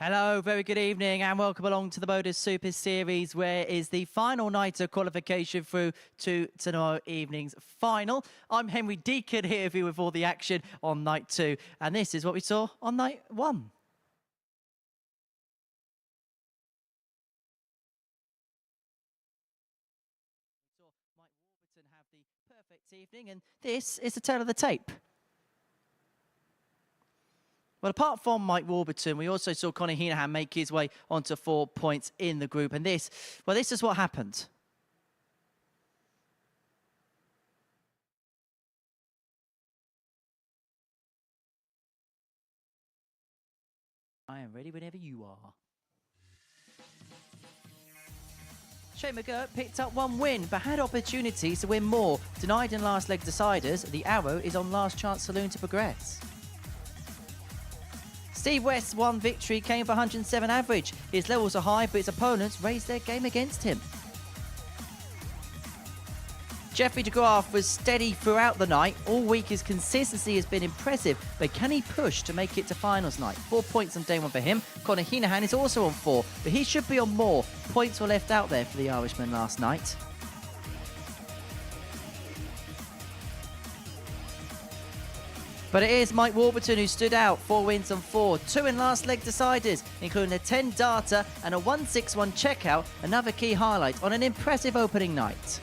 Hello, very good evening and welcome along to the MODUS Super Series, where is the final night of qualification through to tomorrow evening's final. I'm Henry Deacon here with you with all the action on night 2, and this is what we saw on night 1. We saw Mike Warburton have the perfect evening, and this is the tail of the tape. Well, apart from Mike Warburton, we also saw Conor Heenahan make his way onto 4 points in the group. And this is what happened. I am ready whenever you are. Shane McGirt picked up 1 win, but had opportunities to win more. Denied in last leg deciders, the arrow is on last chance saloon to progress. Steve West's 1 victory came for 107 average. His levels are high, but his opponents raised their game against him. Jeffrey de Graaf was steady throughout the night. All week his consistency has been impressive, but can he push to make it to finals night? 4 points on day 1 for him. Conor Heenahan is also on 4, but he should be on more. Points were left out there for the Irishman last night. But it is Mike Warburton who stood out. 4 wins on 4, 2 in last leg deciders, including a 10 data and a 161 checkout, another key highlight on an impressive opening night.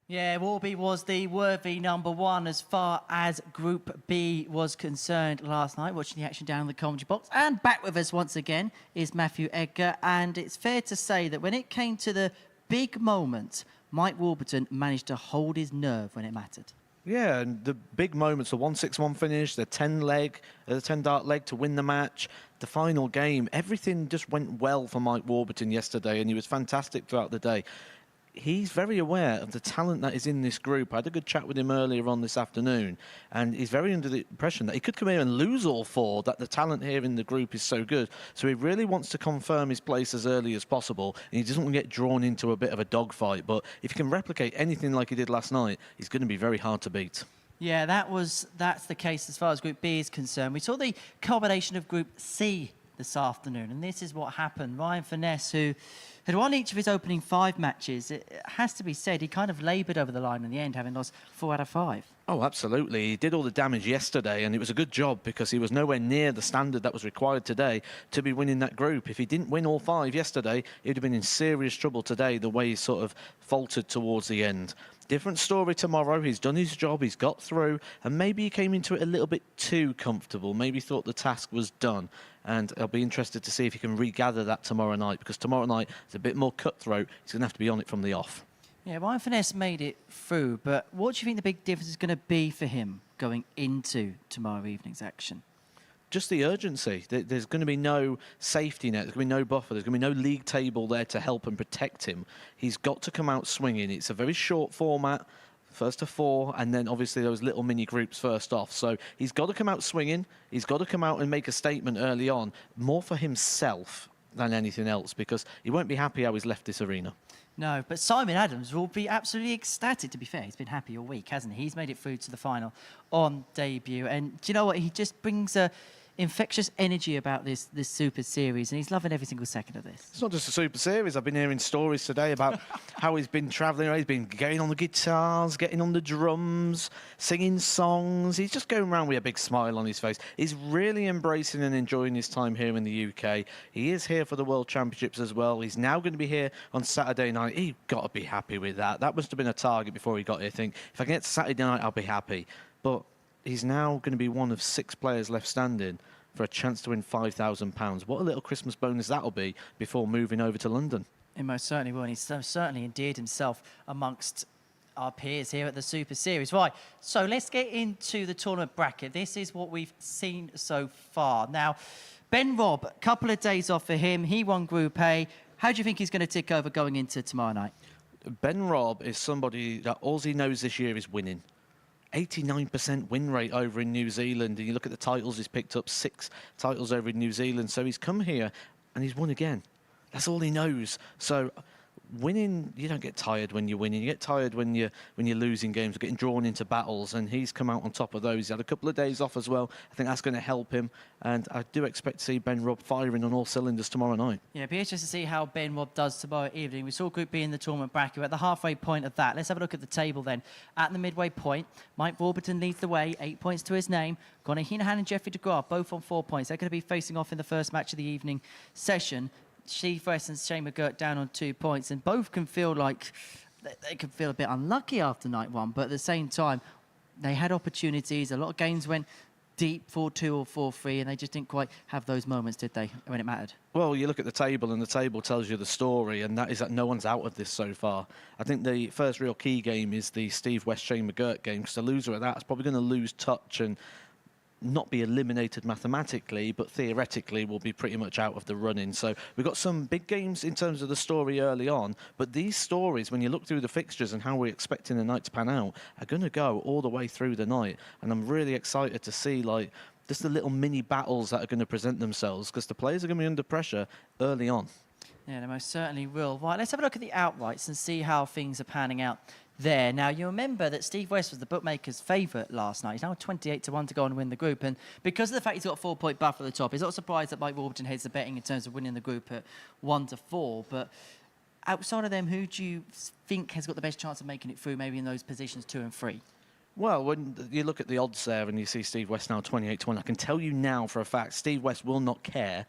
Yeah, Warby was the worthy #1 as far as Group B was concerned last night, watching the action down in the commentary box. And back with us once again is Matthew Edgar, and it's fair to say that when it came to the big moment, Mike Warburton managed to hold his nerve when it mattered. Yeah, and the big moments, the 161 finish, the 10 dart leg to win the match, the final game, everything just went well for Mike Warburton yesterday, and he was fantastic throughout the day. He's very aware of the talent that is in this group. I had a good chat with him earlier on this afternoon, and he's very under the impression that he could come here and lose all 4, that the talent here in the group is so good. So he really wants to confirm his place as early as possible, and he doesn't want to get drawn into a bit of a dogfight. But if he can replicate anything like he did last night, he's going to be very hard to beat. Yeah, that's the case as far as Group B is concerned. We saw the combination of Group C this afternoon, and this is what happened. Ryan Finesse, who had won each of his opening 5 matches, it has to be said, he kind of laboured over the line in the end, having lost 4 out of 5. Oh, absolutely. He did all the damage yesterday, and it was a good job because he was nowhere near the standard that was required today to be winning that group. If he didn't win all 5 yesterday, he'd have been in serious trouble today, the way he sort of faltered towards the end. Different story tomorrow. He's done his job, he's got through, and maybe he came into it a little bit too comfortable. Maybe thought the task was done. And I'll be interested to see if he can regather that tomorrow night, because tomorrow night is a bit more cutthroat. He's going to have to be on it from the off. Yeah, Ryan Finesse made it through, but what do you think the big difference is going to be for him going into tomorrow evening's action? Just the urgency. There's going to be no safety net. There's going to be no buffer. There's going to be no league table there to help and protect him. He's got to come out swinging. It's a very short format, first to 4, and then obviously those little mini groups first off. So he's got to come out swinging. He's got to come out and make a statement early on, more for himself than anything else, because he won't be happy how he's left this arena. No, but Simon Adams will be absolutely ecstatic. To be fair, he's been happy all week, hasn't he? He's made it through to the final on debut. And do you know what? He just brings a infectious energy about this Super Series, and he's loving every single second of this. It's not just a Super Series. I've been hearing stories today about how he's been travelling. He's been getting on the guitars, getting on the drums, singing songs. He's just going around with a big smile on his face. He's really embracing and enjoying his time here in the UK. He is here for the World Championships as well. He's now going to be here on Saturday night. He's got to be happy with that. That must have been a target before he got here. Think, if I can get to Saturday night, I'll be happy. But he's now going to be one of 6 players left standing for a chance to win £5,000. What a little Christmas bonus that'll be before moving over to London. He most certainly will, and he's certainly endeared himself amongst our peers here at the Super Series. Right, so let's get into the tournament bracket. This is what we've seen so far. Now, Ben Robb, a couple of days off for him. He won Group A. How do you think he's going to tick over going into tomorrow night? Ben Robb is somebody that all he knows this year is winning. 89% win rate over in New Zealand. And you look at the titles, he's picked up 6 titles over in New Zealand. So he's come here and he's won again. That's all he knows. So winning, you don't get tired when you're winning. You get tired when you're losing games, or getting drawn into battles, and he's come out on top of those. He's had a couple of days off as well. I think that's going to help him, and I do expect to see Ben Robb firing on all cylinders tomorrow night. Yeah, it'll be interesting to see how Ben Robb does tomorrow evening. We saw Group B in the tournament bracket. We're at the halfway point of that. Let's have a look at the table then. At the midway point, Mike Warburton leads the way, 8 points to his name. Conor Heenahan and Jeffrey de Graaf both on 4 points. They're going to be facing off in the first match of the evening session. Steve West and Shane McGirt down on 2 points, and both can feel like they can feel a bit unlucky after night one, but at the same time, they had opportunities. A lot of games went deep, 4-2 or 4-3, and they just didn't quite have those moments, did they, when it mattered? Well, you look at the table, and the table tells you the story, and that is that no one's out of this so far. I think the first real key game is the Steve West Shane McGirt game, because the loser of that is probably going to lose touch and not be eliminated mathematically, but theoretically will be pretty much out of the running. So we've got some big games in terms of the story early on, but these stories, when you look through the fixtures and how we're expecting the night to pan out, are going to go all the way through the night. And I'm really excited to see, like, just the little mini battles that are going to present themselves, because the players are going to be under pressure early on. Yeah, they most certainly will. Right, let's have a look at the outrights and see how things are panning out there. Now, you remember that Steve West was the bookmaker's favourite last night. He's now 28-1 to go and win the group. And because of the fact he's got a 4-point buffer at the top, he's not surprised that Mike Warburton heads the betting in terms of winning the group at 1-4. But outside of them, who do you think has got the best chance of making it through, maybe in those positions 2 and 3? Well, when you look at the odds there and you see Steve West now 28-1, I can tell you now for a fact Steve West will not care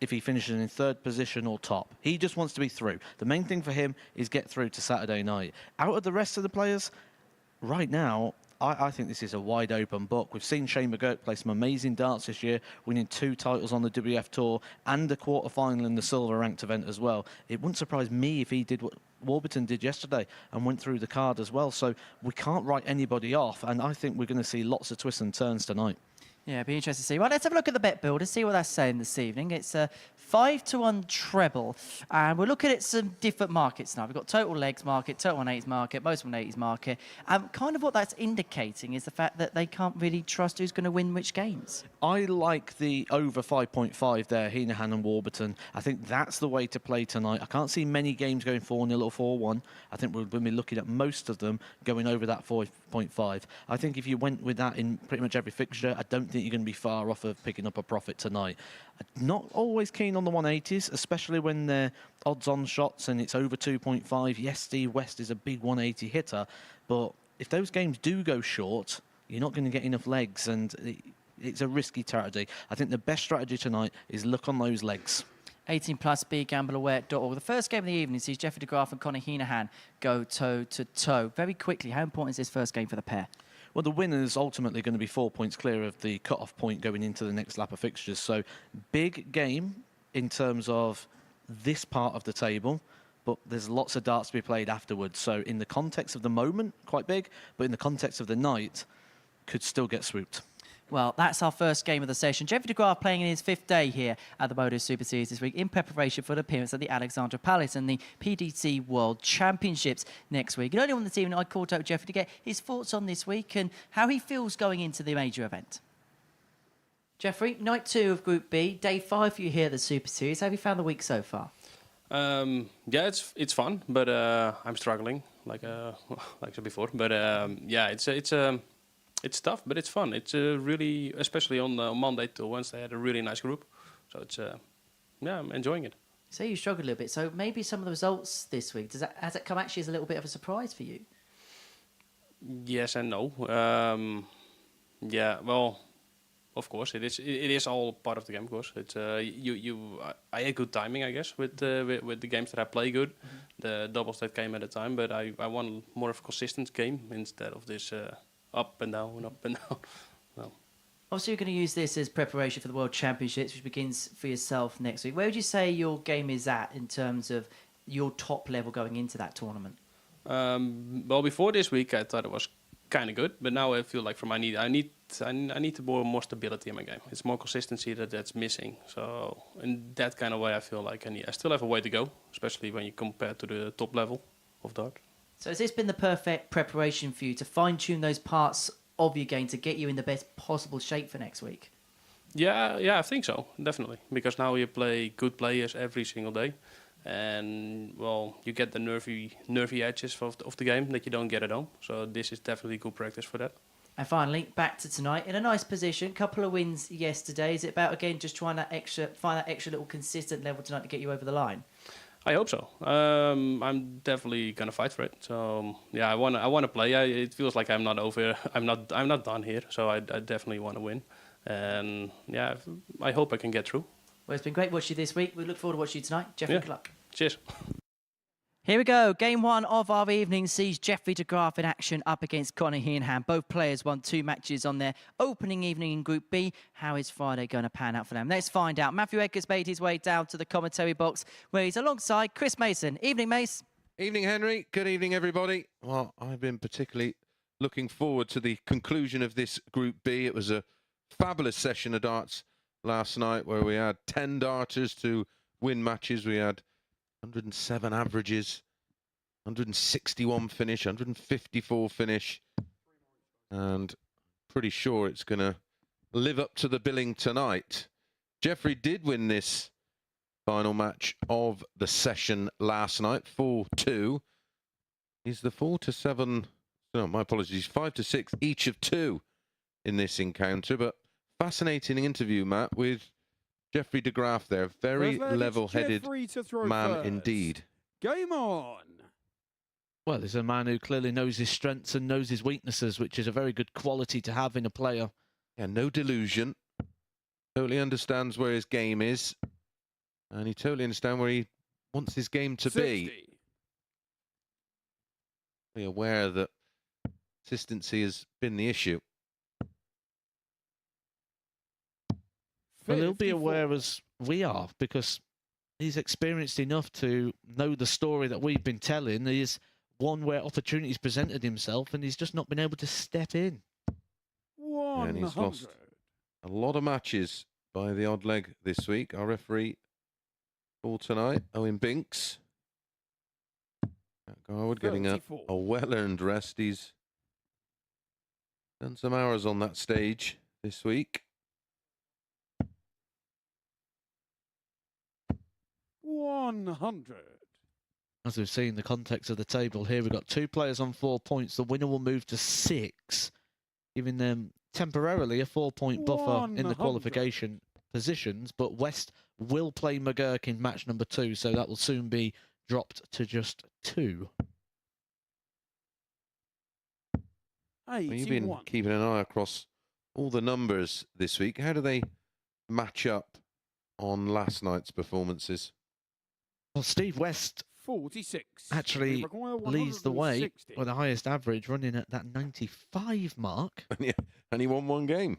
if he finishes in third position or top. He just wants to be through. The main thing for him is get through to Saturday night. Out of the rest of the players, right now, I think this is a wide open book. We've seen Shane McGirt play some amazing darts this year, winning 2 titles on the WF Tour and a quarter-final in the silver ranked event as well. It wouldn't surprise me if he did what Warburton did yesterday and went through the card as well. So we can't write anybody off, and I think we're going to see lots of twists and turns tonight. Yeah, it'd be interesting to see. Well, let's have a look at the bet builder, see what that's saying this evening. It's a 5-1 treble, and we're looking at some different markets now. We've got total legs market, total 180s market, most 180s market. Kind of what that's indicating is the fact that they can't really trust who's going to win which games. I like the over 5.5 there, Heenahan and Warburton. I think that's the way to play tonight. I can't see many games going 4-0 or 4-1. I think we'll be looking at most of them going over that 4.5. I think if you went with that in pretty much every fixture, I don't think you're going to be far off of picking up a profit tonight. I'm not always keen on the 180s, especially when they're odds-on shots and it's over 2.5. Yes, Steve West is a big 180 hitter, but if those games do go short, you're not going to get enough legs, and it's a risky strategy. I think the best strategy tonight is look on those legs. 18 plus begambleaware.org. The first game of the evening sees Jeffrey de Graaf and Conor Heenahan go toe-to-toe. Very quickly, how important is this first game for the pair? Well, the winner's ultimately going to be 4 points clear of the cut-off point going into the next lap of fixtures. So, big game in terms of this part of the table, but there's lots of darts to be played afterwards. So, in the context of the moment, quite big, but in the context of the night, could still get swooped. Well, that's our first game of the session. Jeffrey de Graaf playing in his 5th day here at the MODUS Super Series this week in preparation for the appearance at the Alexandra Palace and the PDC World Championships next week. And earlier on this evening, I caught up with Jeffrey to get his thoughts on this week and how he feels going into the major event. Jeffrey, night 2 of Group B, day 5 for you here at the Super Series. How have you found the week so far? Yeah, it's fun, but I'm struggling like I said before. But yeah, it's tough, but it's fun. It's really, especially on Monday to Wednesday, I had a really nice group. So it's, yeah, I'm enjoying it. So you struggled a little bit. So maybe some of the results this week, has it come actually as a little bit of a surprise for you? Yes and no. Yeah, well, of course, it is all part of the game, of course. It's, I had good timing, I guess, with the games that I play good, the doubles that came at the time, but I want more of a consistent game instead of this... up and down, up and down. Well. Obviously, you're going to use this as preparation for the World Championships, which begins for yourself next week. Where would you say your game is at in terms of your top level going into that tournament? Well, before this week, I thought it was kind of good, but now I feel like I need to more stability in my game. It's more consistency that's missing. So in that kind of way, I feel like I still have a way to go, especially when you compare to the top level of dart. So has this been the perfect preparation for you to fine-tune those parts of your game to get you in the best possible shape for next week? Yeah, I think so, definitely. Because now you play good players every single day. and well, you get the nervy edges of the game that you don't get at home. So this is definitely good practice for that. And finally, back to tonight in a nice position. Couple of wins yesterday. Is it about again just trying that find that extra little consistent level tonight to get you over the line? I hope so. I'm definitely gonna fight for it. So yeah, I wanna play. It feels like I'm not over. I'm not done here. So I definitely want to win. And yeah, I hope I can get through. Well, it's been great watching you this week. We look forward to watching you tonight. Jeffrey, good luck. Cheers. Here we go. Game 1 of our evening sees Jeffrey de Graaf in action up against Conor Heenhan. Both players won 2 matches on their opening evening in Group B. How is Friday going to pan out for them? Let's find out. Matthew Edgar's made his way down to the commentary box where he's alongside Chris Mason. Evening, Mace. Evening, Henry. Good evening, everybody. Well, I've been particularly looking forward to the conclusion of this Group B. It was a fabulous session of darts last night where we had 10 darters to win matches. We had 107 averages, 161 finish, 154 finish, and pretty sure it's going to live up to the billing tonight. Jeffrey did win this final match of the session last night, 4-2. He's the 4-7, no, my apologies, 5-6, each of 2 in this encounter, but fascinating interview, Matt, with Jeffrey de Graaf there. Very level-headed man first. indeed. Game on. Well, he's a man who clearly knows his strengths and knows his weaknesses, which is a very good quality to have in a player. Yeah, no delusion. Totally understands where his game is. And he totally understands where he wants his game to 60. be aware that consistency has been the issue. Well, he'll be 54. aware as we are because he's experienced enough to know the story that we've been telling. He's one where opportunities presented himself and he's just not been able to step in. 100. And he's lost a lot of matches by the odd leg this week. Our referee for tonight, Owen Binks. Garwood getting a 34. well-earned rest. He's done some hours on that stage this week. 100. As we've seen the context of the table here, we've got 2 players on 4 points. The winner will move to 6, giving them temporarily a 4-point buffer in the 100. qualification positions. But West will play McGurk in match number 2, so that will soon be dropped to just 2. Well, you've 81. been keeping an eye across all the numbers this week. How do they match up on last night's performances? Well, Steve West 46. actually We require leads the way 160. with the highest average, running at that 95 mark. And he won 1 game.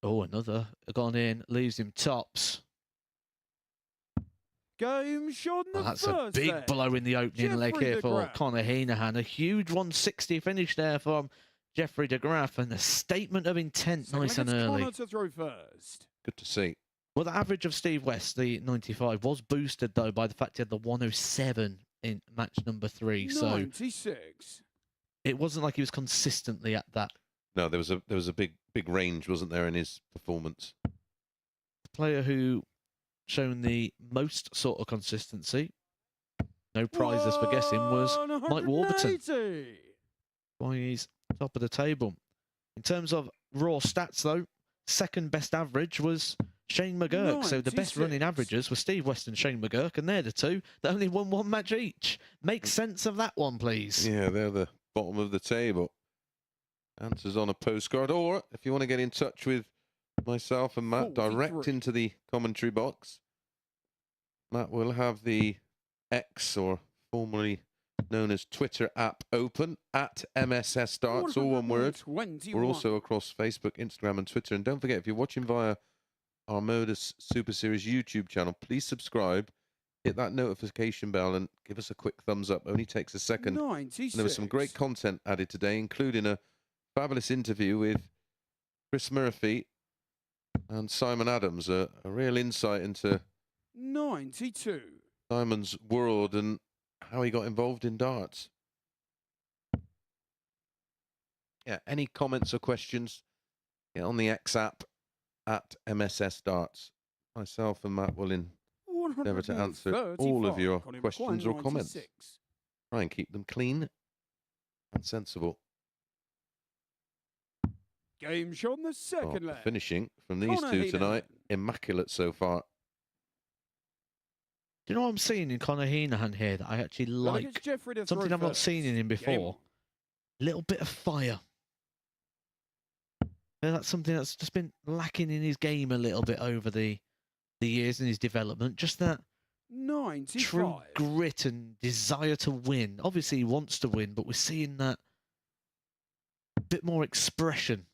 Oh, another gone in, leaves him tops. Game shot in the Well, that's first a big leg. blow in the opening leg Jeffrey here de for Graaf. Conor Heenhan. A huge 160 finish there from Jeffrey de Graaf, and a statement of intent, Second nice and leg, it's early. Conor to throw first. Good to see. Well, the average of Steve West, the 95, was boosted, though, by the fact he had the 107 in match number 3. So 96. it wasn't like he was consistently at that. No, there was a big range, wasn't there, in his performance? The player who shown the most sort of consistency, no prizes for guessing, was Mike Warburton. 180. Why he's top of the table. In terms of raw stats, though, second best average was Shane McGurk. So the best 96. running averages were Steve West and Shane McGurk, and they're the 2 that only won 1 match each. Make sense of that one, please. Yeah, they're the bottom of the table. Answers on a postcard. Or if you want to get in touch with myself and Matt, direct 43. into the commentary box. Matt will have the X, or formerly known as Twitter app, open at MSS Darts, all one word. 121. We're also across Facebook, Instagram and Twitter. And don't forget, if you're watching via our MODUS Super Series YouTube channel, please subscribe, hit that notification bell and give us a quick thumbs up. Only takes a second. 96. And there was some great content added today, including a fabulous interview with Chris Murphy and Simon Adams, a real insight into 92. Simon's world and how he got involved in darts. Yeah, any comments or questions, get on the X app at MSS Darts. Myself and Matt will endeavour to answer all of 135. your Connie questions McQuine, or comments. 96. Try and keep them clean and sensible. Game shot on the Oh, second the leg. finishing from these Connor two tonight, Heenan. immaculate so far. Do you know what I'm seeing in Conor Heenan here that I actually Look, like? it's Jeffrey to Something throw I've not seen in him first. Game before. on. Little bit of fire. And that's something that's just been lacking in his game a little bit over the years in his development. Just that 95. true grit and desire to win. Obviously, he wants to win, but we're seeing that bit more expression.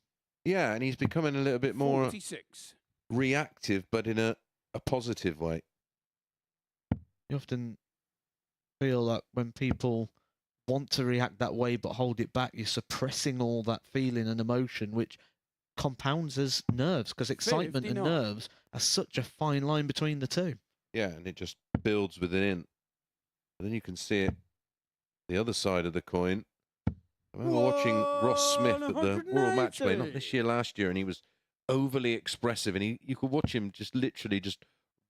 Yeah, and he's becoming a little bit more 46. reactive, but in a positive way. You often feel like when people want to react that way but hold it back, you're suppressing all that feeling and emotion, which compounds as nerves, because excitement 59. and nerves are such a fine line between the two. Yeah, and it just builds within. And then you can see it the other side of the coin. I remember watching Ross Smith at the World Match Play, not this year, last year, and he was overly expressive, and you could watch him just literally just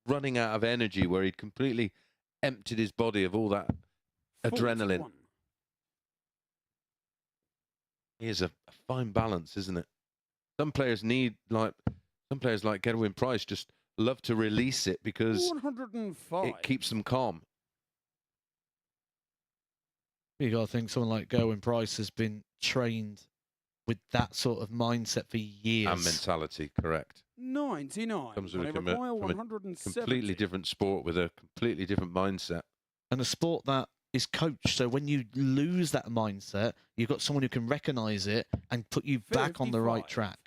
running out of energy, where he'd completely emptied his body of all that adrenaline. 41. Here's a fine balance, isn't it? Some players like Gerwin Price just love to release it because 105. it keeps them calm. You got to think someone like Gerwin Price has been trained with that sort of mindset for years. And mentality, correct. 99. Comes with Connie McQuire, from a 170. completely different sport with a completely different mindset. And a sport that is coached. So when you lose that mindset, you've got someone who can recognise it and put you back on the right 55. track.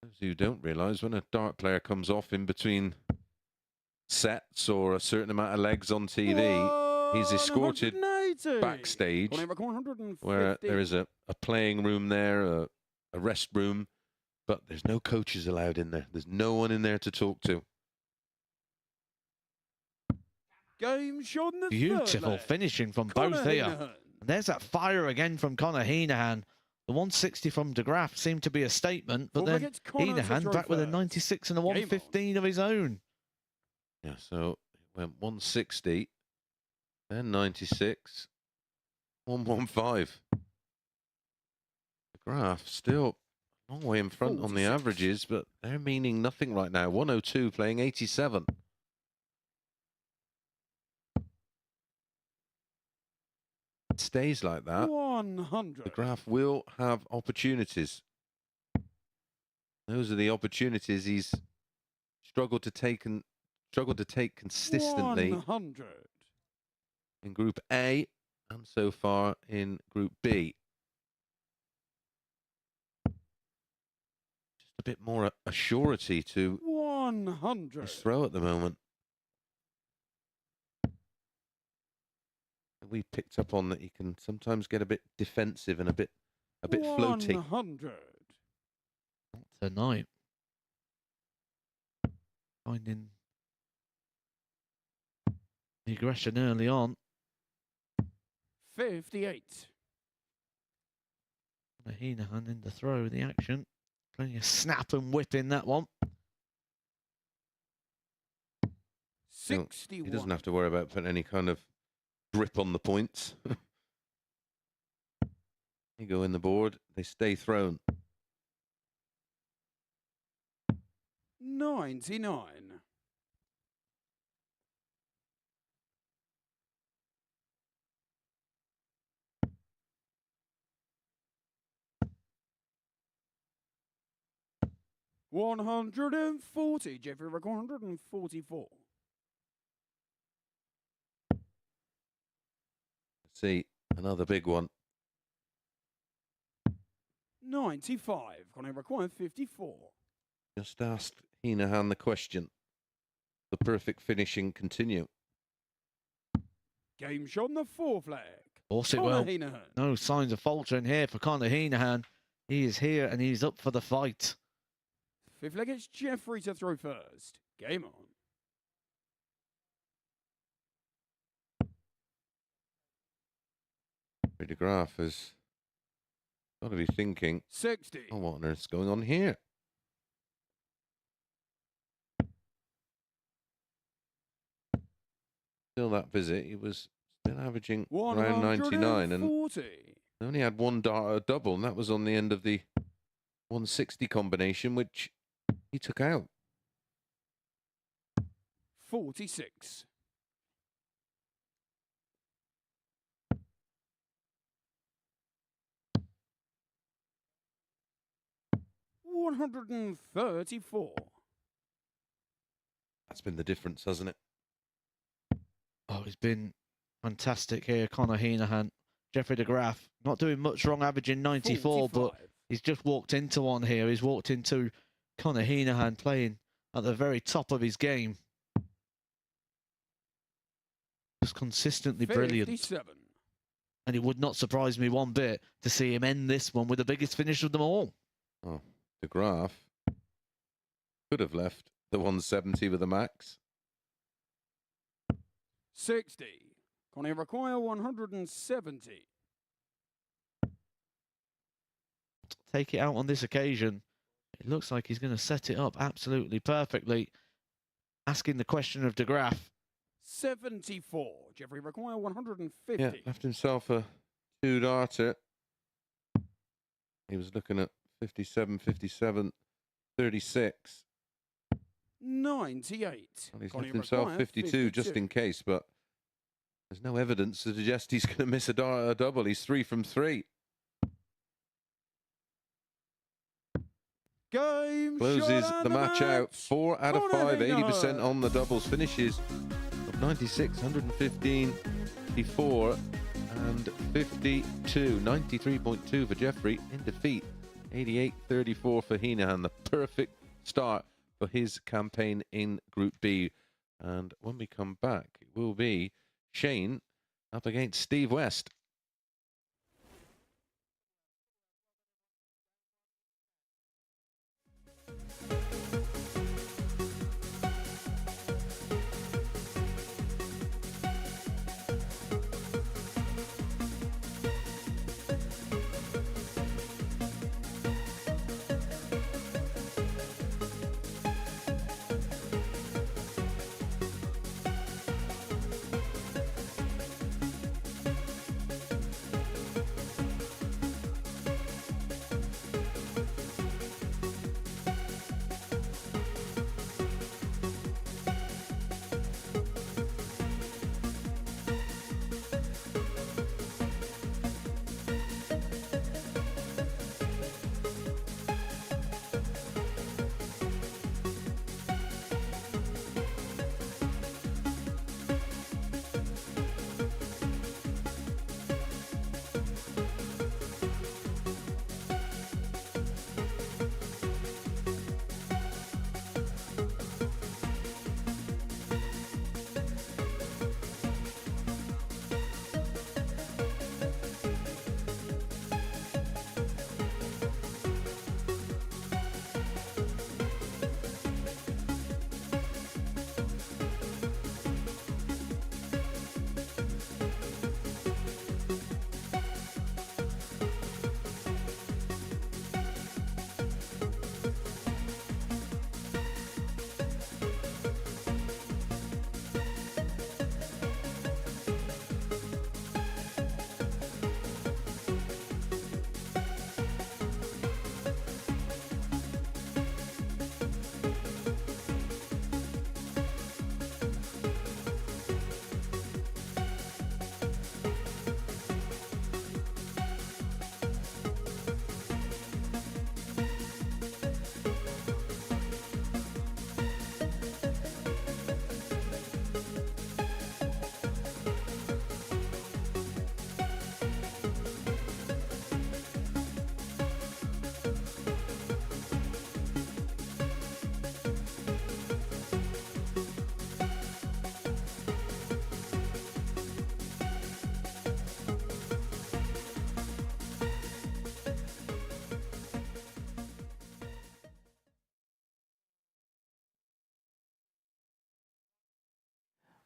Those who don't realise, when a dart player comes off in between sets or a certain amount of legs on TV, he's escorted 180. backstage Connie McQuire, 150. where there is a playing room there, a rest room, but there's no coaches allowed in there. There's no one in there to talk to. Game shot on the third Beautiful leg. finishing from Connor both here. Heenan. And there's that fire again from Conor Heenan. The 160 from De Graaf seemed to be a statement, but Fullback, then it's Connor to Heenan throw back with a first. 96 and a Game on. 115 of his own. Yeah, so it went 160, then 96, 115. The graph still a long way in front on the 46. averages, but they're meaning nothing right now. 102 playing 87. It stays like that. 100. The graph will have opportunities. Those are the opportunities he's struggled to take consistently 100. in Group A and so far in Group B. Just a bit more a surety to 100. his throw at the moment. We picked up on that he can sometimes get a bit defensive and a bit floaty. 100. Not tonight. Finding the aggression early on. 58. Heenan in the throw, the action. Plenty of snap and whip in that one. So 61. he doesn't have to worry about putting any kind of grip on the points. They go in the board, they stay thrown. 99. $140. Jeffrey Rick, 144. See, another big one. 95. Connie McQuire, 54. Just asked Heenan the question. The perfect finishing continue. Game shot on the fourth leg. Force it Connor well. Heenan. No signs of faltering here for Conor Heenan. He is here and he's up for the fight. Fifth leg, it's Jeffrey to throw first. Game on. De Graaf has Got to be thinking, 60. oh, what on earth's going on here? Still that visit, he was still averaging around 99 and 140. only had one dart a double, and that was on the end of the 160 combination, which he took out. 46. 134. That's been the difference, hasn't it? Oh, he's been fantastic here, Conor Heenahan. Jeffrey de Graaf, not doing much wrong, averaging 94, 45. but he's just walked into one here. He's walked into Conor Heenahan playing at the very top of his game. Just consistently brilliant. 57. And it would not surprise me one bit to see him end this one with the biggest finish of them all. Oh, de Graaf could have left the 170 with a max. 60. Connie require 170. Take it out on this occasion. It looks like he's going to set it up absolutely perfectly. Asking the question of de Graaf. 74. Jeffrey require 150. Yeah, left himself a 2-darter. He was looking at 57, 57, 36. 98. Well, he's Connie left himself require 52 just in case, but there's no evidence to suggest he's going to miss a double. He's 3 from 3. Game Closes shot the and match out. 4 out of Conor 5, 80% Heenahan. on the doubles. Finishes of 96, 115, 54, and 52. 93.2 for Jeffrey in defeat. 88-34 for Heenahan. The perfect start for his campaign in Group B. And when we come back, it will be Shane up against Steve West.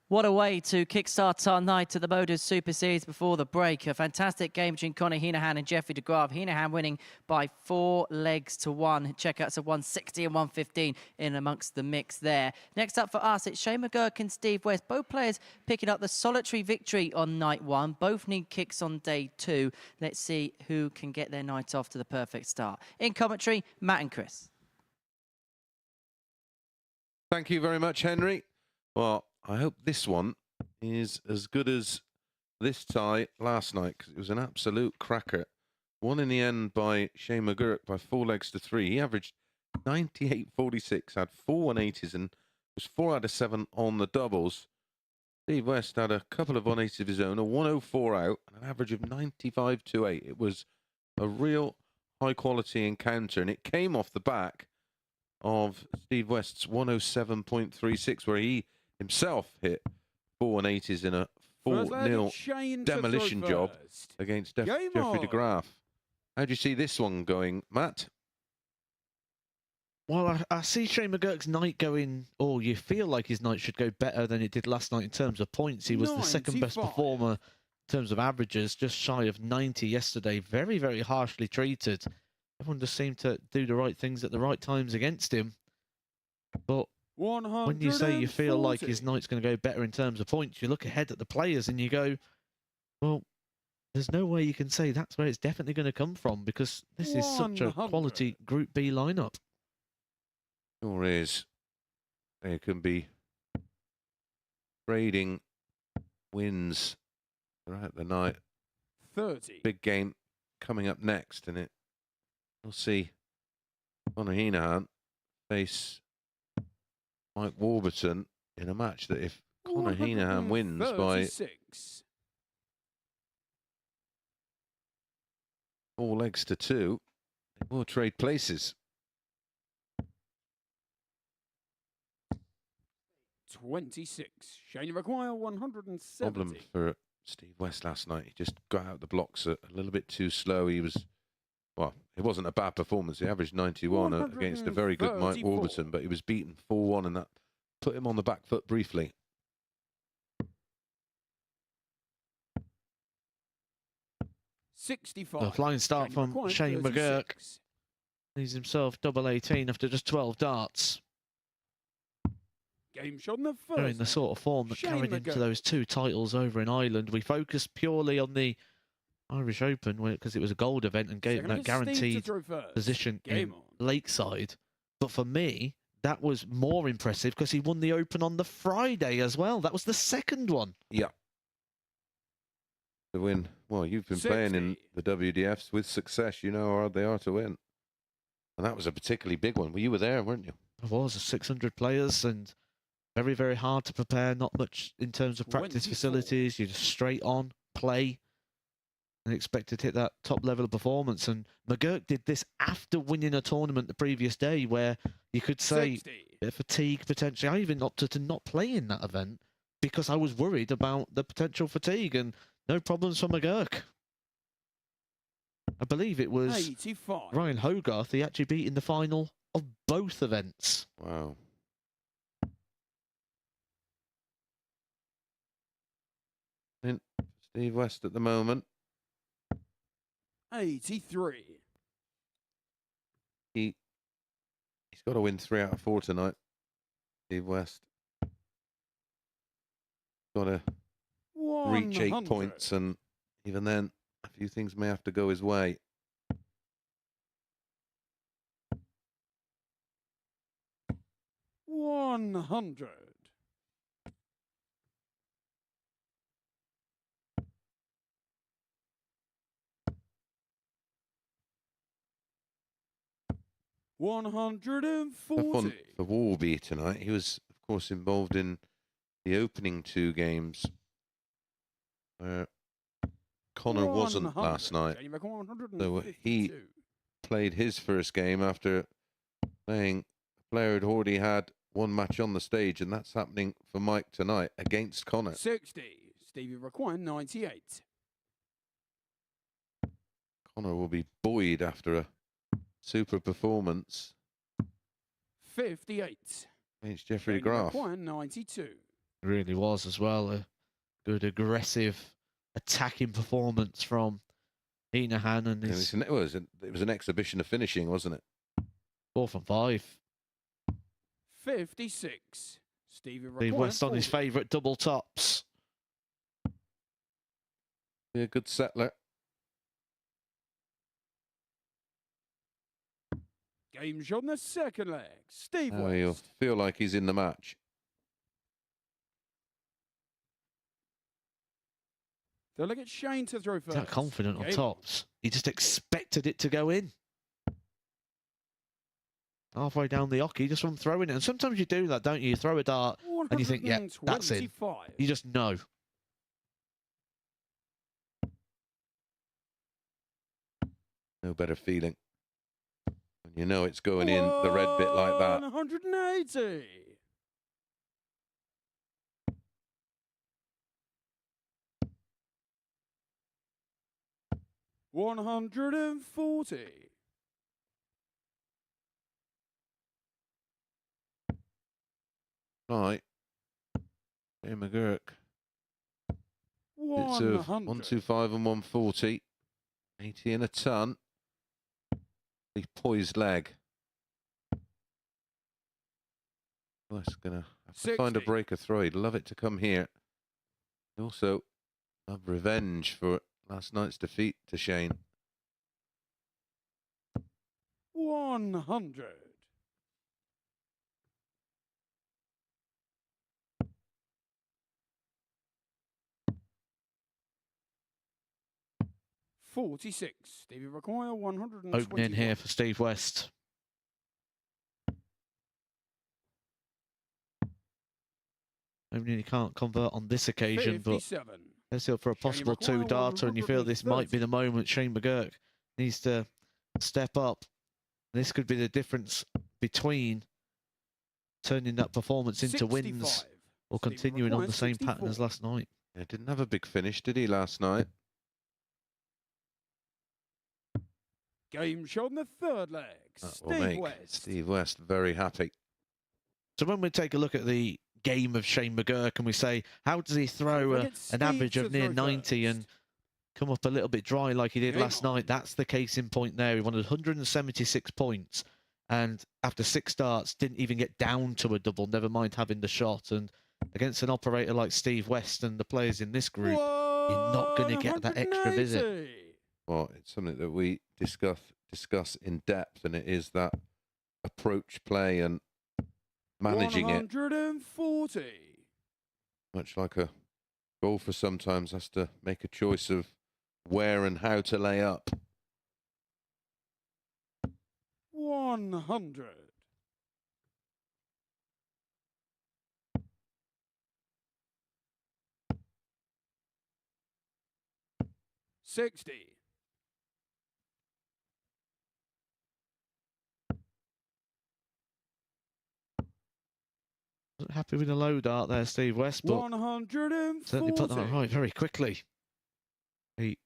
What a way to kickstart our night at the MODUS Super Series before the break. A fantastic game between Conor Heenahan and Jeffrey de Graaf. Heenahan winning by 4 legs to 1. Checkouts of 160 and 115 in amongst the mix there. Next up for us, it's Shane McGurk and Steve West. Both players picking up the solitary victory on night 1. Both need kicks on day 2. Let's see who can get their night off to the perfect start. In commentary, Matt and Chris. Thank you very much, Henry. Well, I hope this one is as good as this tie last night, because it was an absolute cracker. Won in the end by Shane McGurk by 4 legs to 3. He averaged 98.46, had 4 180s, and was 4 out of 7 on the doubles. Steve West had a couple of 180s of his own, a 104 out, and an average of 95.28. It was a real high-quality encounter, and it came off the back of Steve West's 107.36, where he himself hit 4 180s in a 4-0 demolition job against Jeffrey de Graaf. How do you see this one going, Matt? Well, I see Shane McGurk's night going, or you feel like his night should go better than it did last night in terms of points. He was the second best performer in terms of averages, just shy of 90 yesterday. Very, very harshly treated. Everyone just seemed to do the right things at the right times against him. But when you say you feel like his night's going to go better in terms of points, you look ahead at the players and you go, well, there's no way you can say that's where it's definitely going to come from, because this is such a quality Group B lineup. Sure is. There can be trading wins throughout the night. 30. Big game coming up next, and we'll see Conor Heenahan face Mike Warburton in a match that, if Conor Heenahan wins by 4 legs to 2, they will trade places. 26. Shane require 170. Problem for Steve West last night. He just got out the blocks a little bit too slow. He was, well, it wasn't a bad performance. He averaged 91 against a very good Mike Warburton, but he was beaten 4-1, and that put him on the back foot briefly. A flying start from Shane McGurk. He's himself double 18 after just 12 darts. Game shot in the first. Showing the sort of form that carried him to those 2 titles over in Ireland. We focused purely on the Irish Open because it was a gold event and gave him that guaranteed position in Lakeside. But for me, that was more impressive because he won the Open on the Friday as well. That was the second one. Yeah. To win. Well, you've been playing in the WDFs with success. You know how hard they are to win. And that was a particularly big one. Well, you were there, weren't you? I was. 600 players and very, very hard to prepare. Not much in terms of practice facilities. You just straight on, play, and expected to hit that top level of performance. And McGurk did this after winning a tournament the previous day, where you could say a bit of fatigue potentially. I even opted to not play in that event because I was worried about the potential fatigue, and no problems for McGurk. I believe it was 85. Ryan Hogarth he actually beat in the final of both events. Wow. And Steve West at the moment. 83. He's got to win 3 out of 4 tonight. Steve West. Got to reach 8 points, and even then, a few things may have to go his way. $100. $140. For Warby tonight, he was, of course, involved in the opening 2 games. Conor wasn't last night, so he played his first game after playing a player who'd already had 1 match on the stage, and that's happening for Mike tonight against Conor. 60. Stevie require 98. Conor will be buoyed after a super performance 58. against Jeffrey de Graaf. Require 92. really was as well. A good, aggressive, attacking performance from Heenahan, and his It was an exhibition of finishing, wasn't it? 4 from 5. 56. Stevie Steve Racoin, West on his 40. favourite double tops. Be a good settler. Game shot on the second leg. Steve Now he'll West. feel like he's in the match. They'll look at Shane to throw He's first. that confident on Game tops. He just expected it to go in. Halfway down the hockey, just from throwing it. And sometimes you do that, don't you? You throw a dart and you think, yeah, that's in. 125. You just know. No better feeling. When you know it's going in the red bit like that. 180. $140. Right. Hey, McGurk. It's of 100. 125 and 140. 80 and a ton. The poised leg. West's going to have to find a 60. breaker throw. He'd love it to come here. He also love revenge for last night's defeat to Shane. 100. $46. Stevie require 120. Opening here for Steve West. Opening he can't convert on this occasion, but 57. let's look for a possible Shane McGuire, two-darter, and you feel this might be the moment Shane McGurk needs to step up. This could be the difference between turning that performance into wins 65. or Stevie continuing on require the same pattern 64. as last night. Yeah, didn't have a big finish, did he, last night? Game shot on the third leg. That will Steve make West. Steve West very happy. So when we take a look at the game of Shane McGurk and we say, how does he throw Look an at Steve average to of near throw 90 first. and come up a little bit dry like he did Game last on. night? That's the case in point there. He wanted 176 points, and after 6 starts, didn't even get down to a double, never mind having the shot. And against an operator like Steve West and the players in this group, you're not going to get that extra visit. 180. Well, it's something that we discuss in depth, and it is that approach play and managing it. 140. Much like a golfer sometimes has to make a choice of where and how to lay up. 100. $60. Wasn't happy with the low dart there, Steve West, but 140. certainly put that right very quickly. A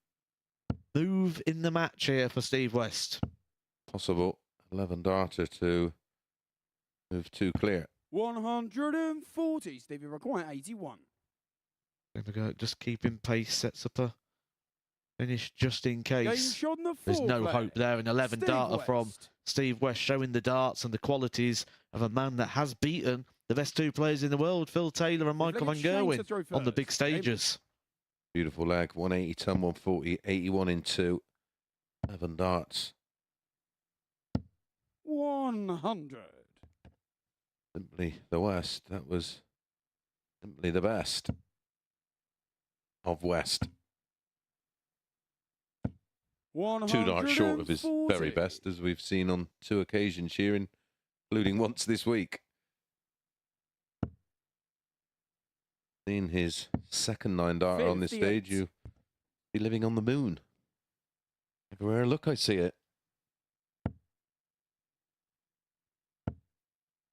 move in the match here for Steve West. Possible 11 darter to move 2 clear. 140. Stevie require 81. Shane McGurk just keeping pace, sets up a finish just in Game case. shot on the There's fourth no leg. hope there. An 11 Steve darter from West. Steve West, showing the darts and the qualities of a man that has beaten the best 2 players in the world, Phil Taylor and Michael Van Look at Shane to Gerwen, throw on the first. big Game stages. Beautiful leg. 180 ton, 140, 81 in 2. 11 darts. 100. Simply the West. That was simply the best of West. 2 darts short of his very best, as we've seen on 2 occasions here, including once this week. Seeing his second 9 darter on this 58. stage, you be living on the moon. Everywhere I look, I see it.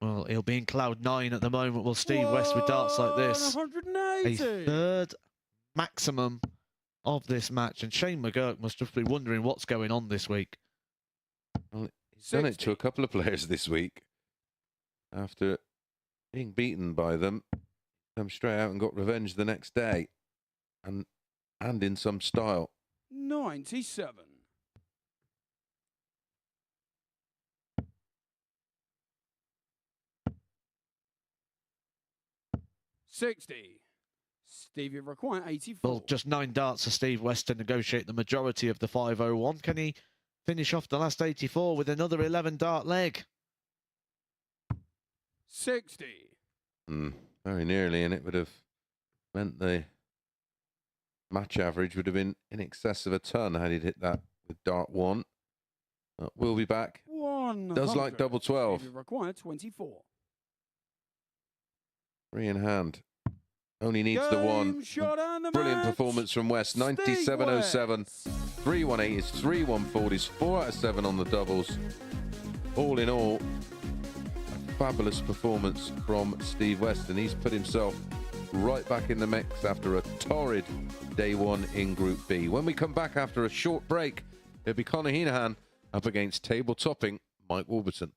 Well, he'll be in cloud 9 at the moment. Will Steve West with darts like this? A 180. third maximum of this match. And Shane McGurk must just be wondering what's going on this week. Well, he's done it 60. to a couple of players this week. After being beaten by them, come straight out and got revenge the next day, and in some style. 97. 60. Stevie require 84. Well, just 9 darts for Steve West to negotiate the majority of the 501. Can he finish off the last 84 with another 11 dart leg? 60. Very nearly, and it would have meant the match average would have been in excess of a ton had he hit that with dart 1. We'll be back. 100. Does like double 12. Stevie require 24. 3 in hand. Only needs the one. Game shot and the Brilliant match. performance from West. Steve 97.07. West. 318 is 3/140s. 4 out of 7 on the doubles. All in all, a fabulous performance from Steve West, and he's put himself right back in the mix after a torrid day 1 in Group B. When we come back after a short break, it'll be Conor Heenahan up against table-topping Mike Warburton.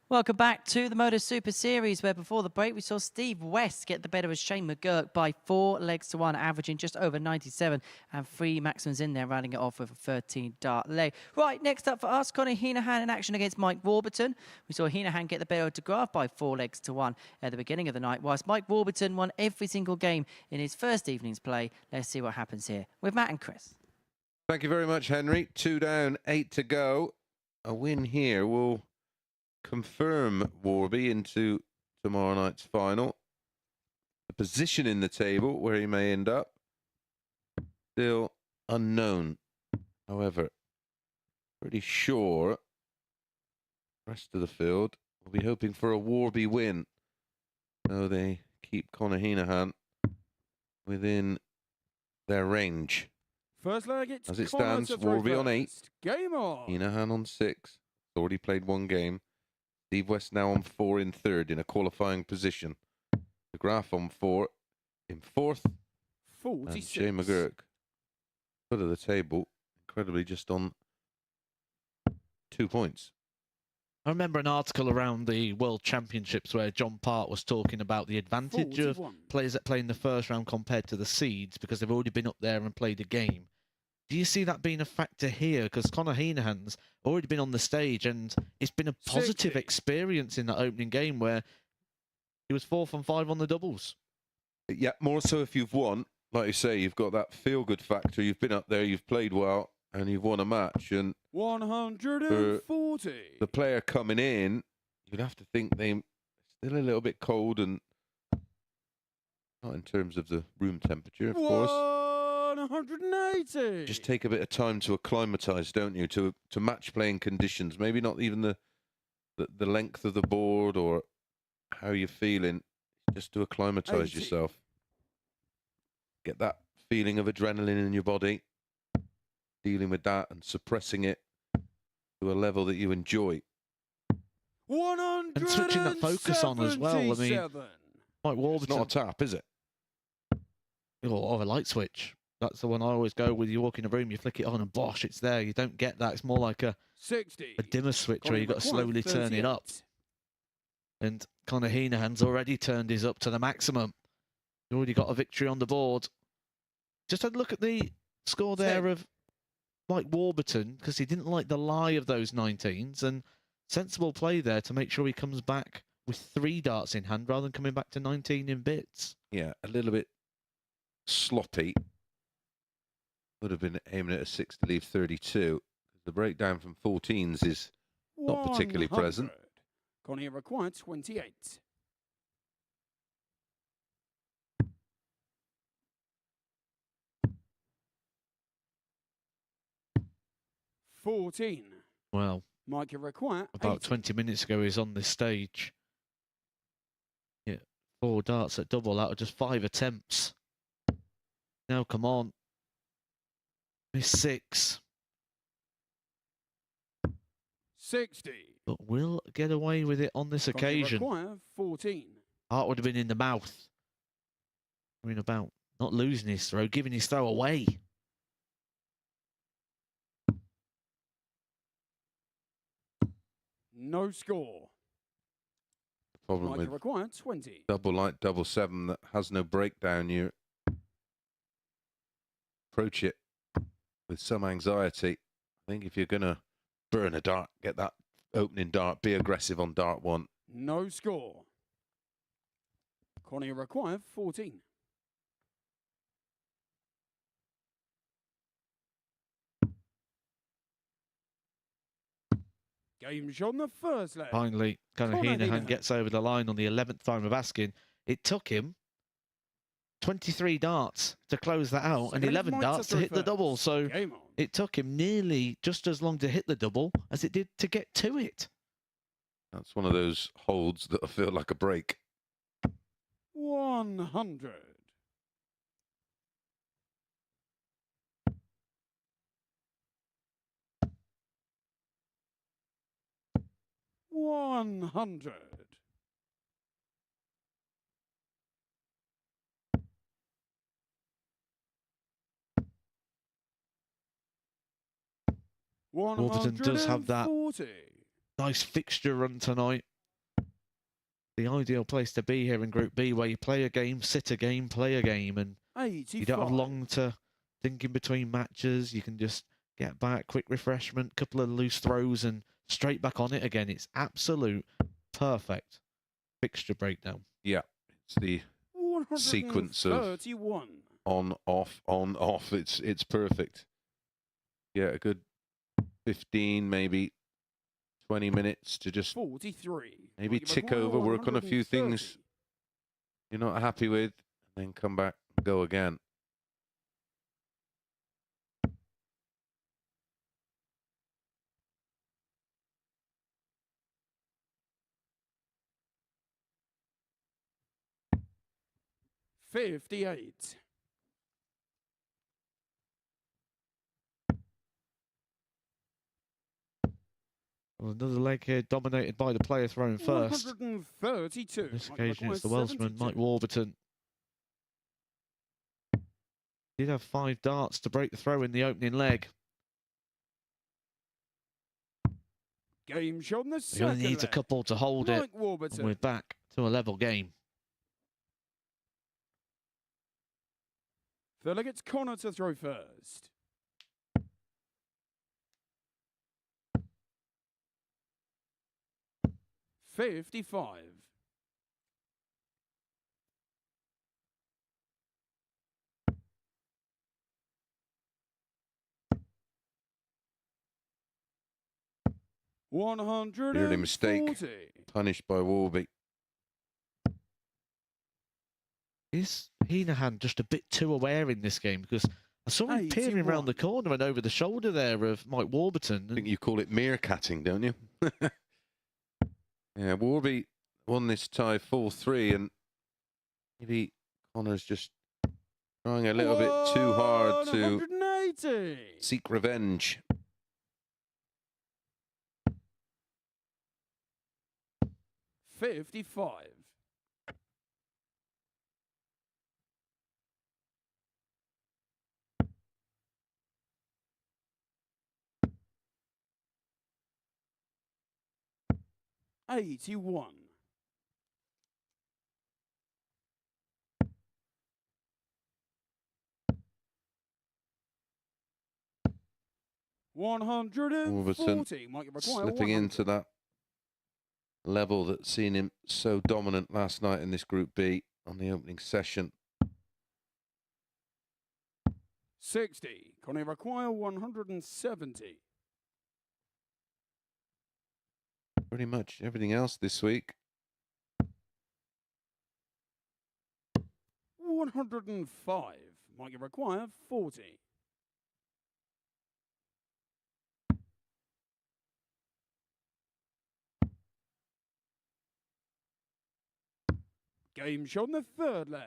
Welcome back to the MODUS Super Series, where before the break we saw Steve West get the better of Shane McGurk by 4 legs to 1, averaging just over 97, and 3 maximums in there, rounding it off with a 13 dart leg. Right, next up for us, Conor Heenahan in action against Mike Warburton. We saw Heenahan get the better of De Graaf by 4 legs to 1 at the beginning of the night, whilst Mike Warburton won every single game in his first evening's play. Let's see what happens here with Matt and Chris. Thank you very much, Henry. 2 down, 8 to go. A win here will confirm Warby into tomorrow night's final. The position in the table where he may end up, still unknown. However, pretty sure the rest of the field will be hoping for a Warby win. So they keep Conor Heenahan within their range. First leg, it's As it Conor stands, to throw Warby on 8. first. Game on. Heenahan on 6. Already played 1 game. Steve West now on 4 in 3rd in a qualifying position. De Graaf on 4 in 4th. 46. And Shane McGurk foot of the table, incredibly just on 2 points. I remember an article around the World Championships where John Part was talking about the advantage of 41. players that play in the first round compared to the seeds because they've already been up there and played a game. Do you see that being a factor here? Because Conor Heenahan's already been on the stage and it's been a positive 60. experience in that opening game where he was 4 from 5 on the doubles. Yeah, more so if you've won. Like you say, you've got that feel-good factor. You've been up there, you've played well, and you've won a match. And 140. the player coming in, you'd have to think they're still a little bit cold, and not in terms of the room temperature, of course. 180. Just take a bit of time to acclimatise, don't you, to match playing conditions. Maybe not even the length of the board or how you're feeling, just to acclimatise 80. yourself. Get that feeling of adrenaline in your body, dealing with that and suppressing it to a level that you enjoy. 177. And switching that focus on as well. I mean, Mike It's Warburton, not a tap, is it? or a light switch. That's the one I always go with. You walk in a room, you flick it on, and bosh, it's there. You don't get that. It's more like a 60. dimmer switch where you've got to slowly turn it up. And Conor Heenahan's already turned his up to the maximum. He's already got a victory on the board. Just had a look at the score there of Mike Warburton, because he didn't like the lie of those 19s, and sensible play there to make sure he comes back with 3 darts in hand rather than coming back to 19 in bits. Yeah, a little bit sloppy. Would have been aiming at a 6 to leave 32. The breakdown from 14s is not particularly 100. present. Connie required 28. 14. Well, Mike require about 80. 20 minutes ago, he was on this stage. Yeah, 4 darts at double out of just 5 attempts. Now, come on. Miss 6. 60. But will get away with it on this Connie occasion. require 14. Heart would have been in the mouth. I mean, about not losing his throw, giving his throw away. No score. The problem Mike with required 20. double light, double 7 that has no breakdown, you approach it with some anxiety. I think if you're going to burn a dart, get that opening dart, be aggressive on dart 1. No score. Connie required 14. Game shot on the first leg. Finally, Conor Conor Heenahan Heenahan. gets over the line on the 11th time of asking. It took him 23 darts to close that out and Second 11 Mike darts to hit the first. double. So Game on. it took him nearly just as long to hit the double as it did to get to it. That's one of those holds that feel like a break. 100. 100. 140. Warburton does have that nice fixture run tonight. The ideal place to be here in Group B, where you play a game, sit a game, play a game, and 85. you don't have long to think in between matches. You can just get back, quick refreshment, couple of loose throws, and straight back on it again. It's absolute perfect fixture breakdown. Yeah, it's the sequence of 31. on, off. It's perfect. Yeah, a good 15, maybe 20 minutes to just 43. maybe Mike tick required over, work on a few 130. things you're not happy with, and then come back and go again. $58. Well, another leg here dominated by the player thrown first. 132. On this Mike occasion, it's the requires Welshman, 72. Mike Warburton. Did have 5 darts to break the throw in the opening leg. Game shot in the He second only needs a leg. couple to hold it. Mike And Warburton. we're back to a level game. Third leg, it's Connor to throw first. $55. Clearly mistake. 140. Punished by Warby. Is Heenahan just a bit too aware in this game? Because I saw him peering around the 81. corner and over the shoulder there of Mike Warburton. I think you call it meerkatting, don't you? Yeah, Warby won this tie 4-3, and maybe Connor's just trying a little bit too hard to 180. seek revenge. $55. $81. $140. Might require Slipping 100. into that level that's seen him so dominant last night in this Group B on the opening session. 60. Connie require 170. Pretty much everything else this week. 105. Might require 40. Game shot in the third leg.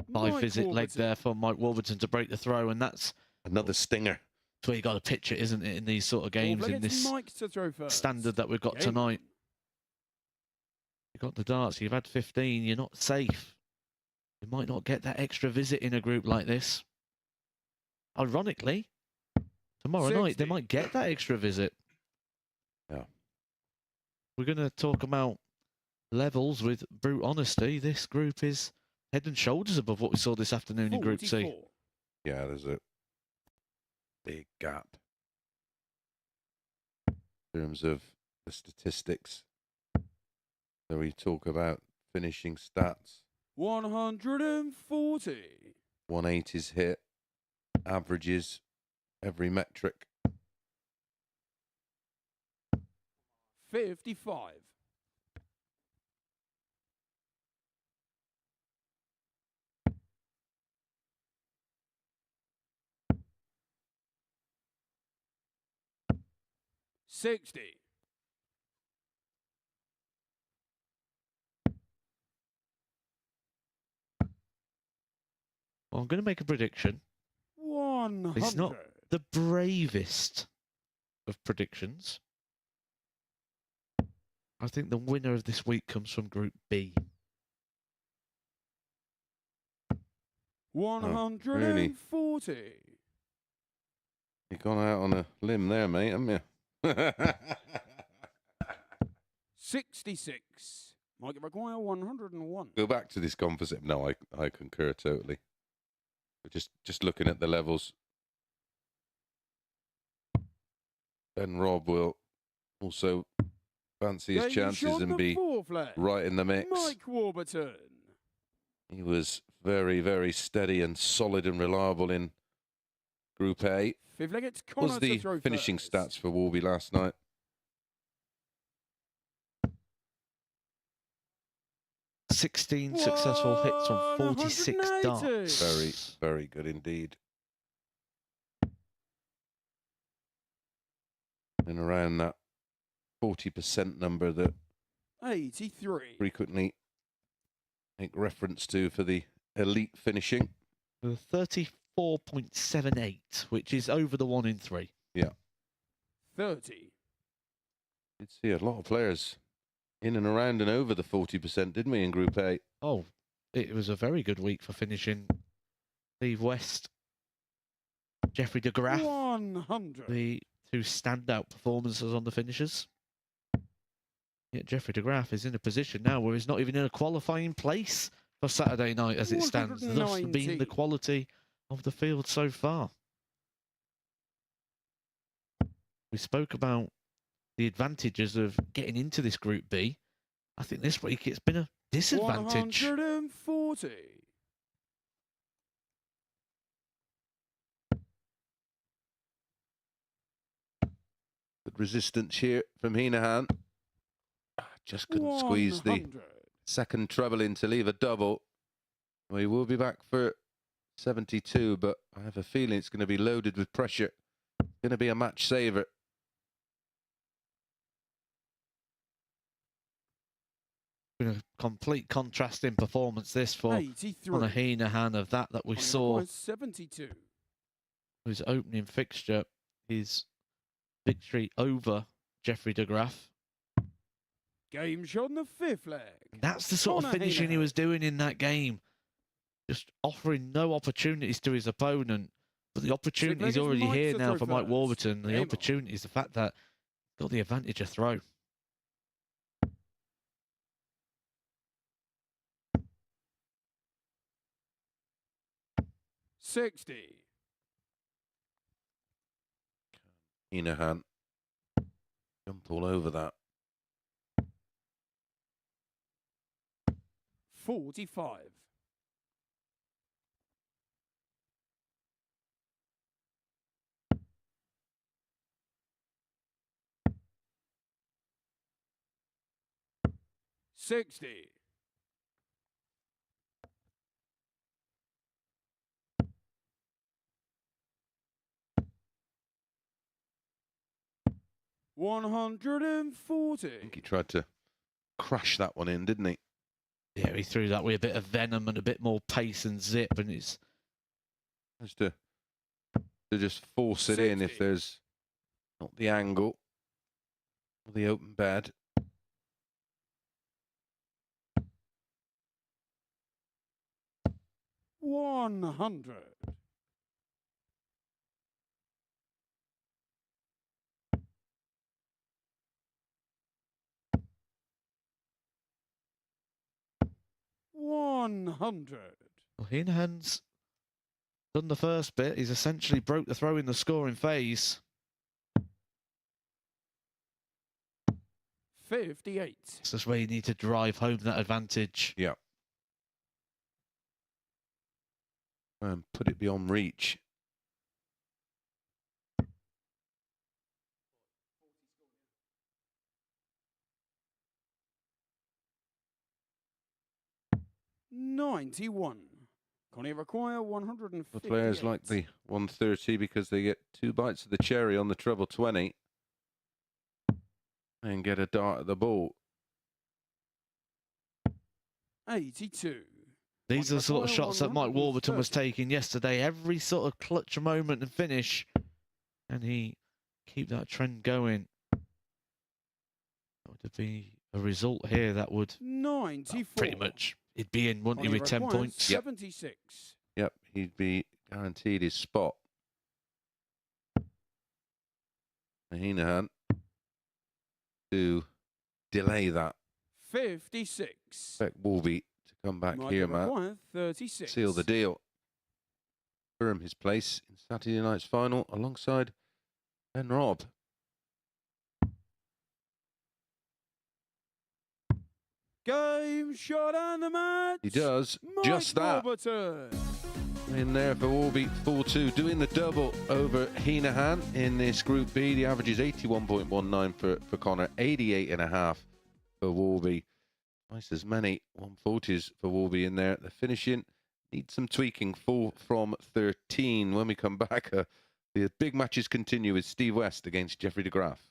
Mike Visit leg Warburton. there for Mike Warburton to break the throw, and that's Another stinger. where you got to pitch it, isn't it, in these sort of games, Fourth leg, in it's this Mike to throw first. standard that we've got Game tonight. You've got the darts, you've had 15, you're not safe. You might not get that extra visit in a group like this. Ironically, tomorrow night they 60. might get that extra visit. Yeah. We're going to talk about levels with brute honesty. This group is head and shoulders above what we saw this afternoon in Group C. 44. Yeah, there's a big gap in terms of the statistics. So we talk about finishing stats. 140. 180s hit, averages, every metric. 55. $60. Well, I'm going to make a prediction. 100. It's not the bravest of predictions. I think the winner of this week comes from Group B. 140. You've gone out on a limb there, mate, haven't you? 66. Mike Maguire 101. Go back to this composite. No, I concur totally. But just looking at the levels. Ben Robb will also fancy his chances and be right in the mix. Mike Warburton. He was very, very steady and solid and reliable in Group A. Fifth leg, it's What was Connor the to throw finishing first. stats for Warby last night? 16 successful hits on 46 darts. 180. Very, very good indeed. And around that 40% number that 83. frequently make reference to for the elite finishing. 34.78, which is over the 1 in 3. 30. Did see a lot of players in and around and over the 40%, didn't we, in Group A? Oh, it was a very good week for finishing. Steve West Jeffrey de Graaf, 100. the two standout performances on the finishers. Yet Jeffrey de Graaf is in a position now where he's not even in a qualifying place for Saturday night as it stands, thus 190. being the quality of the field so far. We spoke about the advantages of getting into this Group B. I think this week it's been a disadvantage. 140. Good resistance here from Heenahan. Just couldn't squeeze the 100. second treble in to leave a double. We will be back for 72, but I have a feeling it's going to be loaded with pressure. Going to be a match saver. Been a complete contrast in performance this for 83. Conor Heenahan of that we saw 72. his opening fixture, his victory over Jeffrey de Graaf. Game shot on the fifth leg. That's the sort of Conor finishing he Heenahan. was doing in that game. Just offering no opportunities to his opponent. But the opportunity is legged already Mike here to now throw for Mike first. Warburton. The Game on. opportunity is the fact that he's got the advantage of throw. $60. Heenahan. Jump all over that. 45. $60. 140. I think he tried to crash that one in, didn't he? Yeah, he threw that with a bit of venom and a bit more pace and zip, and it's Just to just force it in if 60. there's not the angle or the open bed. $100. 100. well, Heenahan's done the first bit. He's essentially broke the throw in the scoring phase. 58. This is where you need to drive home that advantage. Yeah. And put it beyond reach. $91. Connie require 150. The players like the 130 because they get 2 bites of the cherry on the treble 20 and get a dart at the ball. 82. These are the sort of shots that Mike Warburton was 130. taking yesterday. Every sort of clutch moment and finish. And he keep that trend going. That would be a result here that would 94. pretty much, he'd be in, wouldn't he, Connie with 10 requires points. 76. Yep, he'd be guaranteed his spot. Heenahan to delay that. 56. Expect Wolby to come back Might here, be Matt. required 36. Seal the deal. Firm his place in Saturday night's final alongside Ben Robb. Game shot and the match. He does Mike just that. Warburton. In there for Wolby, 4-2, doing the double over Heenahan in this Group B. The average is 81.19 for Connor, 88.5 for Wolby. Twice as many 140s for Wolby in there. The finishing needs some tweaking, 4 from 13. When we come back, the big matches continue with Steve West against Jeffrey de Graaf.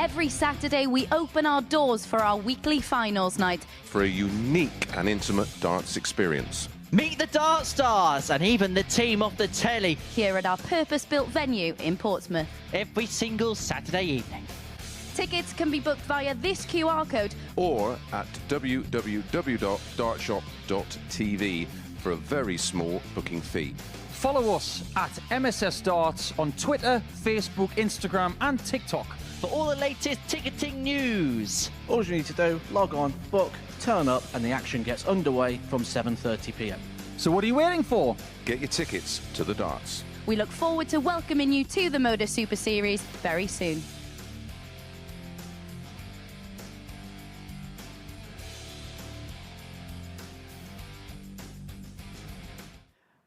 Every Saturday, we open our doors for our weekly finals night. For a unique and intimate darts experience. Meet the Dart Stars and even the team off the telly Here at our purpose-built venue in Portsmouth. every single Saturday evening. Tickets can be booked via this QR code Or at www.dartshop.tv for a very small booking fee. Follow us at MSS Darts on Twitter, Facebook, Instagram, and TikTok. For all the latest ticketing news. All you need to do, log on, book, turn up, and the action gets underway from 7:30 p.m. So what are you waiting for? Get your tickets to the darts. We look forward to welcoming you to the MODUS Super Series very soon.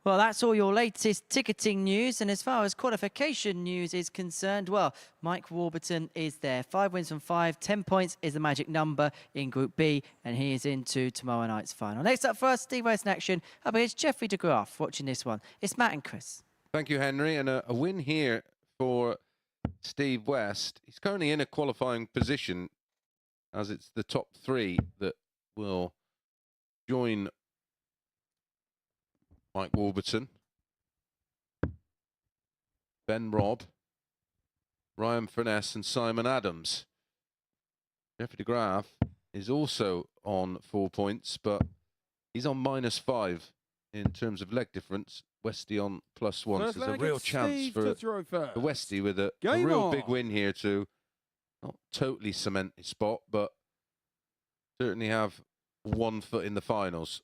Well, that's all your latest ticketing news. And as far as qualification news is concerned, well, Mike Warburton is there. 5 wins from 5. 10 points is the magic number in Group B. And he is into tomorrow night's final. Next up for us, Steve West in action. Up against Jeffrey de Graaf watching this one. It's Matt and Chris. Thank you, Henry. And a win here for Steve West. He's currently in a qualifying position as it's the top 3 that will join Mike Warburton, Ben Robb, Ryan Furness and Simon Adams. Jeffrey de Graaf is also on 4 points, but he's on -5 in terms of leg difference. Westy on +1. So there's a real chance for Westy with a real big win here to not totally cement his spot, but certainly have 1 foot in the finals.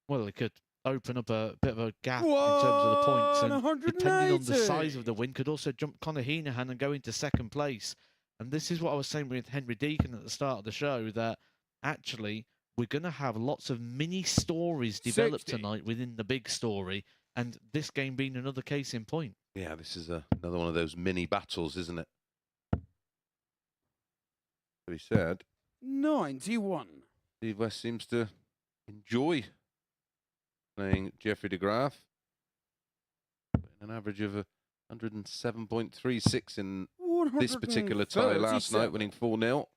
Well, it could open up a bit of a gap in terms of the points, and depending on the size of the win, could also jump Conor Heenahan and go into second place. And this is what I was saying with Henry Deacon at the start of the show, that actually we're going to have lots of mini stories developed tonight within the big story, and this game being another case in point. Yeah, this is another one of those mini battles, isn't it? To be said, 91. Steve West seems to enjoy playing Jeffrey de Graaf. An average of 107.36 in this particular tie last night, winning 4-0.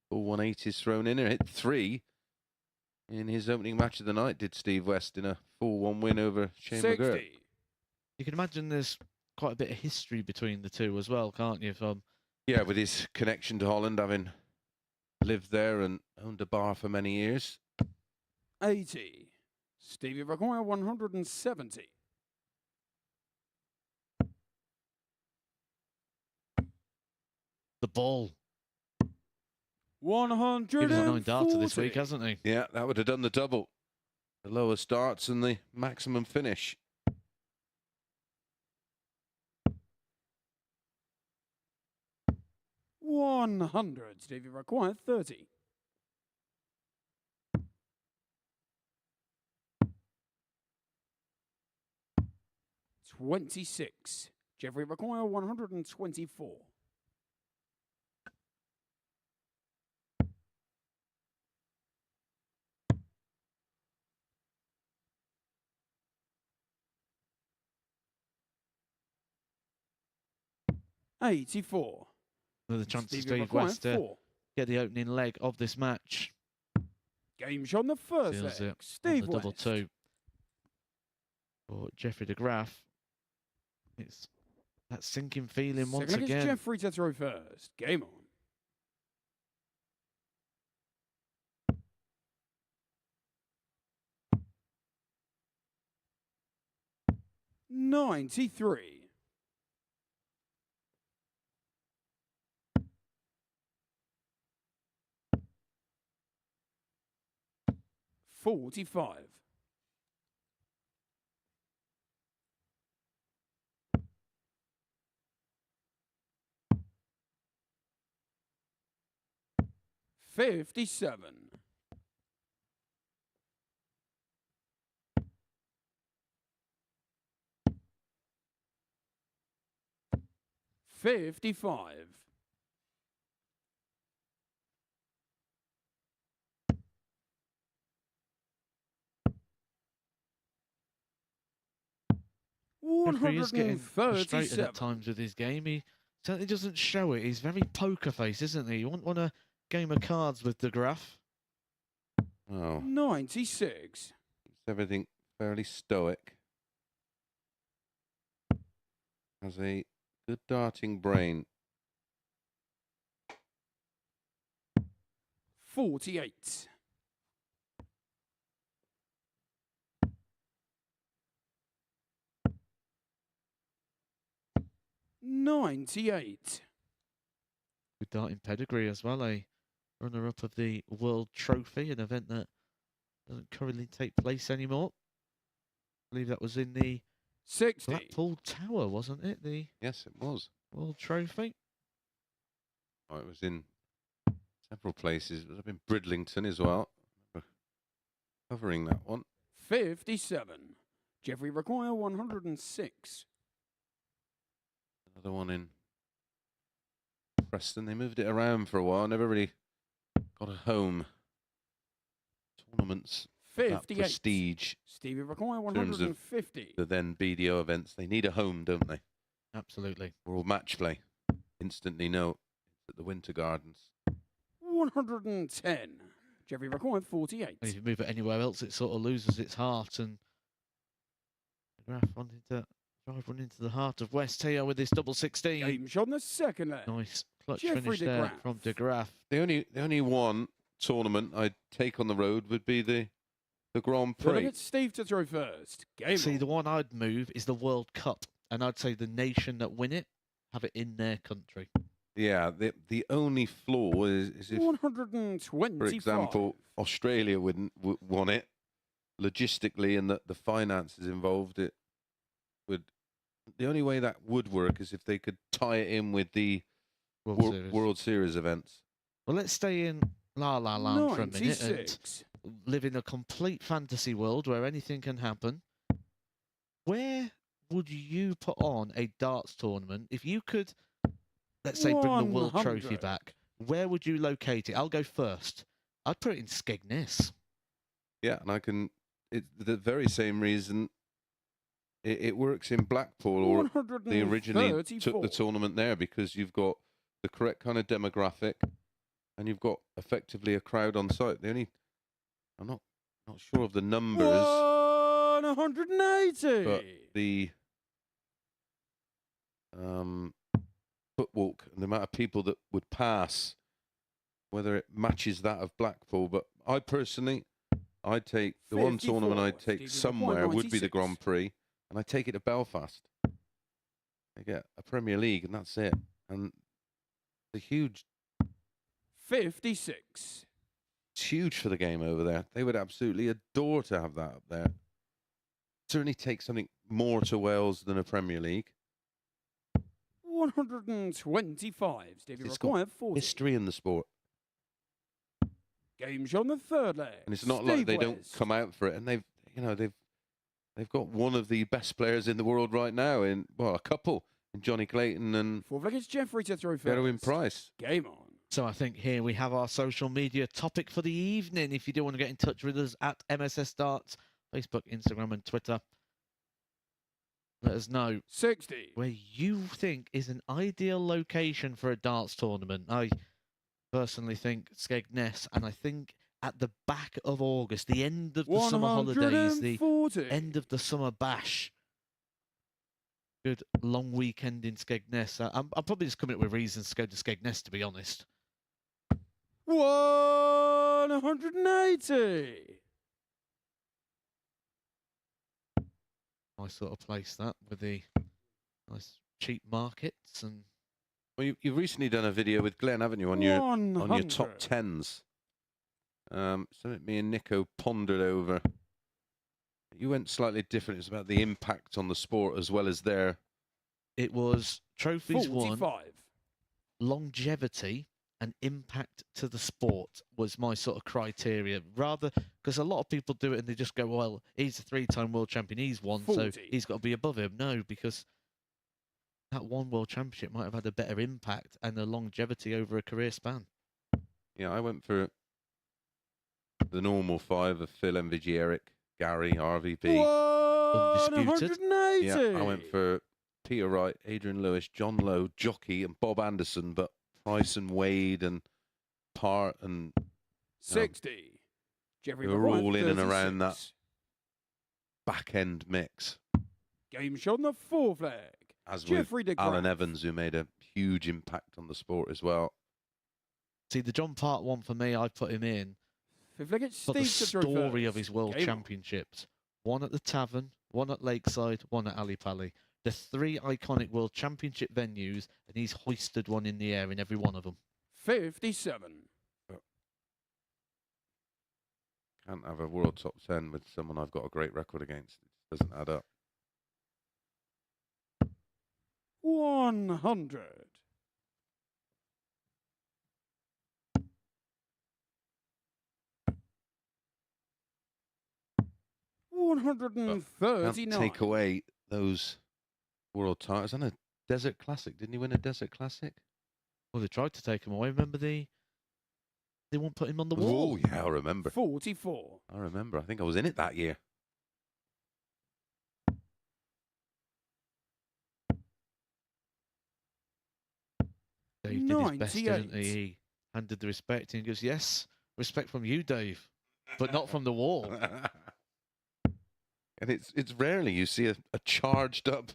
Full 180s thrown in. Hit 3 in his opening match of the night, did Steve West, in a 4-1 win over Shane McGirt. You can imagine there's quite a bit of history between the two as well, can't you? Yeah, with his connection to Holland, having lived there and owned a bar for many years. 80. Stevie require 170. The ball. 140. He was a 9 darter this week, hasn't he? Yeah, that would have done the double. The lower starts and the maximum finish. $100. Stevie require 30. $26. Jeffrey require 124. $84. Another chance for Stevie Steve require West to 4. get the opening leg of this match. Game shot on the first Feels leg. it Steve on the double West. 2. For Jeffrey de Graaf, it's that sinking feeling once Second leg is again. Jeffrey to throw first. Game on. $93. $45. $57. $55. Jeffrey is getting frustrated at 137. times with his game. He He doesn't show it. He's very poker face, isn't he? You want a game of cards with De Graaf. Oh, 96. keeps everything fairly stoic. Has a good darting brain. 48. 98. Good darting pedigree as well, a runner-up of the World Trophy, an event that doesn't currently take place anymore. I believe that was in the 60. Blackpool Tower, wasn't it? The Yes, it was. World Trophy. Oh, it was in several places. It was up in Bridlington as well. Covering that one. 57. Jeffrey Require 106. Another one in Preston. They moved it around for a while. Never really got a home. Tournaments, that 58. prestige. Stevie Require terms of 150. The then BDO events. They need a home, don't they? Absolutely. Or all match play. Instantly know at the Winter Gardens. 110. Jeffrey Require 48. And if you move it anywhere else, it sort of loses its heart. And De Graaf wanted to drive one into the heart of West here with his double 16. Game shot on the second leg. Nice clutch Jeffrey finish De there Graaf. from De Graaf. The only one tournament I'd take on the road would be the Grand We'll look Prix. at Steve to throw first. Game See, on. the one I'd move is the World Cup, and I'd say the nation that win it have it in their country. Yeah, the only flaw is if, 125. for example, Australia wouldn't won it logistically, and the finances involved. It would. The only way that would work is if they could tie it in with the World Series events. Well, let's stay in La La Land for a minute and 96. live in a complete fantasy world where anything can happen. Where would you put on a darts tournament if you could, let's say, bring the World Trophy 100. back? Where would you locate it? I'll go first. I'd put it in Skegness. Yeah, and I can. It's the very same reason. It works in Blackpool, or they originally took the tournament there because you've got the correct kind of demographic, and you've got effectively a crowd on site. I'm not sure of the numbers, 180. but the footwalk and the amount of people that would pass, whether it matches that of Blackpool. But I personally, I'd take the one 54, tournament I'd take Stevie, somewhere would be the 96. Grand Prix, and I take it to Belfast. They get a Premier League, and that's it. And the huge, 56. it's huge for the game over there. They would absolutely adore to have that up there. Certainly take something more to Wales than a Premier League. 125. Stevie It's got Require 40. history in the sport, Game shot on the third leg. and it's not Steve like they don't West. come out for it. And they've got one of the best players in the world right now, in a couple, in Johnny Clayton and Fourth leg, it's Jeffrey to throw first. Gerwin Price. Game on. So I think here we have our social media topic for the evening. If you do want to get in touch with us at MSS Darts, Facebook, Instagram and Twitter, let us know 60. where you think is an ideal location for a darts tournament. I personally think Skegness, and I think at the back of August, the end of the summer holidays, the 140. end of the summer bash. Good long weekend in Skegness. I'm probably just coming up with reasons to go to Skegness, to be honest. 180. Nice sort of place that, with the nice cheap markets. And Well, you've recently done a video with Glenn, haven't you, on your 100. top tens? Something me and Nico pondered over. You went slightly different. It's about the impact on the sport as well as their. it was trophies won, 45. longevity and impact to the sport was my sort of criteria, rather, because a lot of people do it and they just go, well, he's a 3-time world champion, he's won, so 40. he's got to be above him. No, because that one world championship might have had a better impact and a longevity over a career span. Yeah, I went for the normal 5 of Phil, MVG, Eric, Gary, RVP. Undisputed. 180. Yeah, I went for Peter Wright, Adrian Lewis, John Lowe, Jockey, and Bob Anderson, but Price and Wade and Part and 60. Jeffrey they were Maguire, all in and 36. around that back end mix. Game shot on the 4th leg. As Jeffrey with de Alan Graaf. Evans, who made a huge impact on the sport as well. See, the John Part one for me, I put him in 5th leg, it's for the Steve to throw story of first. his World Game on. Championships. One at the Tavern, one at Lakeside, one at Ali Pali. The 3 iconic World Championship venues, and he's hoisted one in the air in every one of them. 57. Can't have a world top 10 with someone I've got a great record against. It doesn't add up. 100. Can't 139. take away those world titles and a Desert Classic. Didn't he win a Desert Classic? Well, they tried to take him away. Remember they won't put him on the wall. Oh, yeah, I remember. 44. I remember. I think I was in it that year. Dave did his best, didn't 98. he? He handed the respect and he goes, yes, respect from you, Dave, but not from the wall. And it's rarely you see a charged up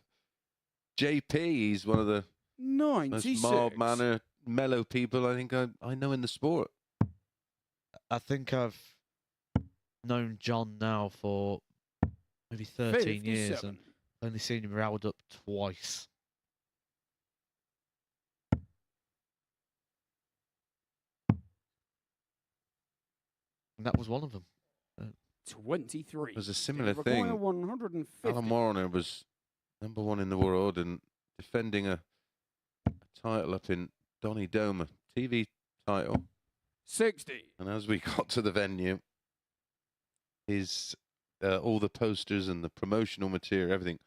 JP. He's one of the most 96. mild-mannered, mellow people I think I know in the sport. I think I've known John now for maybe 13 years 57. and only seen him riled up twice. And that was one of them. 23. There's a similar David Maguire, thing. 150. Alan Warner was #1 in the world and defending a title up in Donny Dome, a TV title. 60. And as we got to the venue, his all the posters and the promotional material, everything,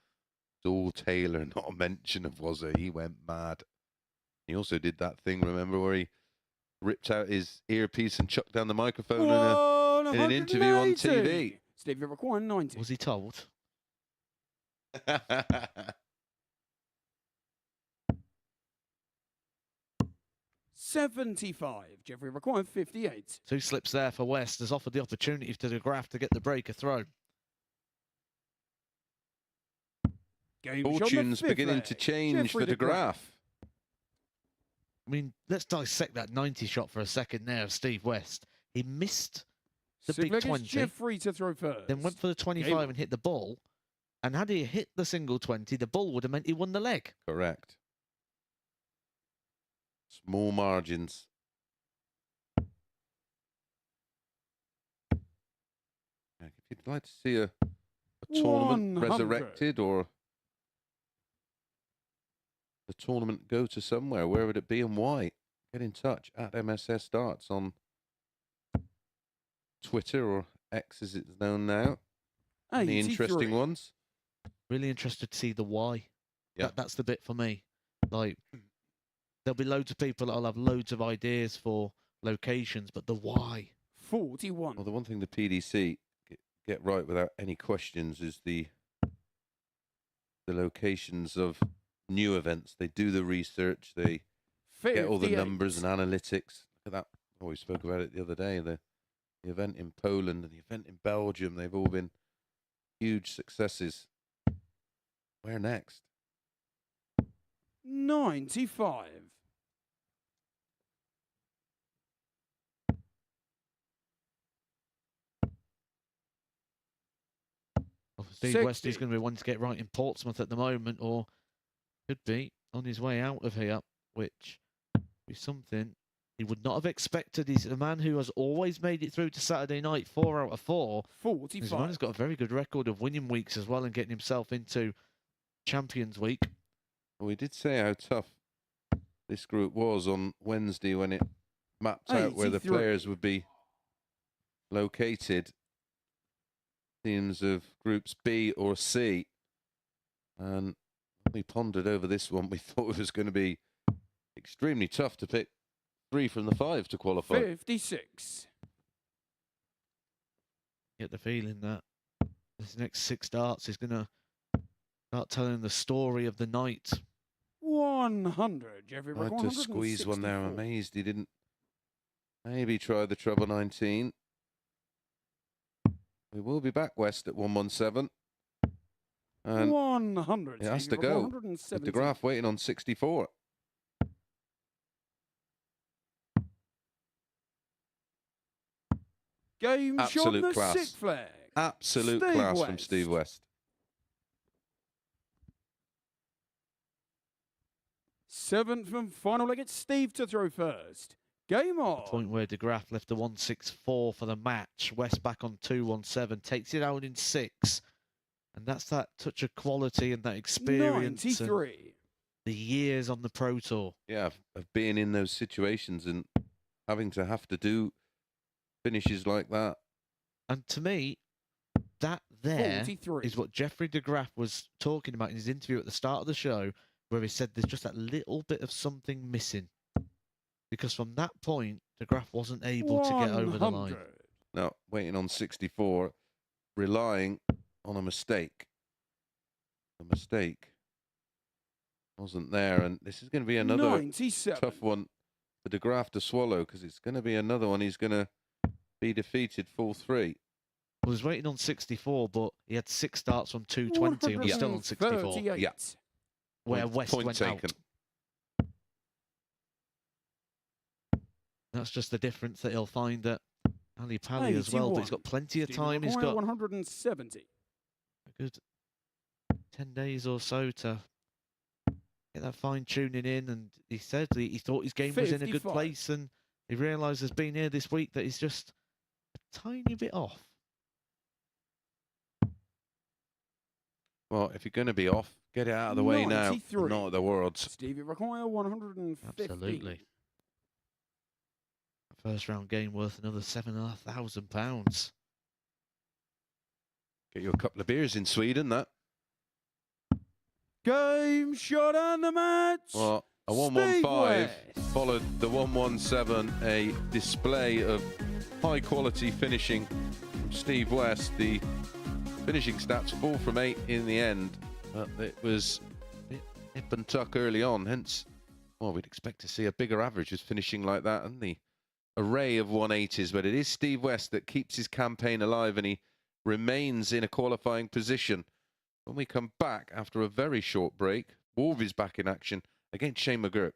was all Taylor, not a mention of Wazza. He went mad. He also did that thing, remember, where he ripped out his earpiece and chucked down the microphone in an interview on 180. TV. Steve Require, 90. Was he told? 75. Jeffrey Require, 58. 2 slips there for West. Has offered the opportunity to De Graaf to get the breaker throw. Game shot on the Fortunes 5th beginning leg. to change Jeffrey for De Graaf. I mean, let's dissect that 90 shot for a second there of Steve West. He missed the 6th big leg, it's 20, Jeffrey to throw first. then went for the 25 and hit the ball. And had he hit the single 20, the ball would have meant he won the leg. Correct. Small margins. If you'd like to see a tournament 100. resurrected or the tournament go to somewhere, where would it be and why? Get in touch at MSS Darts on Twitter, or X as it's known now. Any 83. interesting ones? Really interested to see the why. Yeah. That's the bit for me. Like, there'll be loads of people that'll have loads of ideas for locations, but the why. 41. Well, the one thing the PDC get right without any questions is the locations of new events. They do the research. They get all the 58. numbers and analytics. Look at that. Oh, we spoke about it the other day. The event in Poland and the event in Belgium. They've all been huge successes. Where next? 95. Well, Steve 60. West is going to be one to get right in Portsmouth at the moment, or could be on his way out of here, which is something he would not have expected. He's a man who has always made it through to Saturday night, 4 out of 4. His man 45. has got a very good record of winning weeks as well and getting himself into Champions Week. Well, we did say how tough this group was on Wednesday when it mapped out where the 83. players would be located. Teams of groups B or C. And we pondered over this one. We thought it was going to be extremely tough to pick 3 from the 5 to qualify. 56. Get the feeling that this next 6 darts is going to Start telling the story of the night. 100. Jeffrey Tried Brook, to squeeze one there. I'm 164. amazed he didn't. Maybe try the treble 19. We will be back west at 117. And 100. it has Stevie to Brook, go. 170. With DeGraff waiting on 64. Game shot Absolute the class. sick flag. Absolute Steve class from West. Steve West. 7th and final leg. It's Steve to throw first. Game The on. point where DeGraff left the 164 for the match. West back on 217, takes it out in 6. And that's that touch of quality and that experience. And 93. the years on the Pro Tour. Yeah, of being in those situations and having to have to do finishes like that. And to me, that there 43. is what Jeffrey DeGraff was talking about in his interview at the start of the show, where he said there's just that little bit of something missing. Because from that point, DeGraff wasn't able to get over the line. 100. Now, waiting on 64, relying on a mistake. The mistake wasn't there, and this is going to be another 97. tough one for DeGraff to swallow, because it's going to be another one he's going to be defeated full 3. Well, he was waiting on 64, but he had 6 starts from 220 and was still on 64. 138. Yeah. Where West Point went taken. out. That's just the difference that he'll find at Ali Pali as well, but he's got plenty of Stephen time. He's McCoy, got 170. a good 10 days or so to get that fine tuning in. And he said he thought his game was in a good 55. place, and he realised has been here this week that he's just a tiny bit off. Well, if you're going to be off, get it out of the way now. 93. Not at the Worlds. Stevie Require 150. Absolutely. First round game worth another £7,500. Get you a couple of beers in Sweden, that. Game shot and the match. Well, a Steve 115 West. followed the 117, a display of high quality finishing from Steve West. The finishing stats 4 from 8 in the end, but it was nip and tuck early on, hence, well, we'd expect to see a bigger average with finishing like that and the array of 180s, but it is Steve West that keeps his campaign alive and he remains in a qualifying position. When we come back after a very short break, Wolf is back in action against Shane McGirt.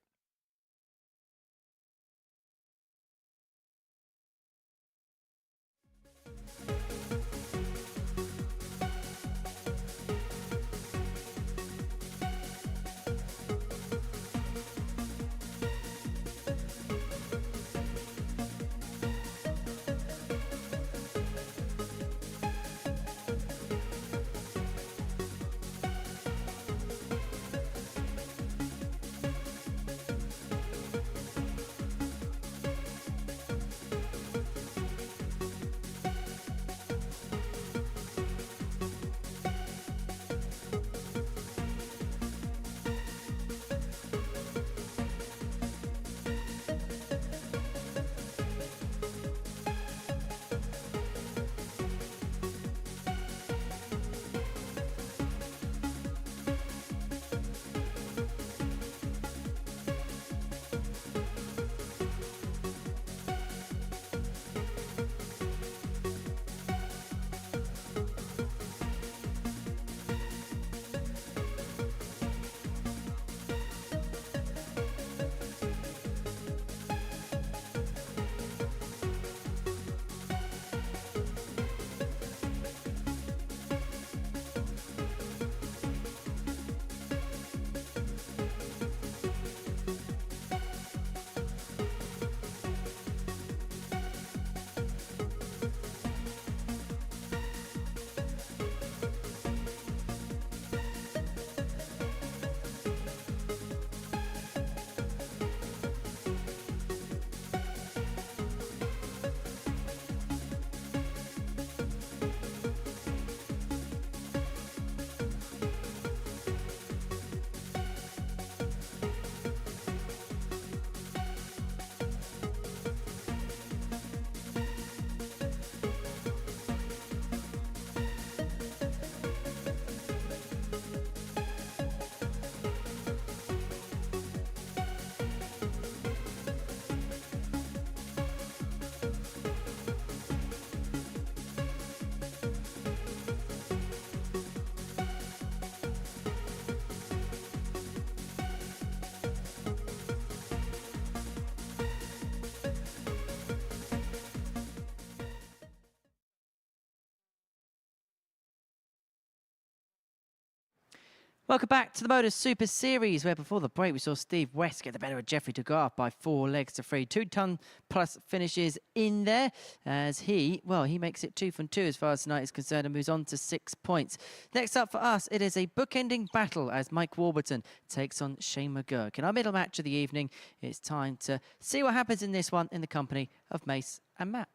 Welcome back to the Modus Super Series, where before the break we saw Steve West get the better of Jeffrey Dugar by 4 legs to 3. 2-ton plus finishes in there as he makes it 2 from 2 as far as tonight is concerned and moves on to 6 points. Next up for us, it is a bookending battle as Mike Warburton takes on Shane McGurk. In our middle match of the evening, it's time to see what happens in this one in the company of Mace and Matt.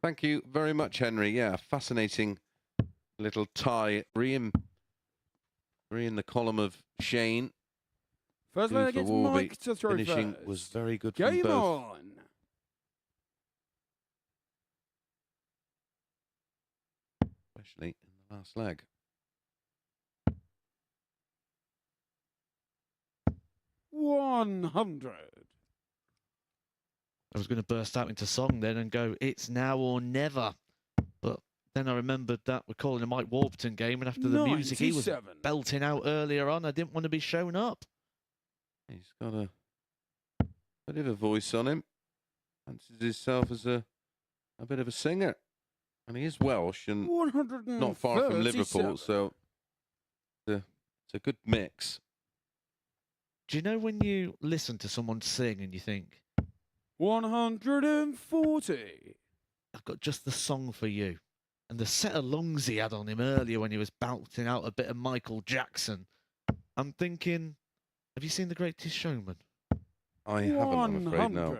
Thank you very much, Henry. Yeah, fascinating little tie. In the column of Shane. First leg against Mike to throw finishing first. was very good Game from both. on. Especially in the last leg. $100. I was going to burst out into song then and go, it's now or never. But then I remembered that we're calling a Mike Warburton game, and after the music he was 97. belting out earlier on, I didn't want to be shown up. He's got a bit of a voice on him. Fancies himself as a bit of a singer. And he is Welsh and not far from Liverpool, so it's a good mix. Do you know when you listen to someone sing and you think, 140. I've got just the song for you? And the set of lungs he had on him earlier when he was belting out a bit of Michael Jackson. I'm thinking, have you seen The Greatest Showman? I haven't, I'm afraid, no.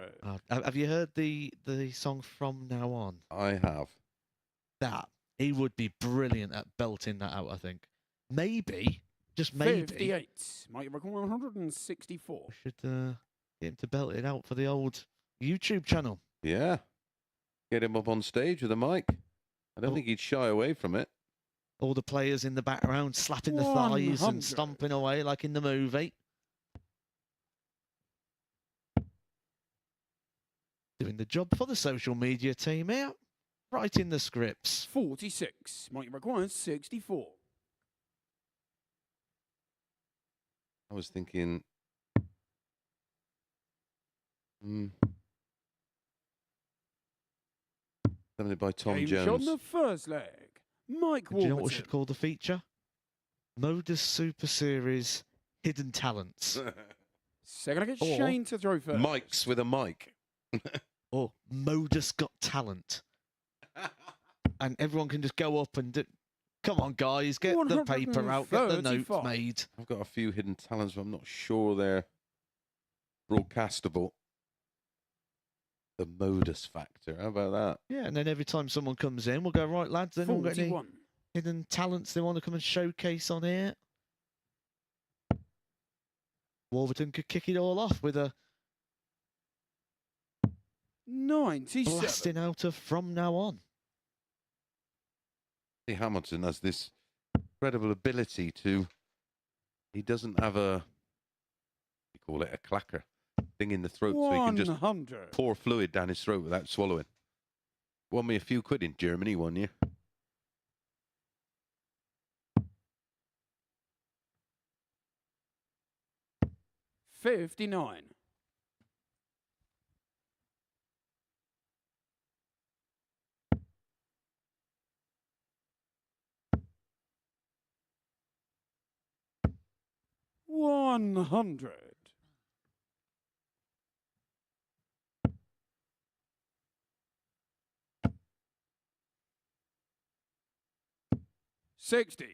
Have you heard the song From Now On? I have. That, he would be brilliant at belting that out, I think. Maybe, just maybe. 58. Mike record 164. We should get him to belt it out for the old YouTube channel. Yeah. Get him up on stage with a mic. I don't think he'd shy away from it. All the players in the background slapping the thighs and stomping away like in the movie. Doing the job for the social media team here. Writing the scripts. 46. Mike requires 64. I was thinking... Done it by Tom Game Jones. shot on the first leg. Mike Warburton. Do you know what we should call the feature? Modus Super Series Hidden Talents. Second leg, Shane to throw first. Mike's with a mic. Or Modus Got Talent. And everyone can just go up and do... Come on, guys, get the paper out, get the notes made. I've got a few hidden talents, but I'm not sure they're broadcastable. The modus factor, how about that? Yeah, and then every time someone comes in, we'll go, right, lads, then we'll get any hidden talents they want to come and showcase on here. Warburton could kick it all off with a 97. blasting out of From Now On. Hamilton has this incredible ability to... He doesn't have a... We call it a clacker. Thing in the throat, so he can just pour fluid down his throat without swallowing. Won me a few quid in Germany one year. $59. $100. $60. Do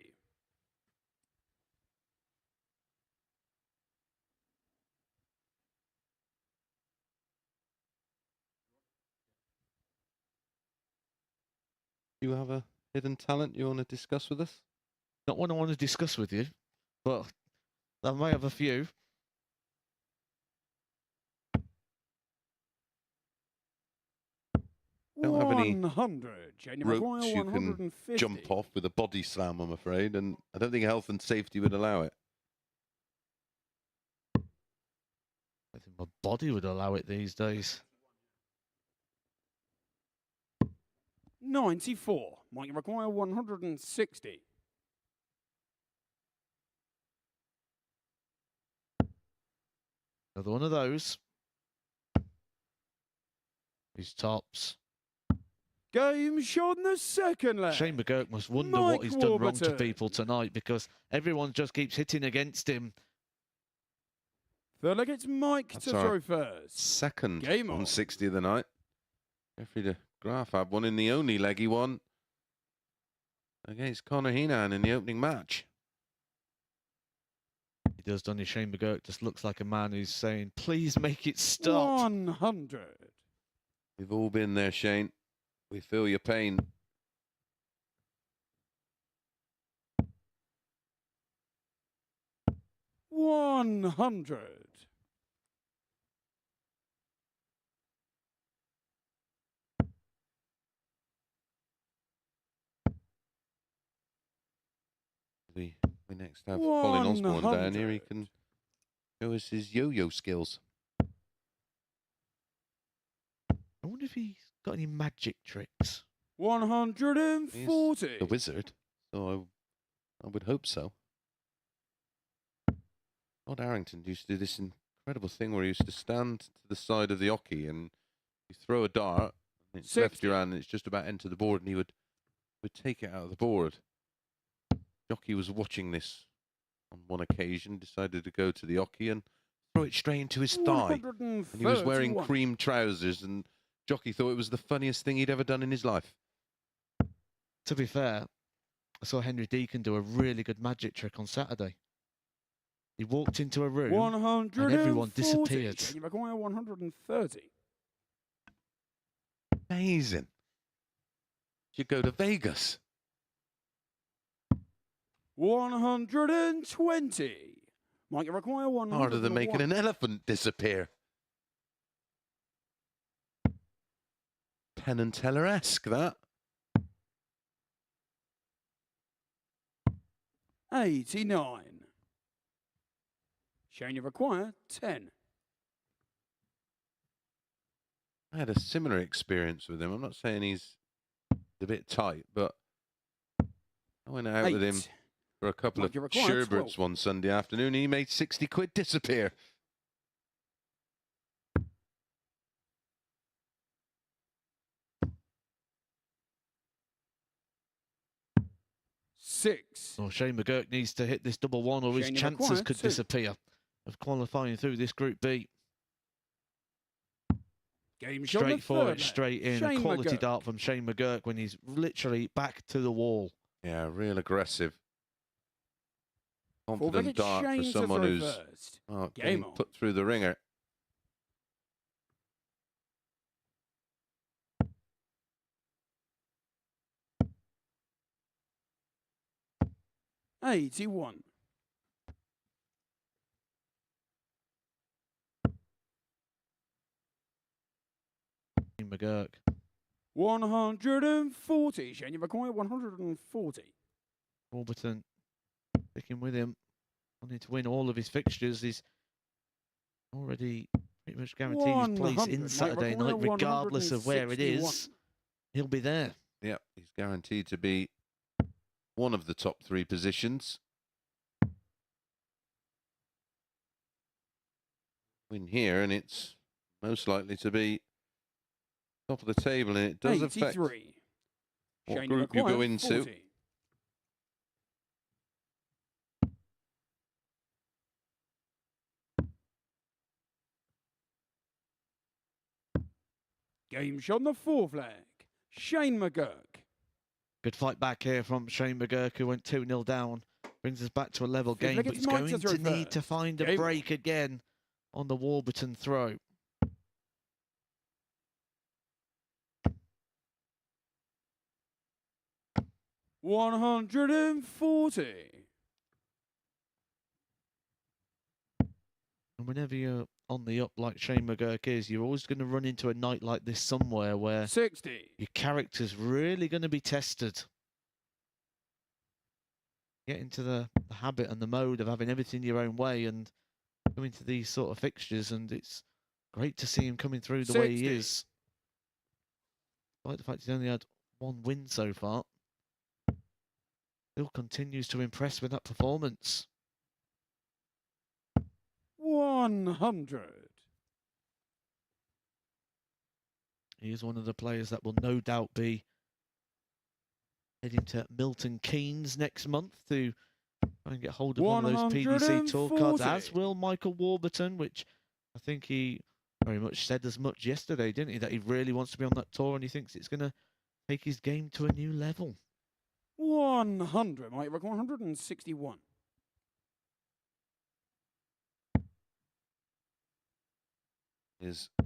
you have a hidden talent you want to discuss with us? Not one I want to discuss with you, but I may have a few. Don't have any 100. ropes you can jump off with a body slam, I'm afraid, and I don't think health and safety would allow it. I think my body would allow it these days. 94. Might require 160. Another one of those. These tops. Game shot in the second leg. Shane McGurk must wonder Mike what he's done wrong to Warburton. people tonight, because everyone just keeps hitting against him. Third leg, it's Mike That's to our throw first. Second Game on. 160 of the night. Jeffrey de Graaf had one in the only leg he won against Conor Heenan in the opening match. He does, doesn't he? Shane McGurk just looks like a man who's saying, please make it stop. 100. We've all been there, Shane. We feel your pain. $100. We next have Colin Osborne down here. He 100. can show us his yo-yo skills. I wonder if he's got any magic tricks. 140. The wizard, so I would hope so. Rod Arrington used to do this incredible thing where he used to stand to the side of the oche and you throw a dart, and it's left 60. your hand and it's just about into the board, and he would take it out of the board. Jockey was watching this on one occasion, decided to go to the oche and throw it straight into his thigh. And he was wearing 131. cream trousers, and Jockey thought it was the funniest thing he'd ever done in his life. To be fair, I saw Henry Deacon do a really good magic trick on Saturday. He walked into a room 140. and everyone disappeared. You require 130. Amazing. Should go to Vegas. 120. Mike, you require 101. Harder than making an elephant disappear. Penn and Teller-esque, that. 89. Shane, you require 10. I had a similar experience with him. I'm not saying he's a bit tight, but I went out with him 8. for a couple Mike, of you require 12. sherbets one Sunday afternoon, and he made 60 quid disappear. Six. Well, Shane McGurk needs to hit this double one, or his Shane, you chances require could 2. disappear of qualifying through this Group B. Game shot in the Straight forward, third leg. straight in. A Shane quality McGurk. dart from Shane McGurk when he's literally back to the wall. Yeah, real aggressive. Fourth Confident leg, dart Shane for to someone throw who's first. Game getting on. put through the ringer. $81. Shane McGurk. 140. Shane, you require 140. Warburton sticking with him, wanting to win all of his fixtures. He's already pretty much guaranteed his place 100. in Mike Saturday Require, night, regardless of where it 161. is. He'll be there. Yep, he's guaranteed to be one of the top 3 positions. Win here, and it's most likely to be top of the table, and it does affect 83. what Shane, group you require go into. 40. Game shot on the fourth leg. Shane McGurk. Good fight back here from Shane McGurk, who went 2-0 down. Brings us back to a level Fifth game, leg, but it's he's Mike going to throw to need to first. find a Game on. break again on the Warburton throw. $140. And whenever you're on the up like Shane McGurk is, you're always going to run into a night like this somewhere where 60. your character's really going to be tested. Get into the habit and the mode of having everything your own way and go into these sort of fixtures, and it's great to see him coming through the way he 60. is. Despite the fact he's only had 1 win so far, still continues to impress with that performance. 100. He is one of the players that will no doubt be heading to Milton Keynes next month to try and get hold of one of those PDC Tour cards, 140. as will Michael Warburton, which I think he very much said as much yesterday, didn't he? That he really wants to be on that tour and he thinks it's going to take his game to a new level. 100. Might record 161. Is a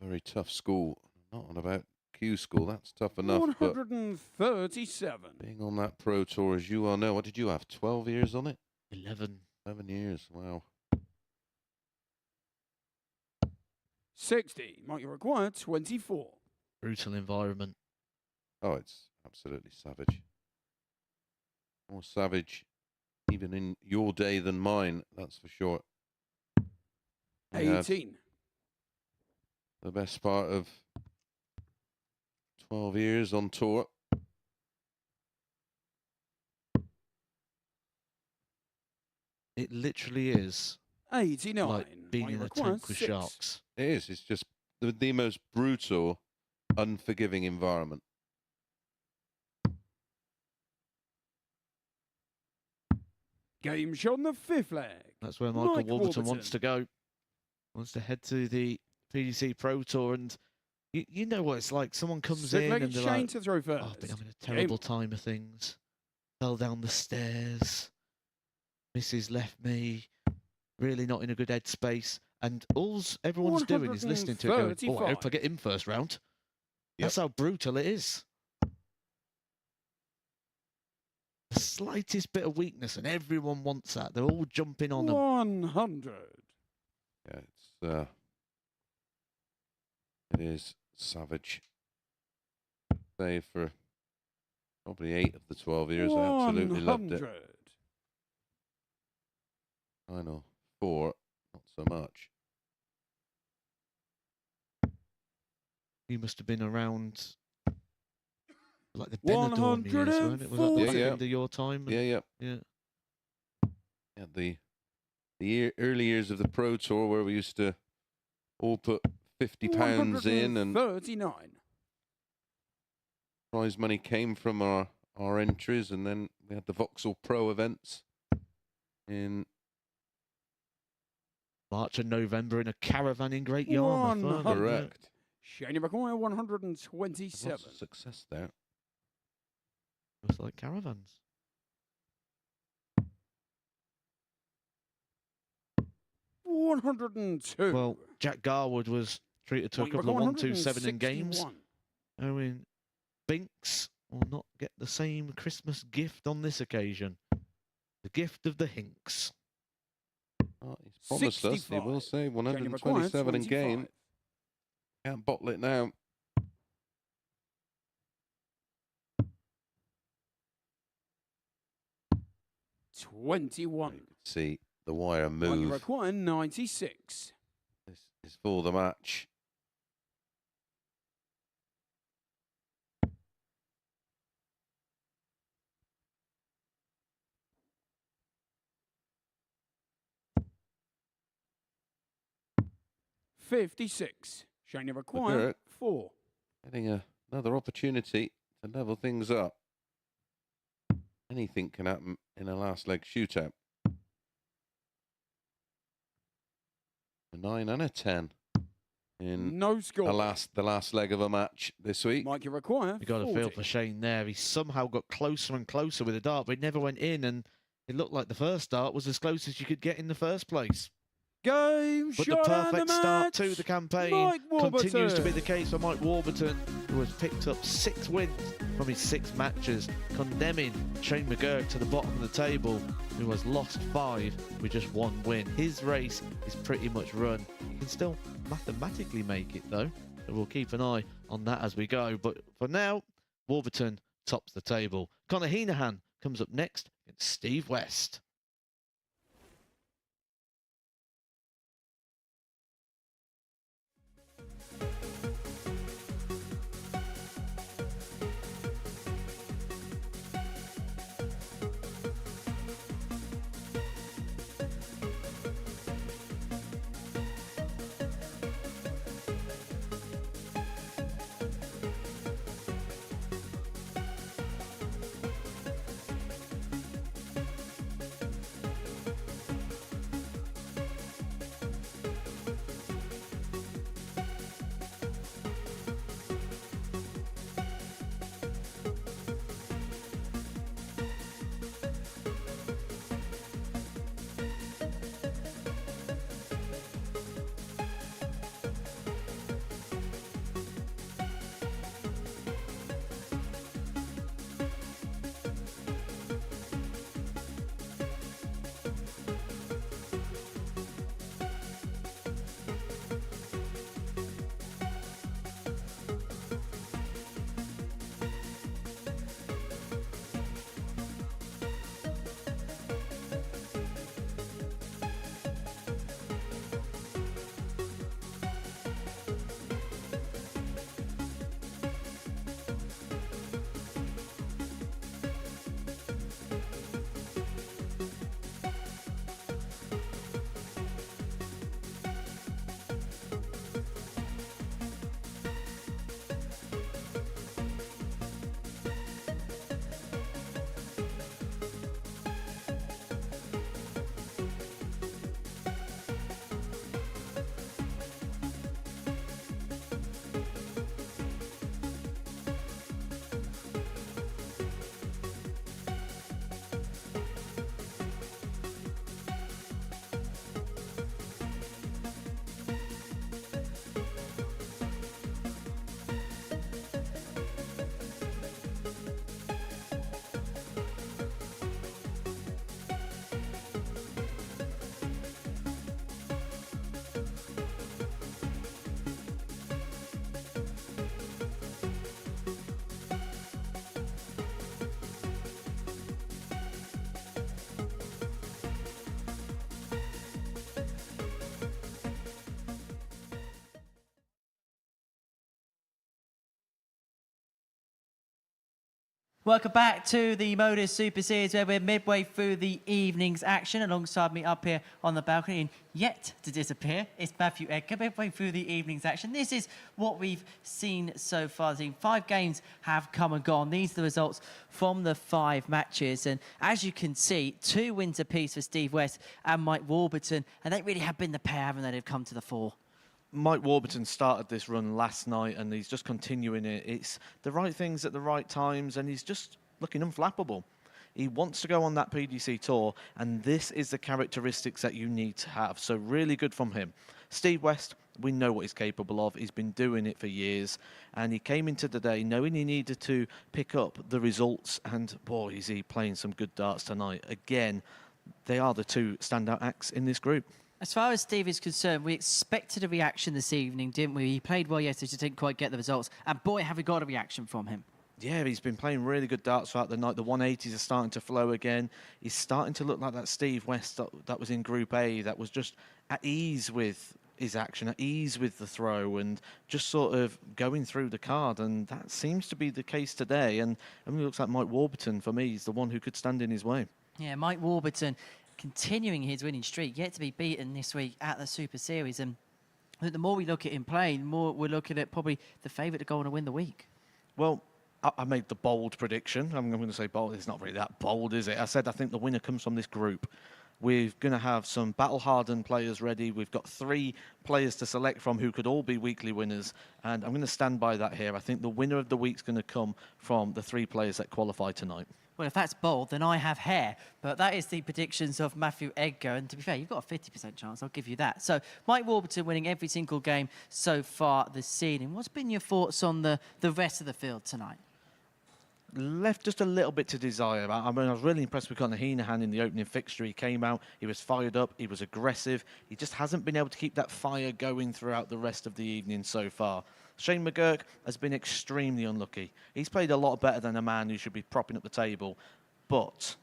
very tough school. Not on about Q school, that's tough enough. But 137. being on that Pro Tour, as you well know, what did you have? 12 years on it? 11. 11 years, wow. 60. Might require 24. Brutal environment. Oh, it's absolutely savage. More savage even in your day than mine, that's for sure. We have 18. the best part of 12 years on tour. It literally is 89. like being Might in a require tank with 6. sharks. It is, it's just the most brutal, unforgiving environment. Game shot on the 5th leg. That's where Michael Mike Warburton wants to go. Wants to head to the PDC Pro Tour, and you know what it's like. Someone comes in and they're Shane like, to throw first. "Oh, I've been having a terrible time of things. Fell down the stairs. Mrs. left me. Really not in a good headspace." And all everyone's doing is listening to it going, "Oh, I hope I get in first round." That's how brutal it is. The slightest bit of weakness, and everyone wants that. They're all jumping on them. 100. Yeah, it is savage. Save for probably 8 of the 12 years. I absolutely loved it. 100. I know, 4, not so much. You must have been around like the Benidorm years, weren't it? Was that the 140. back Yeah, end of your time? Yeah. Yeah, the early years of the Pro Tour where we used to all put £50 in and 39. prize money came from our entries, and then we had the Vauxhall Pro events in March and November in a caravan in Great Yarmouth. weren't they? correct. Shane require Lots 127. of success there. It's like caravans. 102. Well, Jack Garwood was treated to a couple of 1-2-7 in games. Owen Binks will not get the same Christmas gift on this occasion. The gift of the Hinks. Oh, he's promised us, he will 65. say 127 in game. Can't bottle it now. You 21. can see the wire Might move. require 96. This is for the match. $56. Shane require Garrett. 4. Getting another opportunity to level things up. Anything can happen in a last leg shootout. A 9 and a 10 in No score. the last leg of a match this week. Might require You got to 40. feel for Shane there. He somehow got closer and closer with the dart, but he never went in, and it looked like the first dart was as close as you could get in the first place. Game But the shot and perfect the start match. to the campaign Mike continues to be Warburton. the case for Mike Warburton, who has picked up 6 wins from his 6 matches, condemning Shane McGurk to the bottom of the table, who has lost 5 with just 1 win. His race is pretty much run. He can still mathematically make it, though, so we'll keep an eye on that as we go. But for now, Warburton tops the table. Conor Heenahan comes up next against Steve West. Welcome back to the MODUS Super Series, where we're midway through the evening's action. Alongside me up here on the balcony, and yet to disappear, it's Matthew Edgar, midway through the evening's action. This is what we've seen so far. 5 games have come and gone. These are the results from the 5 matches. And as you can see, 2 wins apiece for Steve West and Mike Warburton. And they really have been the pair, haven't they? They've come to the fore. Mike Warburton started this run last night and he's just continuing it. It's the right things at the right times and he's just looking unflappable. He wants to go on that PDC tour and this is the characteristics that you need to have. So really good from him. Steve West, we know what he's capable of. He's been doing it for years and he came into the day knowing he needed to pick up the results and boy, is he playing some good darts tonight. Again, they are the 2 standout acts in this group. As far as Steve is concerned, we expected a reaction this evening, didn't we? He played well yesterday, just didn't quite get the results. And boy, have we got a reaction from him. Yeah, he's been playing really good darts throughout the night. The 180s are starting to flow again. He's starting to look like that Steve West that was in Group A, that was just at ease with his action, at ease with the throw, and just sort of going through the card. And that seems to be the case today. And it looks like Mike Warburton, for me, is the one who could stand in his way. Yeah, Mike Warburton continuing his winning streak, yet to be beaten this week at the Super Series. And the more we look at him playing, the more we're looking at probably the favourite to go on and win the week. Well, I made the bold prediction. I'm going to say bold. It's not really that bold, is it? I said I think the winner comes from this group. We're going to have some battle-hardened players ready. We've got 3 players to select from who could all be weekly winners. And I'm going to stand by that here. I think the winner of the week's going to come from the 3 players that qualify tonight. Well, if that's bold, then I have hair. But that is the predictions of Matthew Edgar. And to be fair, you've got a 50% chance. I'll give you that. So Mike Warburton winning every single game so far this evening. What's been your thoughts on the rest of the field tonight? Left just a little bit to desire. I mean, I was really impressed with Conor Heenahan in the opening fixture. He came out, he was fired up, he was aggressive. He just hasn't been able to keep that fire going throughout the rest of the evening so far. Shane McGurk has been extremely unlucky. He's played a lot better than a man who should be propping up the table, but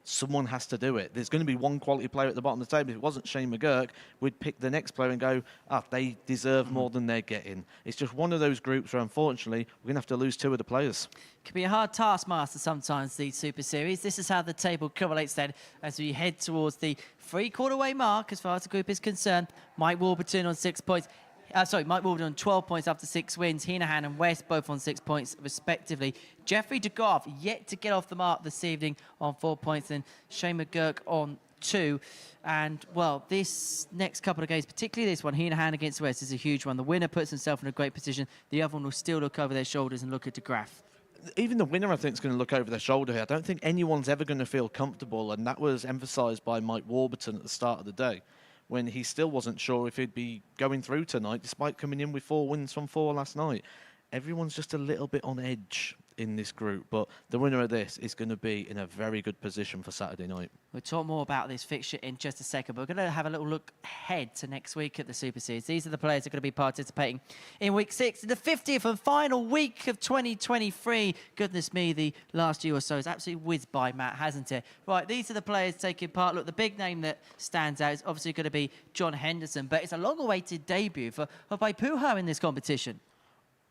someone has to do it. There's going to be one quality player at the bottom of the table. If it wasn't Shane McGurk, we'd pick the next player and go, they deserve more than they're getting. It's just one of those groups where, unfortunately, we're going to have to lose 2 of the players. Can be a hard taskmaster sometimes, these Super Series. This is how the table correlates then as we head towards the 3-quarter-way mark as far as the group is concerned. Mike Warburton on 6 points. Mike Warburton on 12 points after 6 wins. Heenahan and West both on 6 points, respectively. Jeffrey de Graaf yet to get off the mark this evening on 4 points, and Shane McGurk on 2. And, well, this next couple of games, particularly this one, Heenahan against West, is a huge one. The winner puts himself in a great position. The other one will still look over their shoulders and look at de Graaf. Even the winner, I think, is going to look over their shoulder here. I don't think anyone's ever going to feel comfortable, and that was emphasised by Mike Warburton at the start of the day, when he still wasn't sure if he'd be going through tonight, despite coming in with 4 wins from 4 last night. Everyone's just a little bit on edge in this group, but the winner of this is going to be in a very good position for Saturday night. We'll talk more about this fixture in just a second, but we're going to have a little look ahead to next week at the Super Series. These are the players that are going to be participating in Week 6, in the 50th and final week of 2023. Goodness me, the last year or so has absolutely whizzed by, Matt, hasn't it? Right, these are the players taking part. Look, the big name that stands out is obviously going to be John Henderson, but it's a long-awaited debut for Puha in this competition.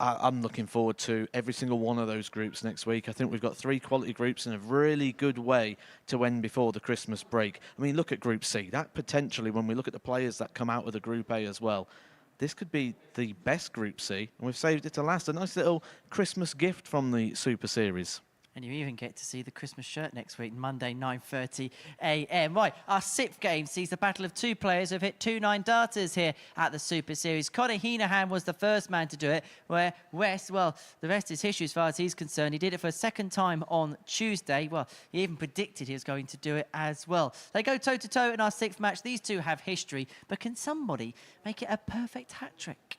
I'm looking forward to every single one of those groups next week. I think we've got 3 quality groups in a really good way to end before the Christmas break. I mean, look at Group C. That potentially, when we look at the players that come out of the Group A as well, this could be the best Group C, and we've saved it to last. A nice little Christmas gift from the Super Series. And you even get to see the Christmas shirt next week, Monday, 9:30 a.m. Right, our 6th game sees the battle of 2 players who've hit 2 9-darters here at the Super Series. Conor Heenahan was the first man to do it, where West, well, the rest is history as far as he's concerned. He did it for a 2nd time on Tuesday. Well, he even predicted he was going to do it as well. They go toe-to-toe in our 6th match. These 2 have history, but can somebody make it a perfect hat-trick?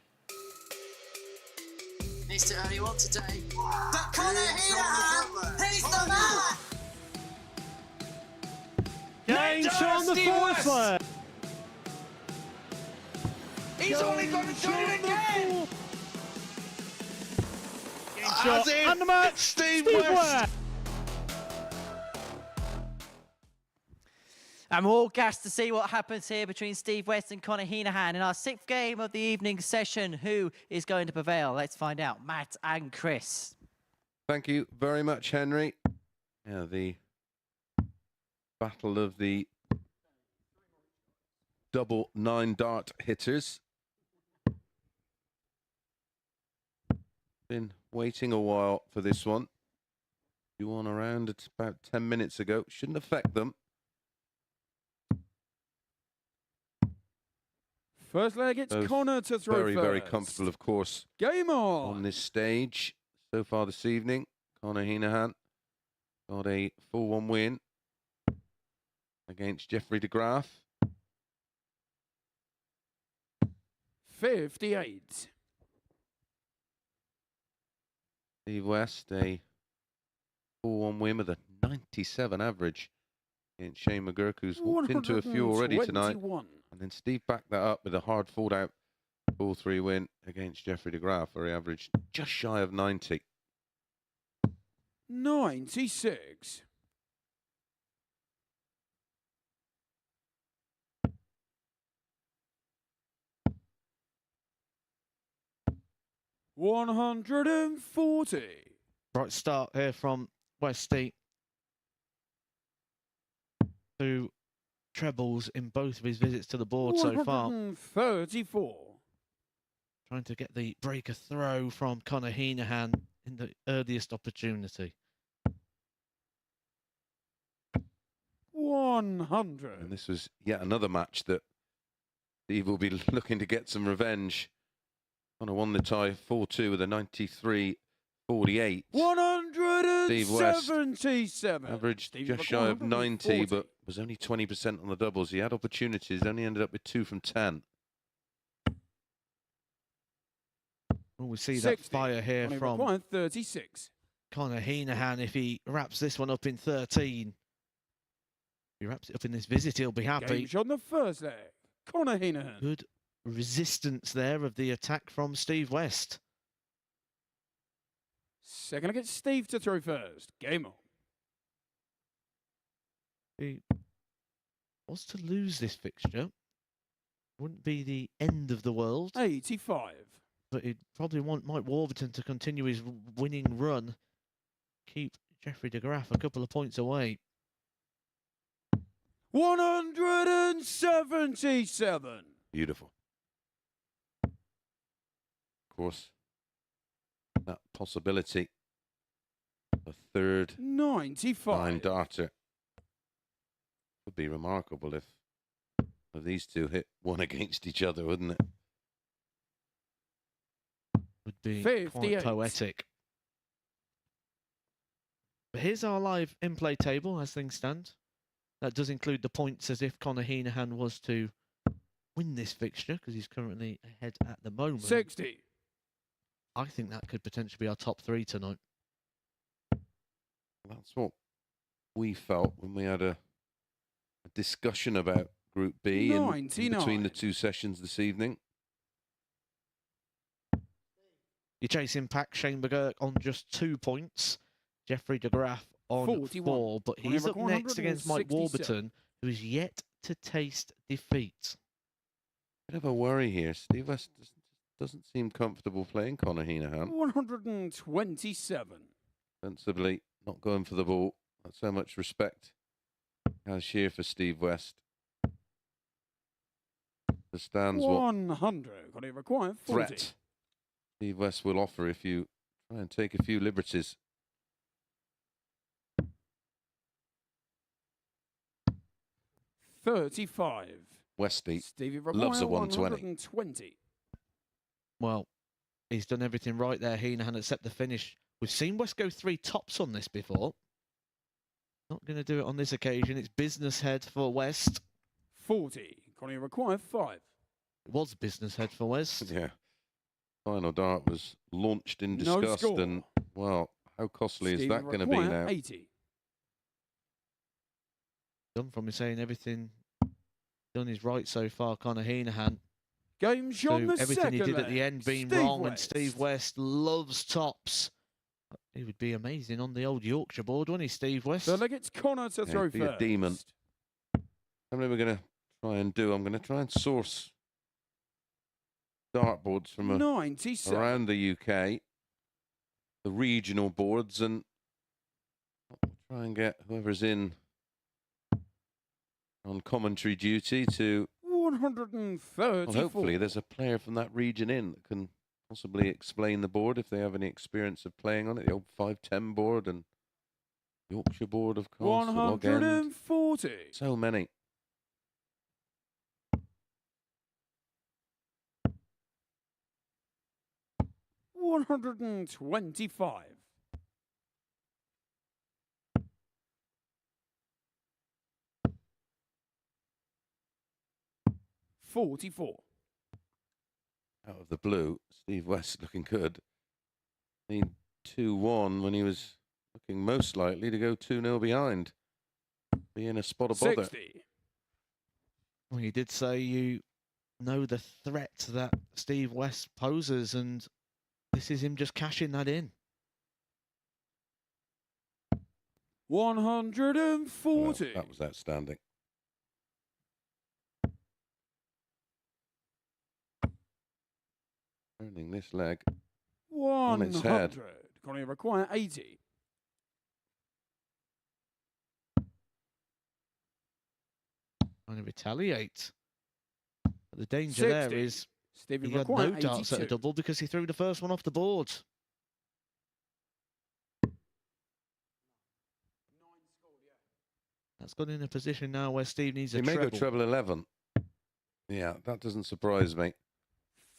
Mr. Early One today. But Conor Heenahan, he's the man! Game shot on the fourth. He's only going to do it again! Shot and the match, Steve West. And we're all gassed to see what happens here between Steve West and Conor Heenahan in our 6th game of the evening session. Who is going to prevail? Let's find out. Matt and Chris. Thank you very much, Henry. Yeah, the battle of the double 9-dart hitters. Been waiting a while for this one. You on around at about 10 minutes ago. Shouldn't affect them. First leg, it's Both Connor to throw very, first. very comfortable, of course, Game on. on this stage so far this evening. Conor Heenahan got a 4-1 win against Jeffrey de Graaf. 58. Steve West, a 4-1 win with a 97 average against Shane McGurk, who's walked into a few already tonight. 121. And then Steve backed that up with a hard fought-out 4-3 win against Jeffrey de Graaf, where he averaged just shy of 90. 96. 140. Right start here from Westy. Two trebles in both of his visits to the board so far. 134. Trying to get the breaker throw from Conor Heenahan in the earliest opportunity. 100. And this was yet another match that Steve will be looking to get some revenge. Conor won the tie 4-2 with a 93-48. Steve West 177. averaged Stevie just Buck, shy of 90, 140. but was only 20% on the doubles. He had opportunities, only ended up with 2 from 10. Well, we see 60. that fire here Only from required 36. Conor Heenahan. If he wraps this one up in 13, if he wraps it up in this visit, he'll be happy. Game shot on the first leg. Conor Heenahan. Good resistance there of the attack from Steve West. Second against Steve to throw first. Game on. He was to lose this fixture. Wouldn't be the end of the world, 85. but he'd probably want Mike Warburton to continue his winning run. Keep Jeffrey de Graaf a couple of points away. 177. Beautiful. Of course, that possibility. A third 95. 9-darter would be remarkable if these two hit one against each other, wouldn't it? Would be 58. quite poetic. But here's our live in-play table as things stand. That does include the points as if Conor Heenahan was to win this fixture, because he's currently ahead at the moment. 60. I think that could potentially be our top 3 tonight. That's what we felt when we had a discussion about Group B in between 99. the two sessions this evening. You're chasing pack Shane McGurk on just 2 points. Jeffrey de Graaf on 41. 4, but he's up next against Mike 167. Warburton, who is yet to taste defeat. Bit of a worry here. Steve West doesn't seem comfortable playing Conor Heenahan. 127. Sensibly not going for the ball. Not so much respect as here for Steve West. The stands what 100. Got it required 40. threat Steve West will offer if you try and take a few liberties. $35. Westy Stevie loves a required 120. 120. Well, he's done everything right there, Heenahan, except the finish. We've seen West go 3 tops on this before. Not going to do it on this occasion. It's business head for West. 40. Connie required 5. It was business head for West. Yeah. Final dart was launched in No disgust, score. and well, how costly is Stevie that going to be required now? 80. Done from me saying everything done is right so far, Conor Heenahan. Game shot So the everything second he did at leg. the end being Steve wrong, and West. Steve West loves tops. He would be amazing on the old Yorkshire board, wouldn't he, Steve West? So leg it's Connor to Yeah, throw be a first. demon. Something we're going to try and do. I'm going to try and source dartboards from 97. around the UK. the regional boards, and we'll try and get whoever's in on commentary duty to. 134. Well, hopefully, there's a player from that region in that can possibly explain the board if they have any experience of playing on it. The old 510 board and Yorkshire board, of course. the Log End. 140. So many. $125. 44. Out of the blue, Steve West looking good. Need 2-1 when he was looking most likely to go 2-0 behind. Be in a spot of bother. 60. Well, you did say you know the threat that Steve West poses, and this is him just cashing that in. 140. Well, that was outstanding. Turning this leg on its head. 100. Going to require 80. Trying to retaliate. But the danger 60. there is Stevie he had require no darts at a 82. double because he threw the first one off the board. That's got in a position now where Steve needs a He may treble. go treble 11. Yeah, that doesn't surprise me.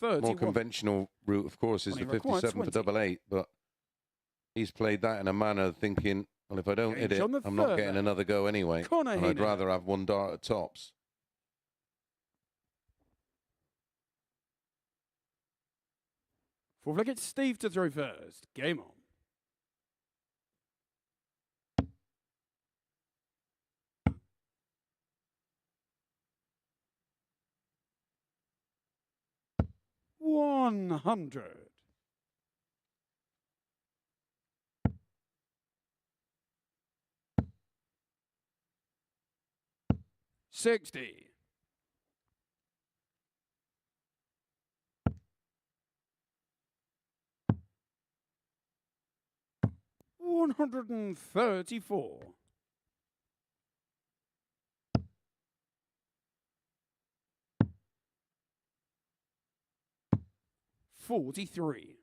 31. More conventional route, of course, is Well, the he required 57 for 20. double 8, but he's played that in a manner thinking, well, if I don't hit Gauge it, on the I'm not third getting leg. another go anyway. Connor And I'd Heenan. rather have one dart at tops. Fourth leg, it's Steve to throw first. Game on. $100. 60. 134. 43.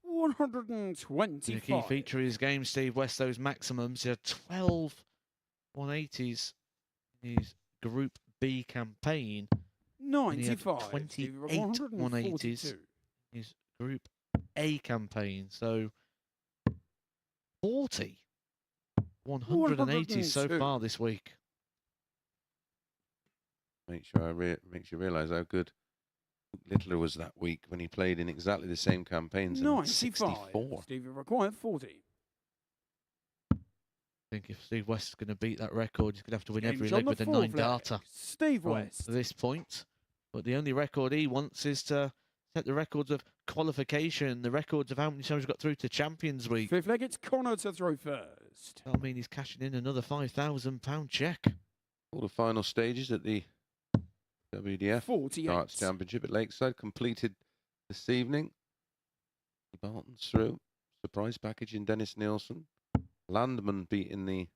125. A key feature of his game, Steve West, those maximums. He had 12 180s in his Group B campaign. And he had 95. 28 142. 180s in his Group A campaign. So 40 180s so 102. far this week. Makes you realise how good Littler was that week when he played in exactly the same campaigns. And 95. 64. Stevie required 40. I think if Steve West is going to beat that record, he's going to have to win every Game's on leg the with a fourth 9 leg. darter Steve from West. this point. But the only record he wants is to set the records of qualification, the records of how many times he got through to Champions Week. Fifth leg, it's Connor to throw first. That'll mean he's cashing in another £5,000 check. All the final stages at the WDF 48. Darts Championship at Lakeside completed this evening. Barton's through. Surprise package in Dennis Nielsen. Landman beating the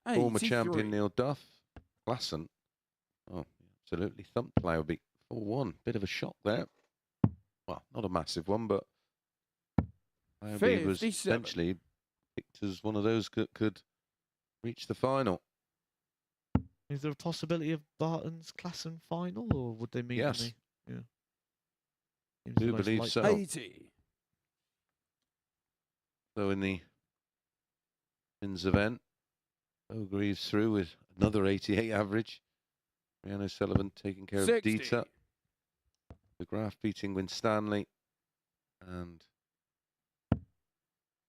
former 83. champion Neil Duff. Glasson. Oh, absolutely thumped Lowby. 4-1. Bit of a shock there. Well, not a massive one, but Lowby was 57. essentially picked as one of those that could reach the final. Is there a possibility of Barton's Klassen final, or would they meet? Yes. In the, yeah. Seems Do the most believe likely. so. 80. So in the men's event, O'Greaves through with another 88 average. Rhiannon Sullivan taking care 60. of Dieter. The Graf beating Winstanley. And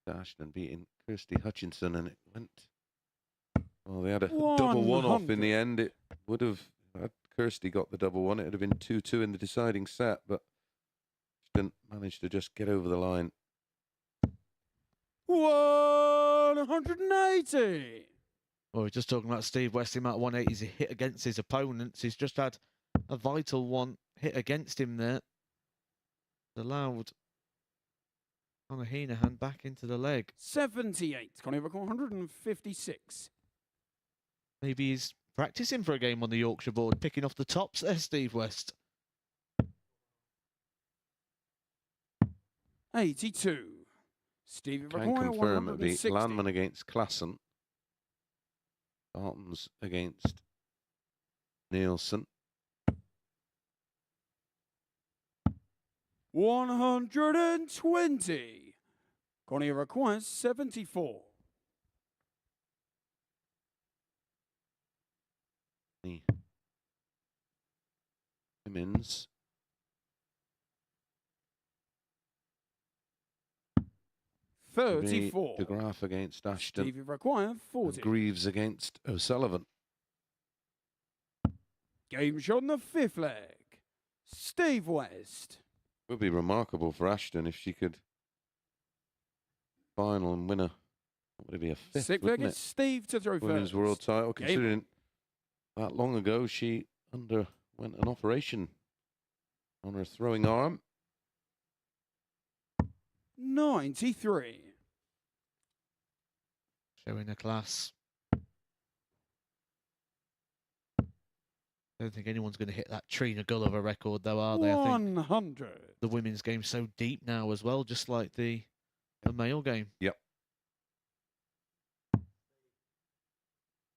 Ashton beating Kirsty Hutchinson. And it went... Well, they had a double one-off in the end. It would have... Had Kirsty got the double one, it would have been 2-2 in the deciding set. But she didn't manage to just get over the line. 180. Well, we're just talking about Steve West, the amount of 180s he hit against his opponents. He's just had a vital one hit against him there. Allowed Conor Heenahan back into the leg. 78. Connie Record 156. Maybe he's practicing for a game on the Yorkshire board, picking off the tops there, Steve West. 82. Stevie Can Record confirm it'll be 160. Landman against Klassen. Bartons against Nielsen. 120. Connie requires 74. The women's. It'll be 34. De Graaf against Ashton. Stevie require And 40. Greaves against O'Sullivan. Game shot on the 5th leg. Steve West. It would be remarkable for Ashton if she could final and win a, what would it be, a 5th, 6th leg wouldn't is it? Steve to throw Women's first. world title, Game considering that long ago she underwent an operation on her throwing arm. 93. Showing a class. I don't think anyone's going to hit that Trina Gulliver record, though, are they? I think 100. the women's game's so deep now as well, just like the male game. Yep.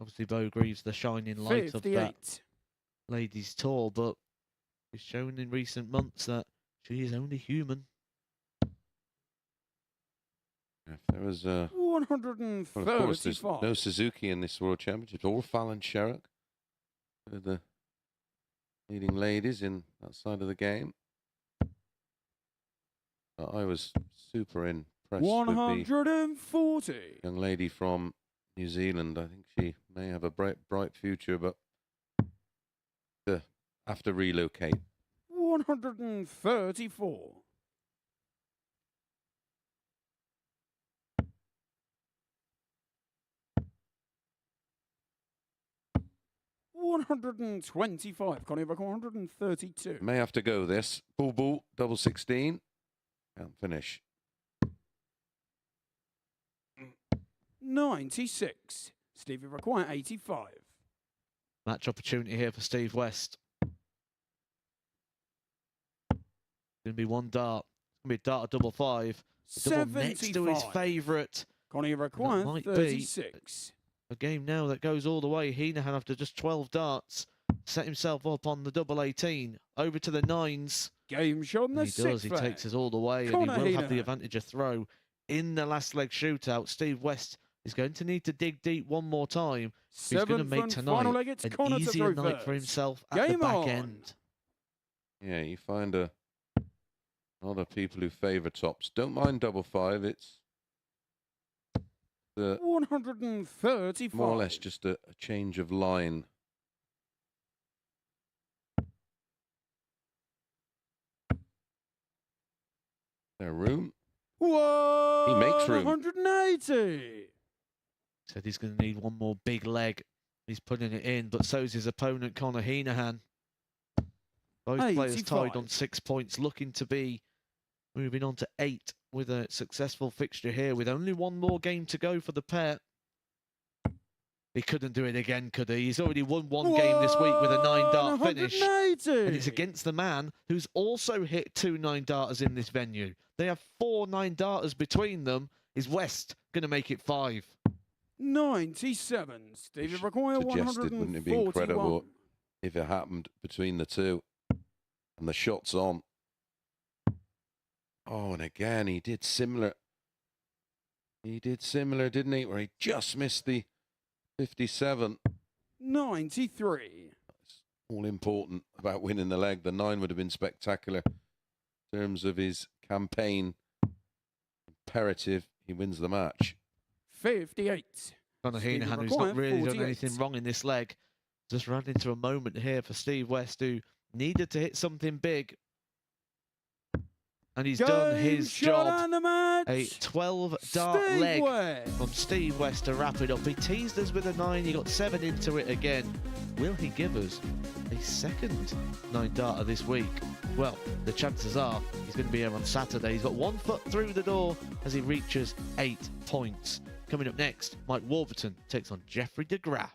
Obviously, Bo Greaves, the shining light of that 58. ladies' tour, but it's shown in recent months that she is only human. If there was well, of 135. course, there's no Suzuki in this World Championship, or Fallon Sherrock. They're the leading ladies in that side of the game. But I was super impressed with the 140. young lady from New Zealand. I think she may have a bright future, but to have to relocate. 134. 125. Connie Record 132. May have to go this. Bull bull, double 16. Can't finish. 96. Stevie require 85. Match opportunity here for Steve West. Going to be one dart. It's going to be a dart of double 5. The double next to his 75. favourite. Connie require might be 36. A game now that goes all the way. Heenahan, after just 12 darts, set himself up on the double 18. Over to the 9s. Game shot on the And he does. 6th He leg. takes us all the way, and Conor he will have the Heenahan. advantage of throw in the last leg shootout. Steve West is going to need to dig deep one more time. He's going to 7th make and tonight final leg. It's an Conor to easier throw night first. for himself at Game the back on. end. Yeah, you find a lot of people who favour tops. Don't mind double 5. It's the 135. more or less just a change of line. There room. Whoa! He makes room. 180. Said he's going to need one more big leg. He's putting it in, but so's his opponent, Conor Heenahan. Both players tied 85. on 6 points, looking to be moving on to 8 with a successful fixture here, with only one more game to go for the pair. He couldn't do it again, could he? He's already won one game this week with a 9-dart finish. 180. And it's against the man who's also hit 2 9-darters in this venue. They have 4 9-darters between them. Is West going to make it 5? 97. Stevie require Suggested, wouldn't it be 141. incredible if it happened between the two and the shots on? Oh, and again, he did similar. He did similar, didn't he? Where he just missed the 57. 93. That's all important about winning the leg. The 9 would have been spectacular in terms of his campaign. Imperative, he wins the match. 58. Conor Stevie Heenahan, who's require not really done 48. anything wrong in this leg, just ran into a moment here for Steve West, who needed to hit something big. And he's done his shot job. and the match. A 12-dart Steve leg West. from Steve West to wrap it up. He teased us with a 9. He got 7 into it again. Will he give us a second 9-darter this week? Well, the chances are he's going to be here on Saturday. He's got 1 foot through the door as he reaches 8 points. Coming up next, Mike Warburton takes on Jeffrey de Graaf.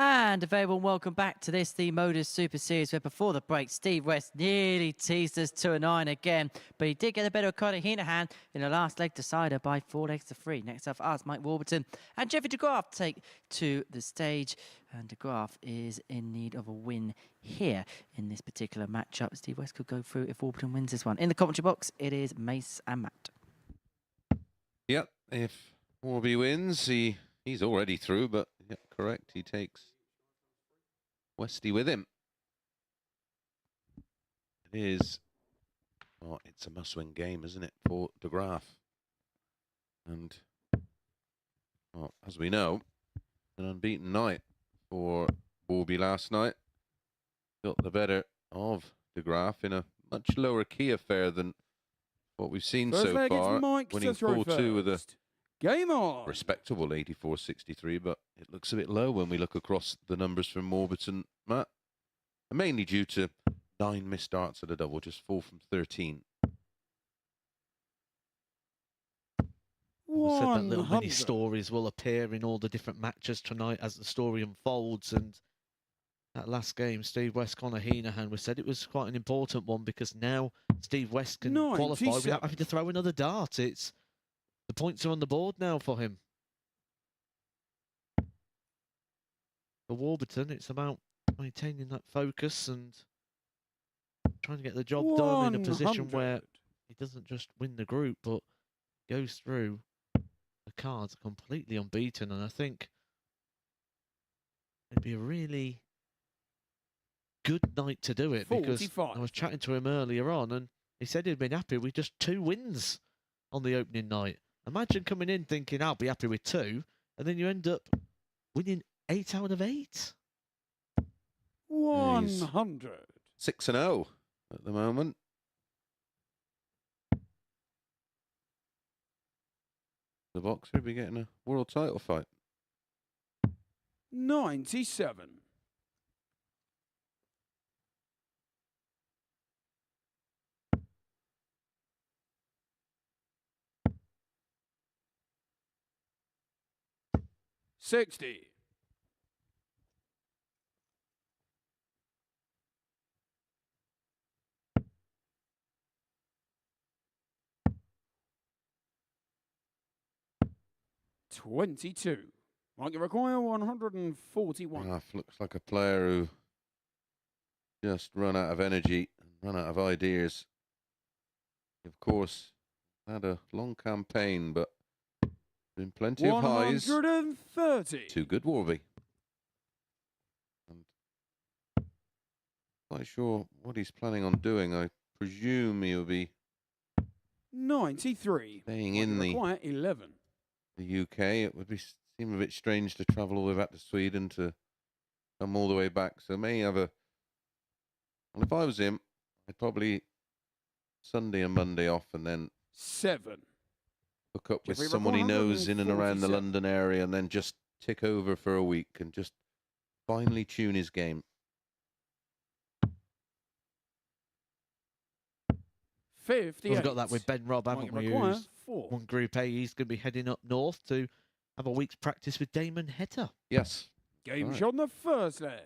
And a very warm welcome back to this, the Modus Super Series, where before the break, Steve West nearly teased us to a 9 again, but he did get a better of Conor Heenahan in the last leg decider by 4 legs to 3. Next up for us, Mike Warburton and Jeffrey de Graaf take to the stage, and de Graaf is in need of a win here in this particular matchup. Steve West could go through if Warburton wins this one. In the commentary box, it is Mace and Matt. Yep, if Warby wins, he's already through, but yep, correct, he takes Westy with him. It is, well, it's a must-win game, isn't it, for de Graaf? And, well, as we know, an unbeaten night for Warby last night. Got the better of de Graaf in a much lower key affair than what we've seen First so leg, it's far, Mike winning to throw 4-2 with a first. Game on. respectable 84-63, but it looks a bit low when we look across the numbers from Warburton, Matt. And mainly due to 9 missed darts at a double, just 4 from 13. We said that little mini 100. stories will appear in all the different matches tonight as the story unfolds. And that last game, Steve West, Conor Heenahan, we said it was quite an important one because now Steve West can qualify 97. without having to throw another dart. The points are on the board now for him. For Warburton, it's about maintaining that focus and trying to get the job done in a position 100. where he doesn't just win the group, but goes through the cards completely unbeaten. And I think it'd be a really good night to do it because 45. I was chatting to him earlier on and he said he'd been happy with just 2 wins on the opening night. Imagine coming in thinking, I'll be happy with 2, and then you end up winning 8 out of 8. 100. 6-0 at the moment. The boxer will be getting a world title fight. 97. 60. 22. Might require 141. Looks like a player who just run out of energy and run out of ideas. Of course, had a long campaign, but been plenty of highs. 130. Too good, Warby. And quite sure what he's planning on doing. I presume he'll be 93. staying Might in require 11. the UK. It would seem a bit strange to travel all the way back to Sweden to come all the way back. So may have a. Well, if I was him, I'd probably Sunday and Monday off, and then 7. hook up with Jeffrey, someone he knows in and around the 147. London area, and then just tick over for a week and just finally tune his game. 58. We've got that with Ben Robb, haven't Might we? require Who's 4. won Group A. He's going to be heading up north to have a week's practice with Damon Hetter. Yes. Game Right. shot on the first leg.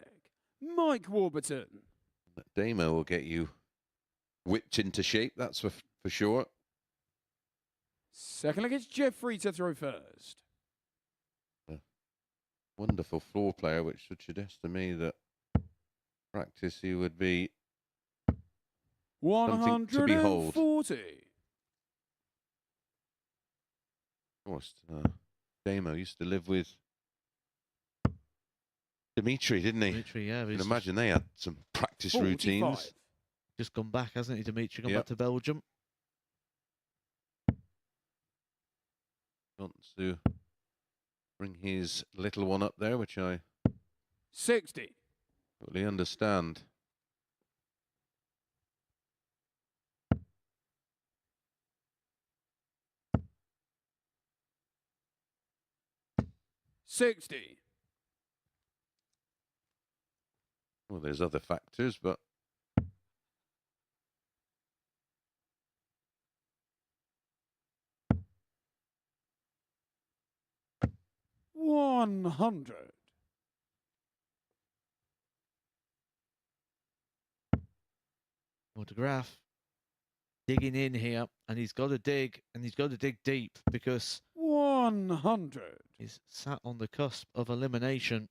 Mike Warburton. That Damo will get you whipped into shape, that's for sure. Second leg, it's Jeffrey to throw first. Wonderful floor player, which should suggest to me that practice he would be something to behold. 140. Of course, Damo used to live with Dimitri, didn't he? Dimitri, yeah. I He's can imagine they had some practice 45. routines. just gone back, hasn't he, Dimitri? Gone Yep. back to Belgium. Wants to bring his little one up there, which I 60. totally understand. Well, there's other factors, but 100. Autograph digging in here, and he's got to dig, and he's got to dig deep because 100. he's sat on the cusp of elimination.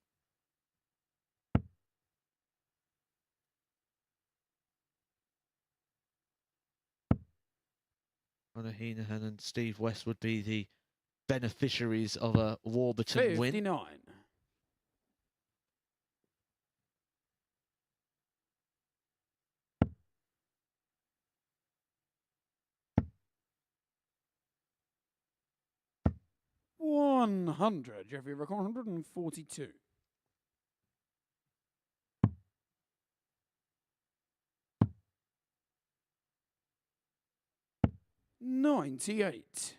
Conor Heenahan and Steve West would be the beneficiaries of a Warburton win. 59. $100. Jeffrey record 142. $98.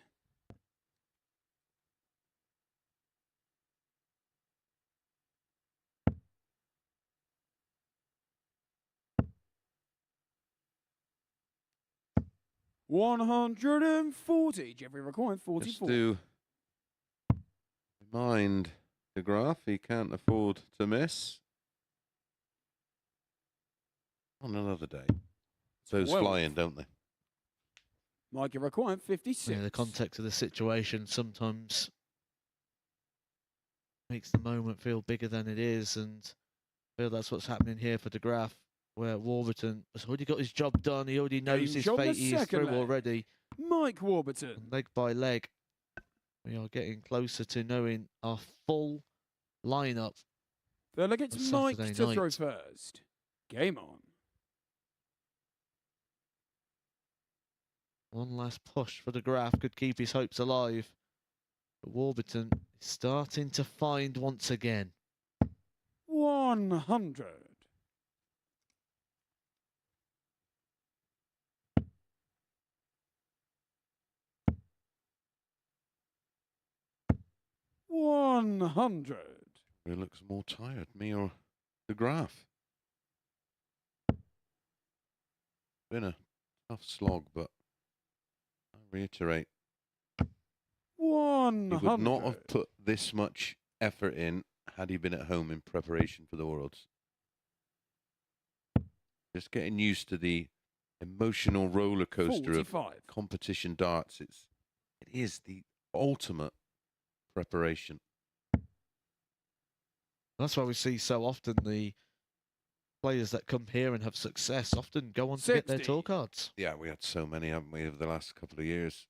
$140. Jeffrey record just 44. to remind De Graaf he can't afford to miss on another day. Those Well, flying, don't they? Mikey record 56. Yeah, the context of the situation sometimes makes the moment feel bigger than it is, and I feel that's what's happening here for De Graaf, where Warburton has already got his job done. He already knows his shot the fate. He is second through leg. already, Mike Warburton. and leg by leg. We are getting closer to knowing our full lineup. Third leg, it's on Mike Saturday to throw night. first. Game on. One last push for the Graf could keep his hopes alive. But Warburton is starting to find once again. 100. $100. Who looks more tired, me or the Graf? Been a tough slog, but I reiterate, 100. he would not have put this much effort in had he been at home in preparation for the Worlds. Just getting used to the emotional roller coaster 45. of competition darts. It is the ultimate preparation. That's why we see so often the players that come here and have success often go on to get their 60. tour cards. Yeah, we had so many, haven't we, over the last couple of years?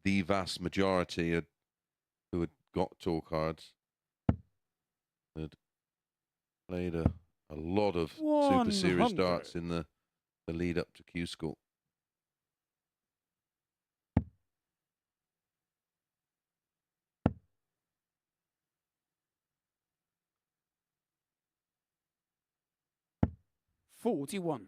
The vast majority who had got tour cards had played a lot of Super Series 100. darts in the lead up to Q School. $41.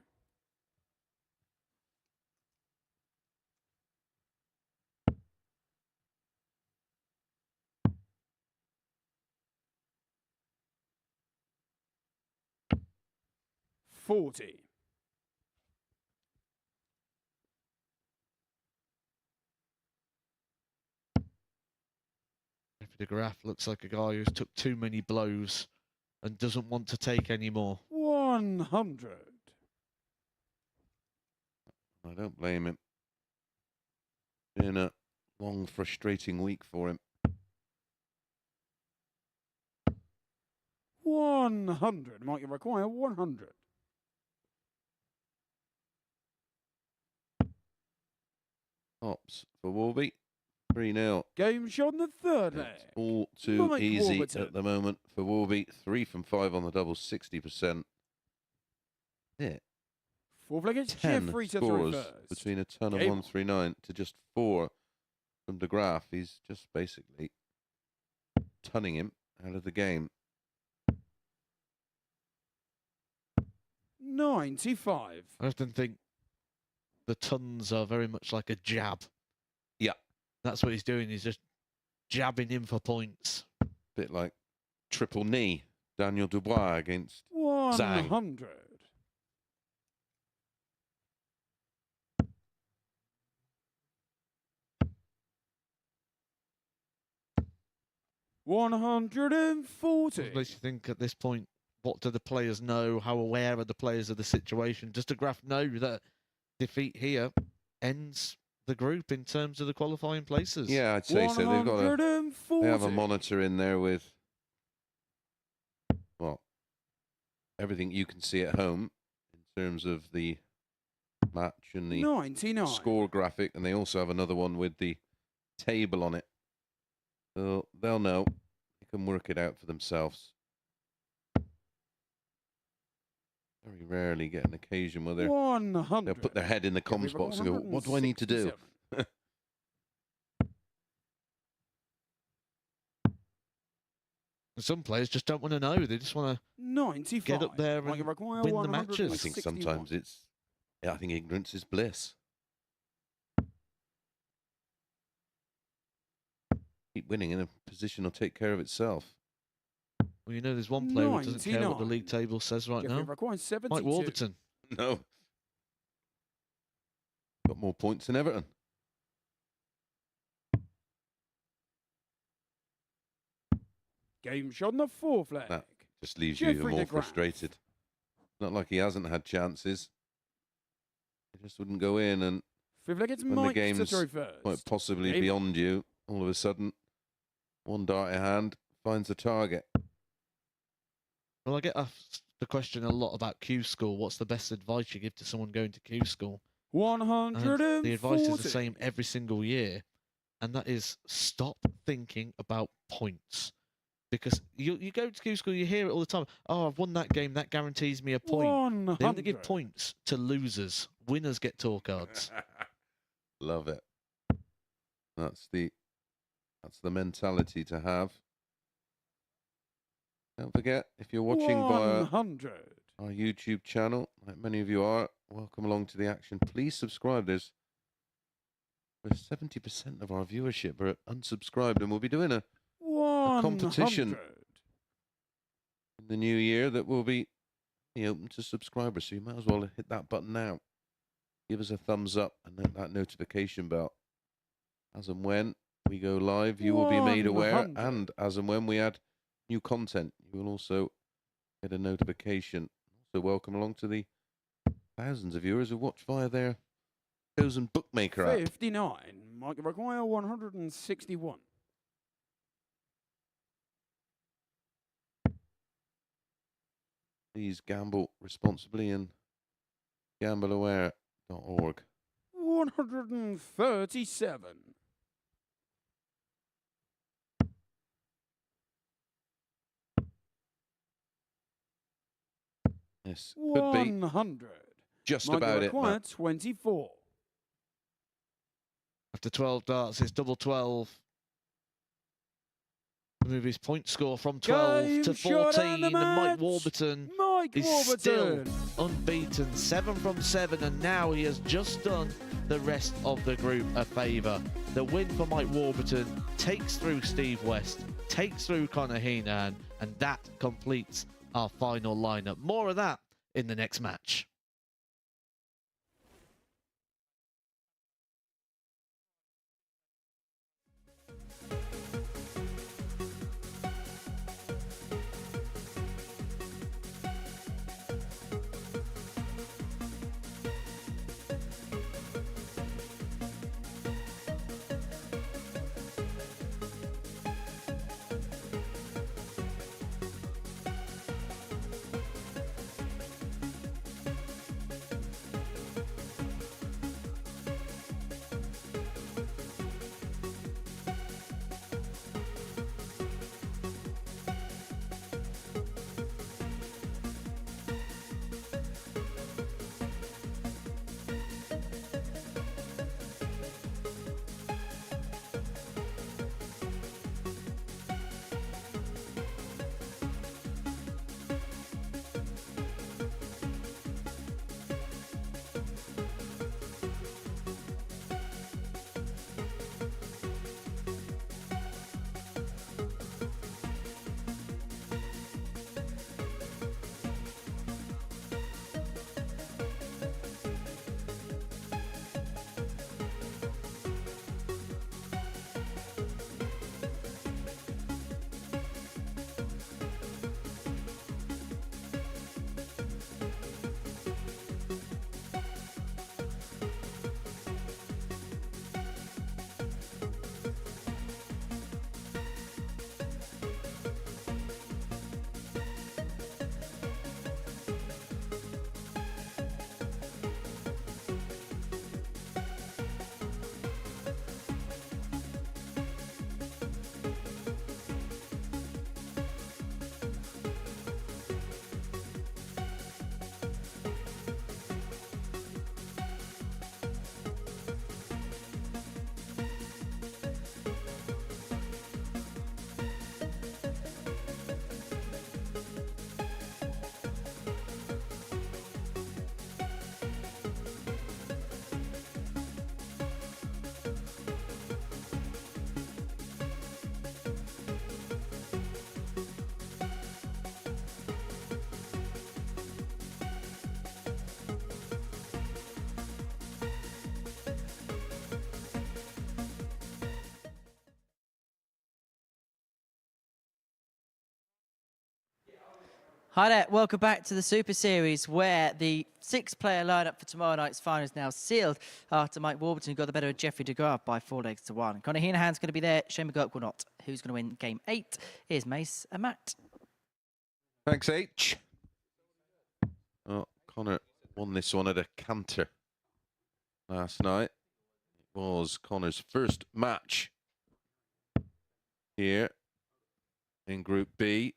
$40. Jeffrey de Graaf looks like a guy who's took too many blows and doesn't want to take any more. 100. I don't blame him. Been a long, frustrating week for him. 100. Might you require 100? Tops for Warby. 3-0. Game shot in the third leg. It's all too Mike easy Warburton. at the moment for Warby. 3 from 5 on the double, 60%. Yeah. Fourth leg, it's 10 Jeffrey to throw scores first. between a ton of Game 139 to just 4 from De Graaf. He's just basically tunning him out of the game. 95. I often think the tons are very much like a jab. Yeah. That's what he's doing. He's just jabbing in for points. Bit like triple knee, Daniel Dubois against 100. $140. Makes you think at this point, what do the players know? How aware are the players of the situation? Does De Graaf know that defeat here ends the group in terms of the qualifying places? Yeah, I'd say so. They've got a, 140. they have a monitor in there with, well, everything you can see at home in terms of the match and the 99. score graphic, and they also have another one with the table on it. So they'll know. They can work it out for themselves. Very rarely get an occasion where they'll 100. put their head in the comms box and go, what do I need to do? 167. Some players just don't want to know. They just want to 95. get up there Might you and require win the matches. I think 161. sometimes it's, yeah, I think ignorance is bliss. Keep winning and a position will take care of itself. Well, you know, there's one player who doesn't care what the 99. league table says right Jeffrey now. requires 72. Mike Warburton. No. Got more points than Everton. Game shot in the fourth leg. That just leaves you even Jeffrey more de Graaf. frustrated. Not like he hasn't had chances. He just wouldn't go in, and Fifth leg, it's when the Mike to game's throw first. quite possibly Game. beyond you, all of a sudden, one dart in hand finds the target. Well, I get asked the question a lot about Q School. What's the best advice you give to someone going to Q School? 140. And the advice is the same every single year, and that is stop thinking about points. Because you go to Q School, you hear it all the time. Oh, I've won that game. That guarantees me a point. 100. They only give points to losers. winners get tour cards. Love it. That's the mentality to have. Don't forget, if you're watching via 100. our YouTube channel, like many of you are, welcome along to the action. Please subscribe. There's 70% of our viewership are unsubscribed, and we'll be doing a competition 100. in the new year that will be open to subscribers. So you might as well hit that button now. Give us a thumbs up and hit that notification bell. As and when we go live, you will be made aware. 100. And as and when we add new content, you will also get a notification. So welcome along to the thousands of viewers who watch via their chosen bookmaker app. 59. Might require 161. Please gamble responsibly and gambleaware.org. 137. This could be 100. just Might about it. require Matt. 24. After 12 darts, it's double 12. Move his point score from 12 Game to shot 14. and the And Mike match. Warburton Mike is still Warburton. unbeaten, 7 from 7, and now he has just done the rest of the group a favour. The win for Mike Warburton takes through Steve West, takes through Connor Heenan, and that completes our final lineup. More of that in the next match. Hi there, welcome back to the Super Series, where the 6-player lineup for tomorrow night's final is now sealed after Mike Warburton got the better of Jeffrey DeGraaf by 4 legs to 1. Connor Heenahan's going to be there, Shane McGurk will not. Who's going to win Game 8? Here's Mace and Matt. Thanks, H. Oh, Connor won this one at a canter last night. It was Connor's first match here in Group B.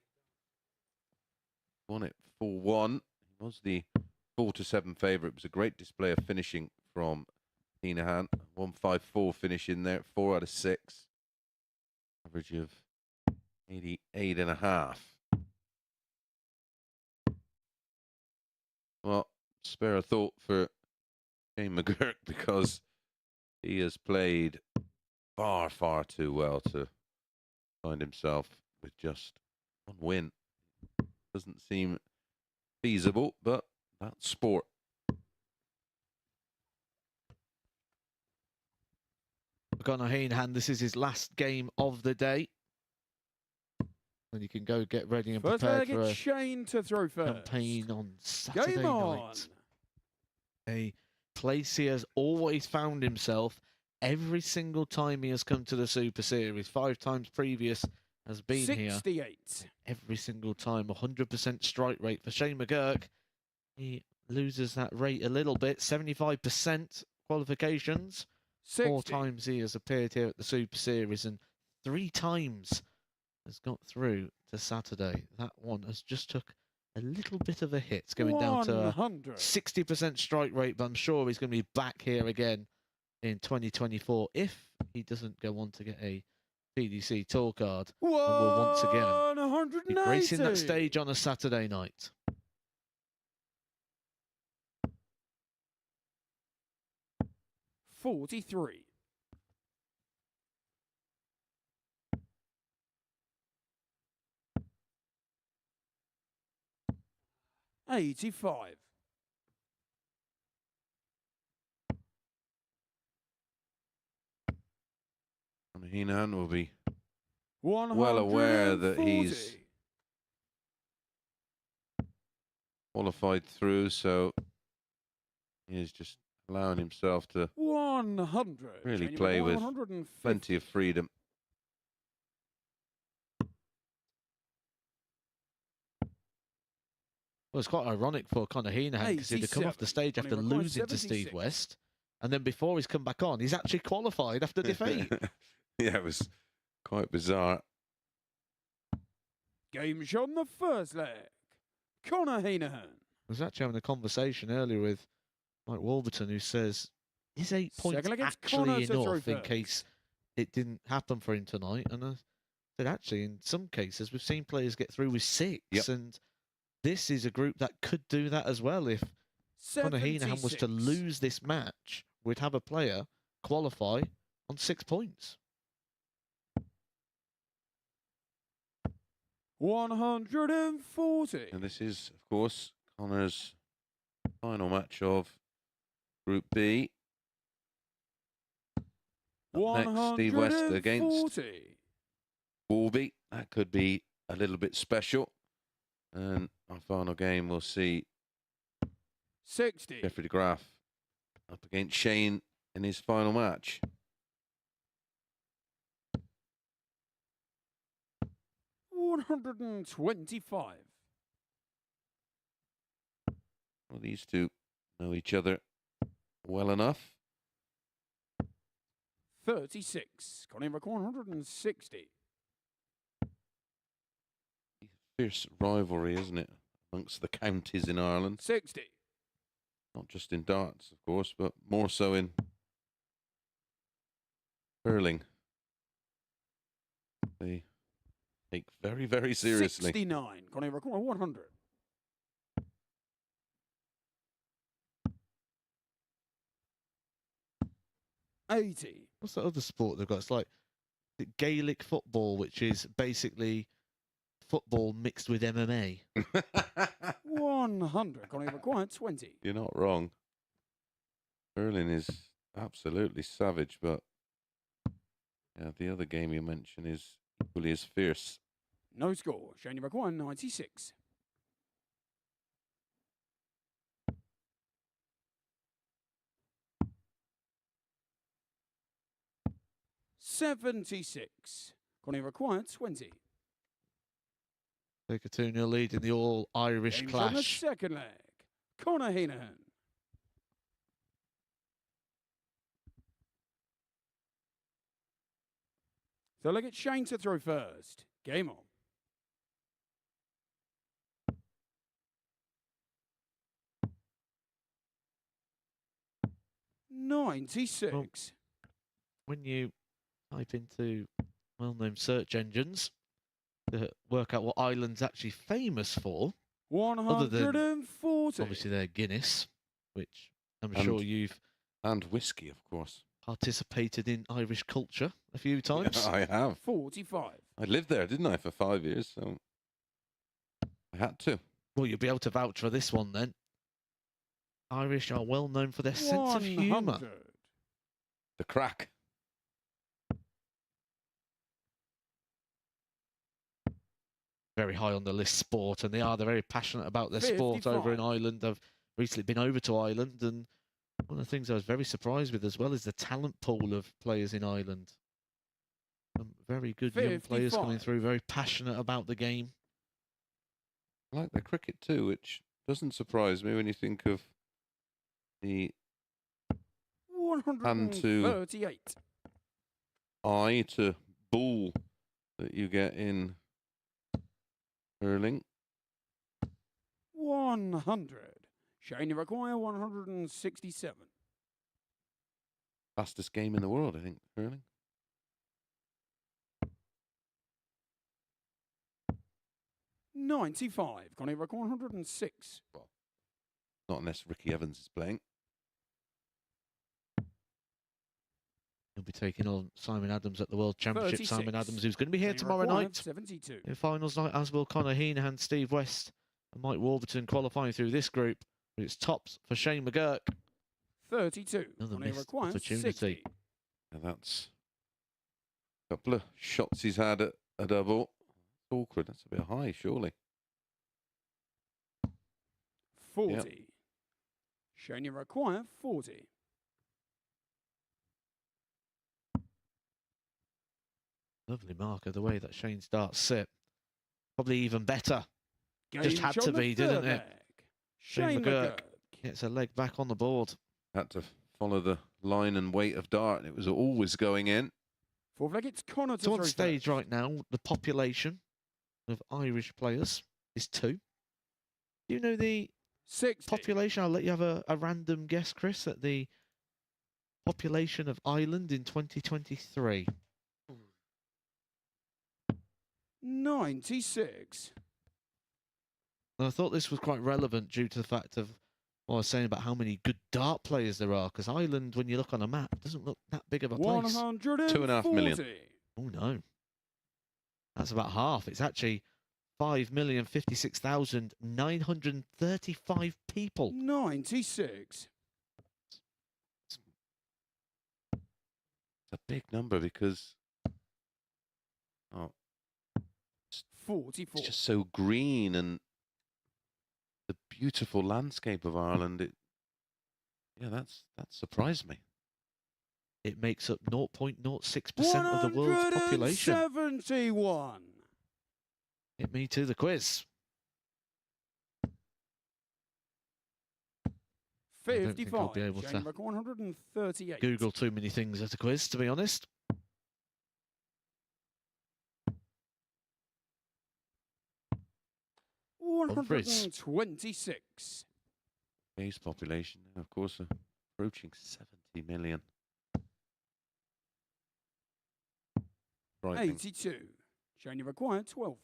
Won it 4-1. He was the 4-7 favourite. It was a great display of finishing from Heenahan. 154 finish in there, 4 out of 6. Average of 88.5. Well, spare a thought for Shane McGurk because he has played far, far too well to find himself with just one win. Doesn't seem feasible, but that's sport. Conor Heenahan, this is his last game of the day. And you can go get ready and First prepare leg, for it's a Shane to throw first. campaign on Saturday Game on. night. A place he has always found himself every single time he has come to the Super Series. 5 times previous has been 68. here. Every single time, 100% strike rate for Shane McGurk. He loses that rate a little bit, 75% qualifications. 60. 4 times he has appeared here at the Super Series and 3 times has got through to Saturday. That one has just took a little bit of a hit, going down to a 100. 60% strike rate, but I'm sure he's going to be back here again in 2024 if he doesn't go on to get a PDC tour card. And will once again be gracing that stage on a Saturday night. $43. $85. Heenahan will be 140. well aware that he's qualified through, so he is just allowing himself to 100. really Changing play back with 150. plenty of freedom. Well, it's quite ironic for Conor Heenahan because he'd have come off the 87. stage after Conor McGuire, losing to Steve 76. West. And then before he's come back on, he's actually qualified after defeat. Yeah, it was quite bizarre. Game shot on the first leg. Conor Heenahan. I was actually having a conversation earlier with Mike Wolverton, who says, is 8 points Second against Conor actually to throw enough in first. case it didn't happen for him tonight? And I said, actually, in some cases, we've seen players get through with 6. Yep. And this is a group that could do that as well. If Conor Heenahan was to 76. lose this match, we'd have a player qualify on 6 points. 140. And this is, of course, Conor's final match of Group B. Up next, Steve West against 140. Wolby. That could be a little bit special. And our final game, we'll see 60. Jeffrey de Graaf up against Shane in his final match. $125. Well, these two know each other well enough. 36. Conor McGuire, 160. Fierce rivalry, isn't it, amongst the counties in Ireland? 60. Not just in darts, of course, but more so in hurling. They take very, very seriously. 69. Conor McGuire, 100. $80. What's that other sport they've got? It's like the Gaelic football, which is basically football mixed with MMA. 100. Conor McGuire, 20. You're not wrong. Hurling is absolutely savage, but yeah, the other game you mentioned is equally as fierce. No score. Shane McGuire, 96. $76. Conor McGuire, 20. Take a 2-0 lead in the all-Irish Games on the clash. second leg. Conor Heenahan. So look at Shane to throw first. Game on. 96. When you type into well-known search engines to work out what Ireland's actually famous for, other than 140. obviously their Guinness, which I'm And- sure you've And whiskey, of course. participated in Irish culture a few times. I have. 45. I lived there, didn't I, for 5 years? So I had to. Well, you'll be able to vouch for this one then. Irish are well known for their sense of humour. 100. The crack. Very high on the list, sport, and they're very passionate about their sport over in 55. Ireland. I've recently been over to Ireland, and one of the things I was very surprised with as well is the talent pool of players in Ireland. Some very good young players coming 55. through, very passionate about the game. I like the cricket too, which doesn't surprise me when you think of the 138. eye to ball that you get in hurling. 100. Shane, you require 167. Fastest game in the world, I think, hurling. 95. Connie require 106. Not unless Ricky Evans is playing. He'll be taking on Simon Adams at the World Championship. Simon 36. Adams, who's going to be here Shane tomorrow require night 72. in finals night, as will Conor Heenan, Steve West, and Mike Warburton qualifying through this group. But it's tops for Shane McGurk. 32. Another Connie missed require opportunity. 60. And that's a couple of shots he's had at a double. Awkward. That's a bit high, surely. 40. Shane, you require 40. Lovely marker, the way that Shane starts sit. Probably even better. Game Just had shot to on the be, didn't third it? leg. Shane Shane McGurk. McGurk. Gets a leg back on the board. Had to follow the line and weight of dart, and it was always going in. Fourth leg, it's Connor to So on throw stage first. right now, the population of Irish players is 2. Do you know the 60. population? I'll let you have a random guess, Chris, at the population of Ireland in 2023. 96. And I thought this was quite relevant due to the fact of what I was saying about how many good dart players there are. Because Ireland, when you look on a map, doesn't look that big of a place. 140. 2.5 million. Oh no, that's about half. It's actually 5,056,935 people. 96. It's a big number because 44. it's just so green and the beautiful landscape of Ireland. That surprised me. It makes up 0.06% of the world's population. 171. Hit me to the quiz. I don't think I'll 55. be able Shane to Buck, 138. Google too many things at a quiz, to be honest. Humphries. 126. Base population, of course, approaching 70 million. Frightening. 82. Shane, you require 12.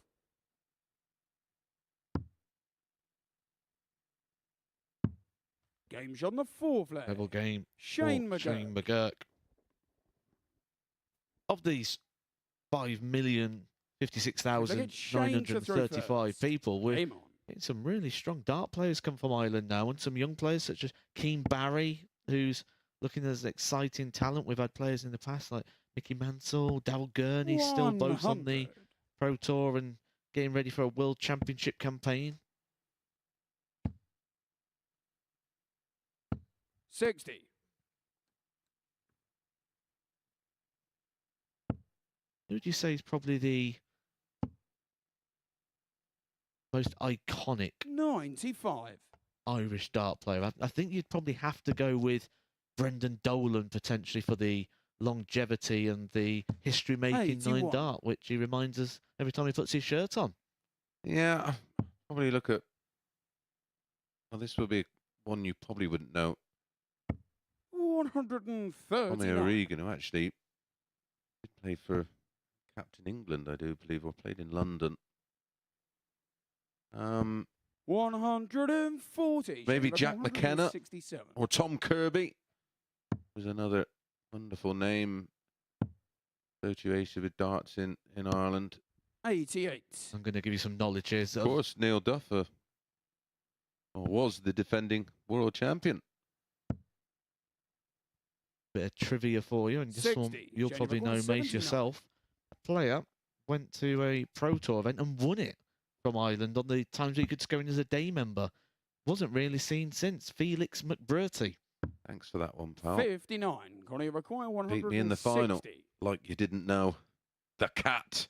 Game shot on the fourth leg. Level game. Shane for McGurk. Shane McGurk. Of these 5,056,935 people, we're Game on. getting some really strong dart players come from Ireland now, and some young players such as Keane Barry, who's looking as exciting talent. We've had players in the past like Mickey Mansell, Darryl Gurney, still both on the 100. Pro Tour and getting ready for a World Championship campaign. 60. Who would you say is probably the most iconic 95. Irish dart player? I think you'd probably have to go with Brendan Dolan potentially for the longevity and the history-making 9 81. dart, which he reminds us every time he puts his shirt on. Yeah, probably look at. Well, this will be one you probably wouldn't know. Tommy 139. O'Regan, who actually did play for Captain England, I do believe, or played in London. 140. Maybe Shane Jack McGraw, McKenna 167. or Tom Kirby was another wonderful name. Association with darts in Ireland. 88. I'm going to give you some knowledge here. Of course, Neil Duffer was the defending world champion. Bit of trivia for you, and this one 60. you'll Shane probably McGraw, know Mace 79. yourself. A player went to a Pro Tour event and won it from Ireland on the times he could just go in as a day member. Wasn't really seen since. Felix McBurty. Thanks for that one, pal. 59. Connie require 160. Beat me in the final. Like you didn't know. The cat.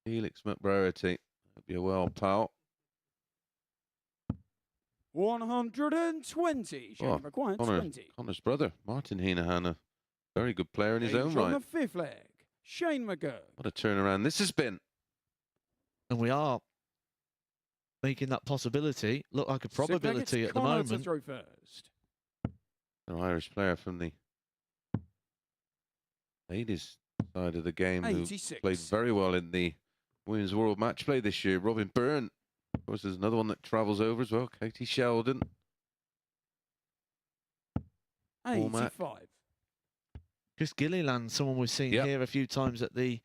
Felix McBurty. Hope you're well, pal. 120. Shane Oh, McGraw, Connor, 20. Connor's brother, Martin Heenahan, a very good player in his own James on right. the fifth leg. Shane McGurk. What a turnaround this has been. And we are making that possibility look like a probability at the Connor to moment. throw first. An Irish player from the ladies' side of the game who 86. played very well in the Women's World Match Play this year. Robin Byrne. Of course, there's another one that travels over as well. Katie Sheldon. 85. Chris Gilliland, someone we've seen Yep. here a few times at the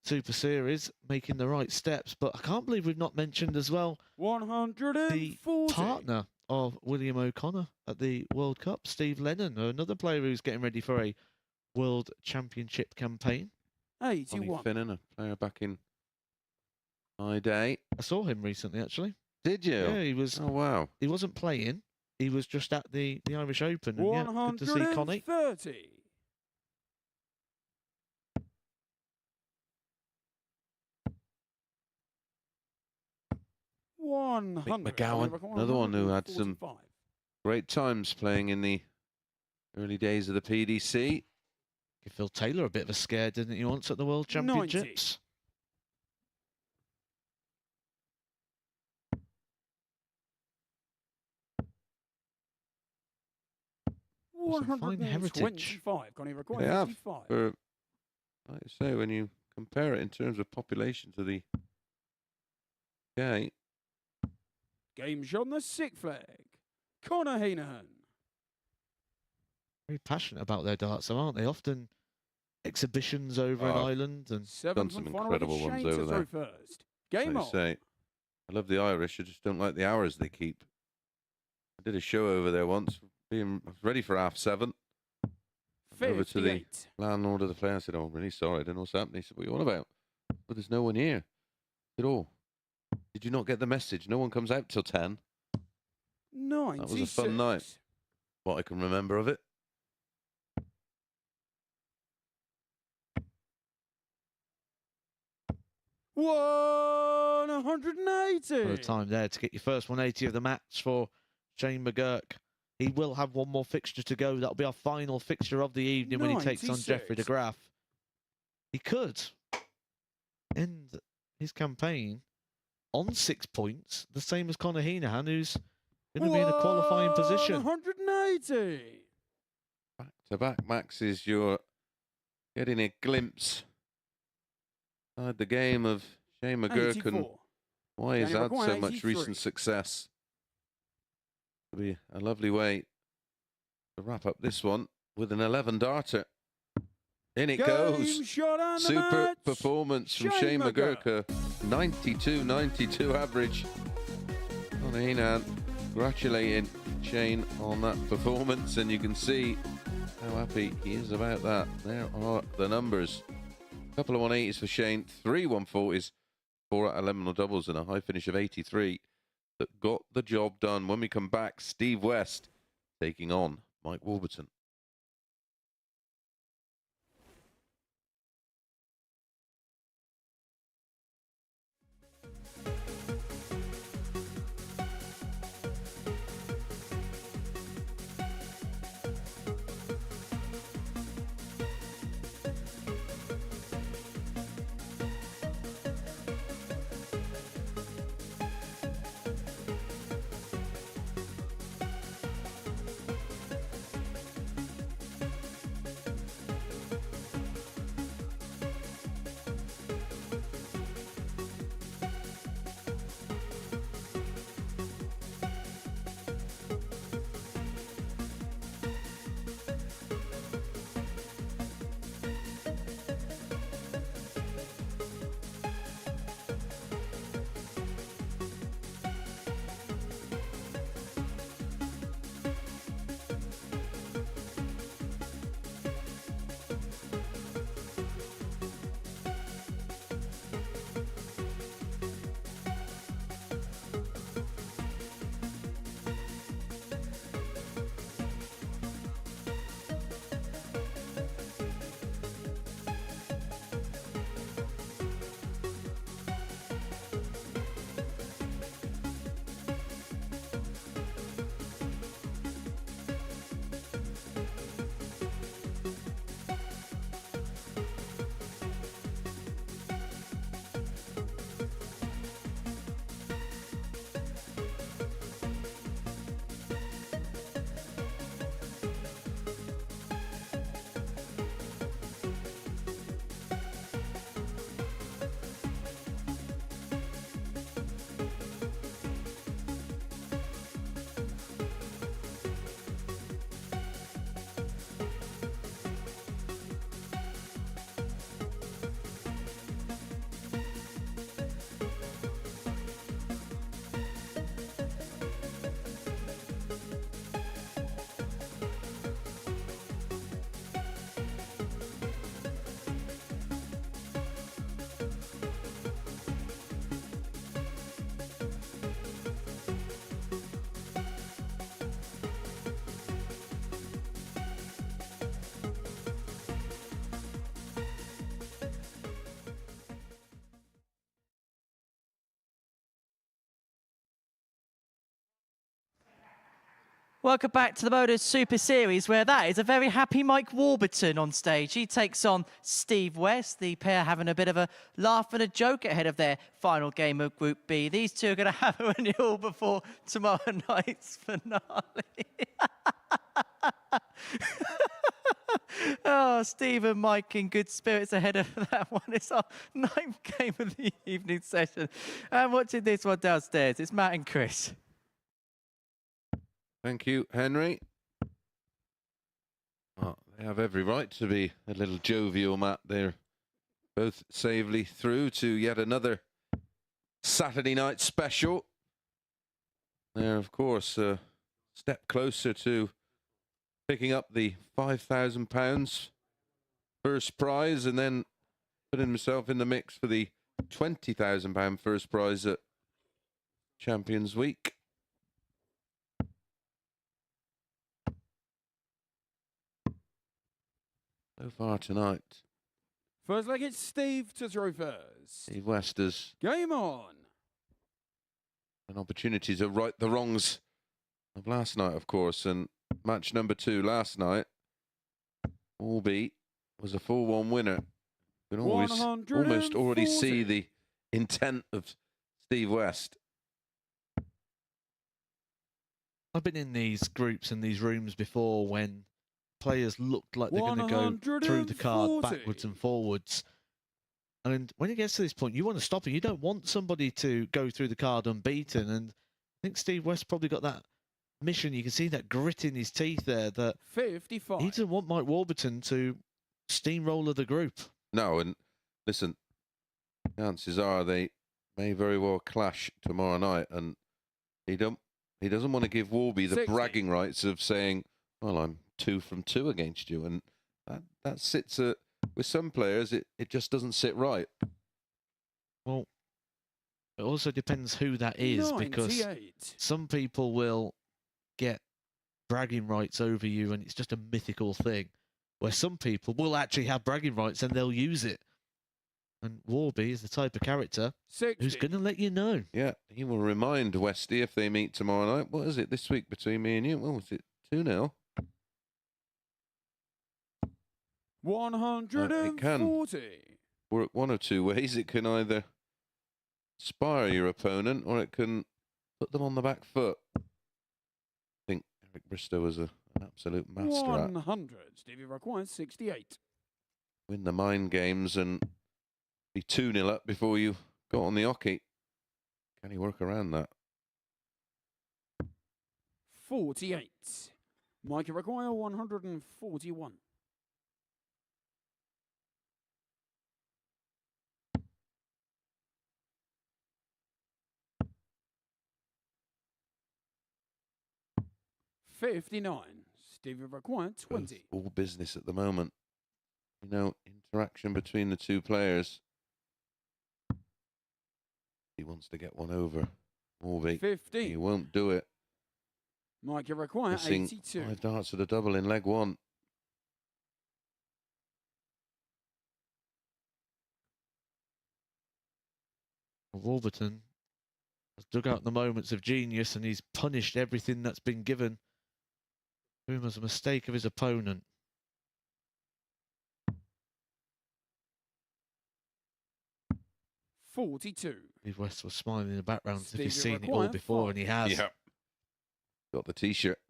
Super Series, making the right steps. But I can't believe we've not mentioned as well the 140. partner of William O'Connor at the World Cup, Steve Lennon, another player who's getting ready for a World Championship campaign. Ollie 81. Finnan, a player back in my day. I saw him recently, actually. Did you? Yeah, he was. Oh, wow. He wasn't playing. He was just at the Irish Open. And yeah, good to see Connie. 130. Mick McGowan, another one who had some great times playing in the early days of the PDC. Give Phil Taylor a bit of a scare, didn't he, once at the World 90. Championships? Some fine heritage. 125. Connie require They have. 55. For, like you say, when you compare it in terms of population to the UK, Game shot on the sixth flag. Connor Heenahan. Very passionate about their darts, though, aren't they? Often exhibitions over in Oh, Ireland. And Seven some from final incredible wicket, ones Shane to over throw there. first. Game like on. you say, I love the Irish. I just don't like the hours they keep. I did a show over there once. I was ready for 7:30. Over to the 58. landlord of the place. I said, "Oh, I'm really sorry. I don't know what's happening." He said, "What are you on about?" But there's no one here. I said, "Oh, did you not get the message? No one comes out till 10. 96. was a fun night. What I can remember of it. what 180. a time there to get your first 180 of the match for Shane McGurk. He will have one more fixture to go. That'll be our final fixture of the evening when he takes on 96. Jeffrey de Graaf. He could end his campaign on 6 points, the same as Conor Heenahan, who's going to be in a qualifying position. 180. Back to back, Maxes, you're getting a glimpse inside the game of Shane McGurk and 84. why he's Danny had McGuire, so much 83. recent success. It'll be a lovely way to wrap up this one with an 11 darter. In it Game goes. shot and the Super match. performance from Shane Shane McGurk. McGurk. 92 average. On Heenan, congratulating Shane on that performance, and you can see how happy he is about that. There are the numbers. A couple of 180s for Shane, 3 140s, 4 out of 11 on doubles, and a high finish of 83 that got the job done. When we come back, Steve West taking on Mike Warburton. Welcome back to the MODUS Super Series, where that is a very happy Mike Warburton on stage. He takes on Steve West, the pair having a bit of a laugh and a joke ahead of their final game of Group B. These two are going to have a renewal before tomorrow night's finale. Oh, Steve and Mike in good spirits ahead of that one. It's our 9th game of the evening session. And watching this one downstairs, it's Matt and Chris. Thank you, Henry. Well, they have every right to be a little jovial, Matt. They're both safely through to yet another Saturday night special. They're, of course, a step closer to picking up the £5,000 first prize and then putting himself in the mix for the £20,000 first prize at Champions Week. So far tonight, First leg, it's Steve to throw first. Steve West has Game on. an opportunity to right the wrongs of last night, of course. And match number 2 last night, albeit, was a 4-1 winner. You can always almost already see 140. the intent of Steve West. I've been in these groups and these rooms before when players looked like they're going to go through the card 140. backwards and forwards. And when it gets to this point, you want to stop it. You don't want somebody to go through the card unbeaten. And I think Steve West probably got that mission. You can see that grit in his teeth there, that 55. he doesn't want Mike Warburton to steamroller the group. No, and listen, chances are they may very well clash tomorrow night, and he doesn't want to give Warby the 60. bragging rights of saying, "Well, I'm 2 from 2 against you," and that sits with some players. It just doesn't sit right. Well, it also depends who that is, because 98. some people will get bragging rights over you and it's just a mythical thing, where some people will actually have bragging rights and they'll use it. And Warby is the type of character 60. who's going to let you know. Yeah, he will remind Westy if they meet tomorrow night. What is it this week between me and you? What was it? 2-0. 140. Work one of two ways. It can either inspire your opponent or it can put them on the back foot. I think Eric Bristow was an absolute master at 100. Stevie requires 68. win the mind games and be 2-0 up before you got on the hockey. Can he work around that? 48. Mike require 141. $59. Stevie required 20. All business at the moment. You know, interaction between the two players. He wants to get one over. Morby. 15. He won't do it. Mike require Missing 82. 5 darts at a double in leg 1. Warburton has dug out the moments of genius and he's punished everything that's been given to him as a mistake of his opponent. $42. Steve West was smiling in the background as if he's Stevie seen it all required before, 5. and he has. Yep. Got the t-shirt.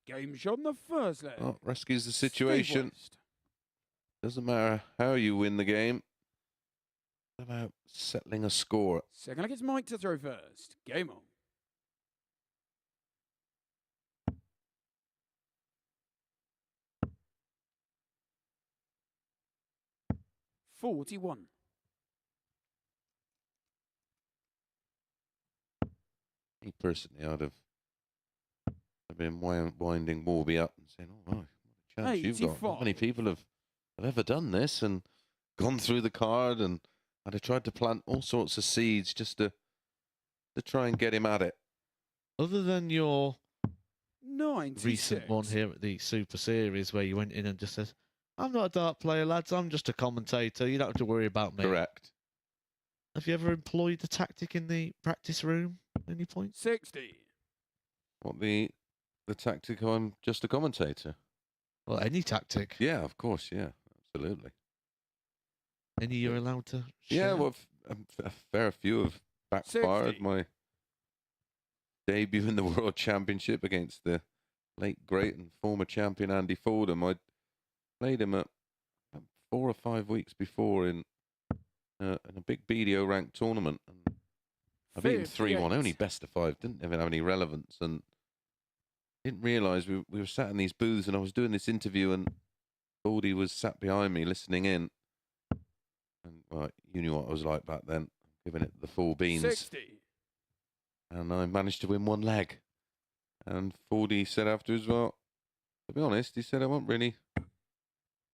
Game shot in the first leg. Oh, rescues the Steve situation. West. Doesn't matter how you win the game. It's about settling a score. Second leg, it's Mike to throw first. Game on. $41. Me personally, I'd have been winding Warby up and saying, "Oh, what a chance you've got! Not many 85. people have ever done this and gone through the card." And I'd have tried to plant all sorts of seeds just to try and get him at it. Other than your 96. recent one here at the Super Series where you went in and just said, "I'm not a dart player, lads. I'm just a commentator. You don't have to worry about me." Correct. Have you ever employed the tactic in the practice room at any point? 60. What the tactic? I'm just a commentator. Well, any tactic. Yeah, of course. Yeah, absolutely. Any you're allowed to share? Yeah, well, a fair few have backfired. 60. My debut in the World Championship against the late great and former champion Andy Fordham. I played him at 4 or 5 weeks before in a big BDO ranked tournament, and I beat him 3-1. Only best of 5, didn't even have any relevance, and didn't realise we were sat in these booths, and I was doing this interview, and Baldy was sat behind me listening in, and well, you knew what I was like back then, giving it the full beans. 60. And I managed to win one leg. And Fordy said afterwards, well, to be honest, he said I wasn't really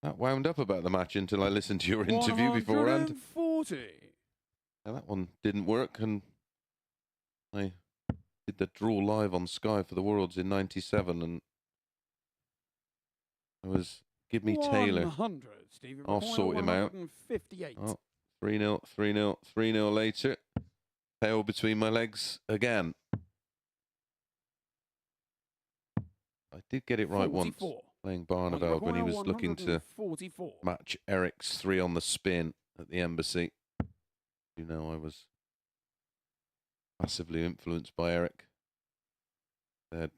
that wound up about the match until I listened to your interview beforehand. 140. Now that one didn't work, and I did the draw live on Sky for the Worlds in '97, and it was give me Taylor. 100. Stevie I'll Maguire, sort him out. 158. Oh, 3-0, 3-0, 3-0 later. Tail between my legs again. I did get it right 44. once, playing Barneveld when he was looking to 144. match Eric's 3 on the spin at the embassy. You know, I was massively influenced by Eric. They're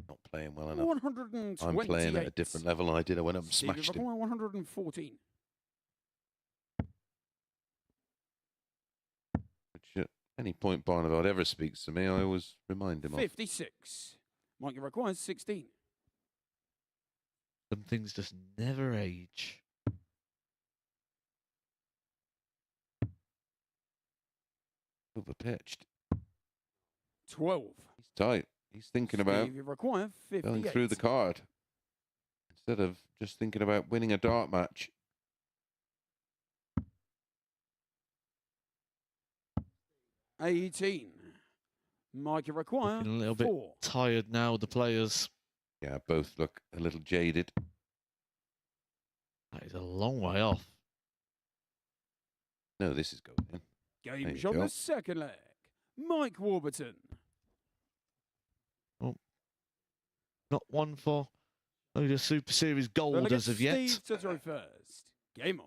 not playing well enough. 128. I'm playing at a different level, and I did. I went up and Stevie smashed him. Maguire, 114. Which at any point Barneveld ever speaks to me, I always remind him of. 56. Mikey requires 16. Some things just never age. Overpitched. 12. He's tight. He's thinking about Stevie require 58. going through the card instead of just thinking about winning a dart match. 18. Mikey require Looking a little 4. bit tired now, the players. Yeah, both look a little jaded. That is a long way off. No, this is going in. There Game you shot go. the second leg. Mike Warburton. Not one for the Super Series gold Delegate as of yet. Steve to throw first. Game on.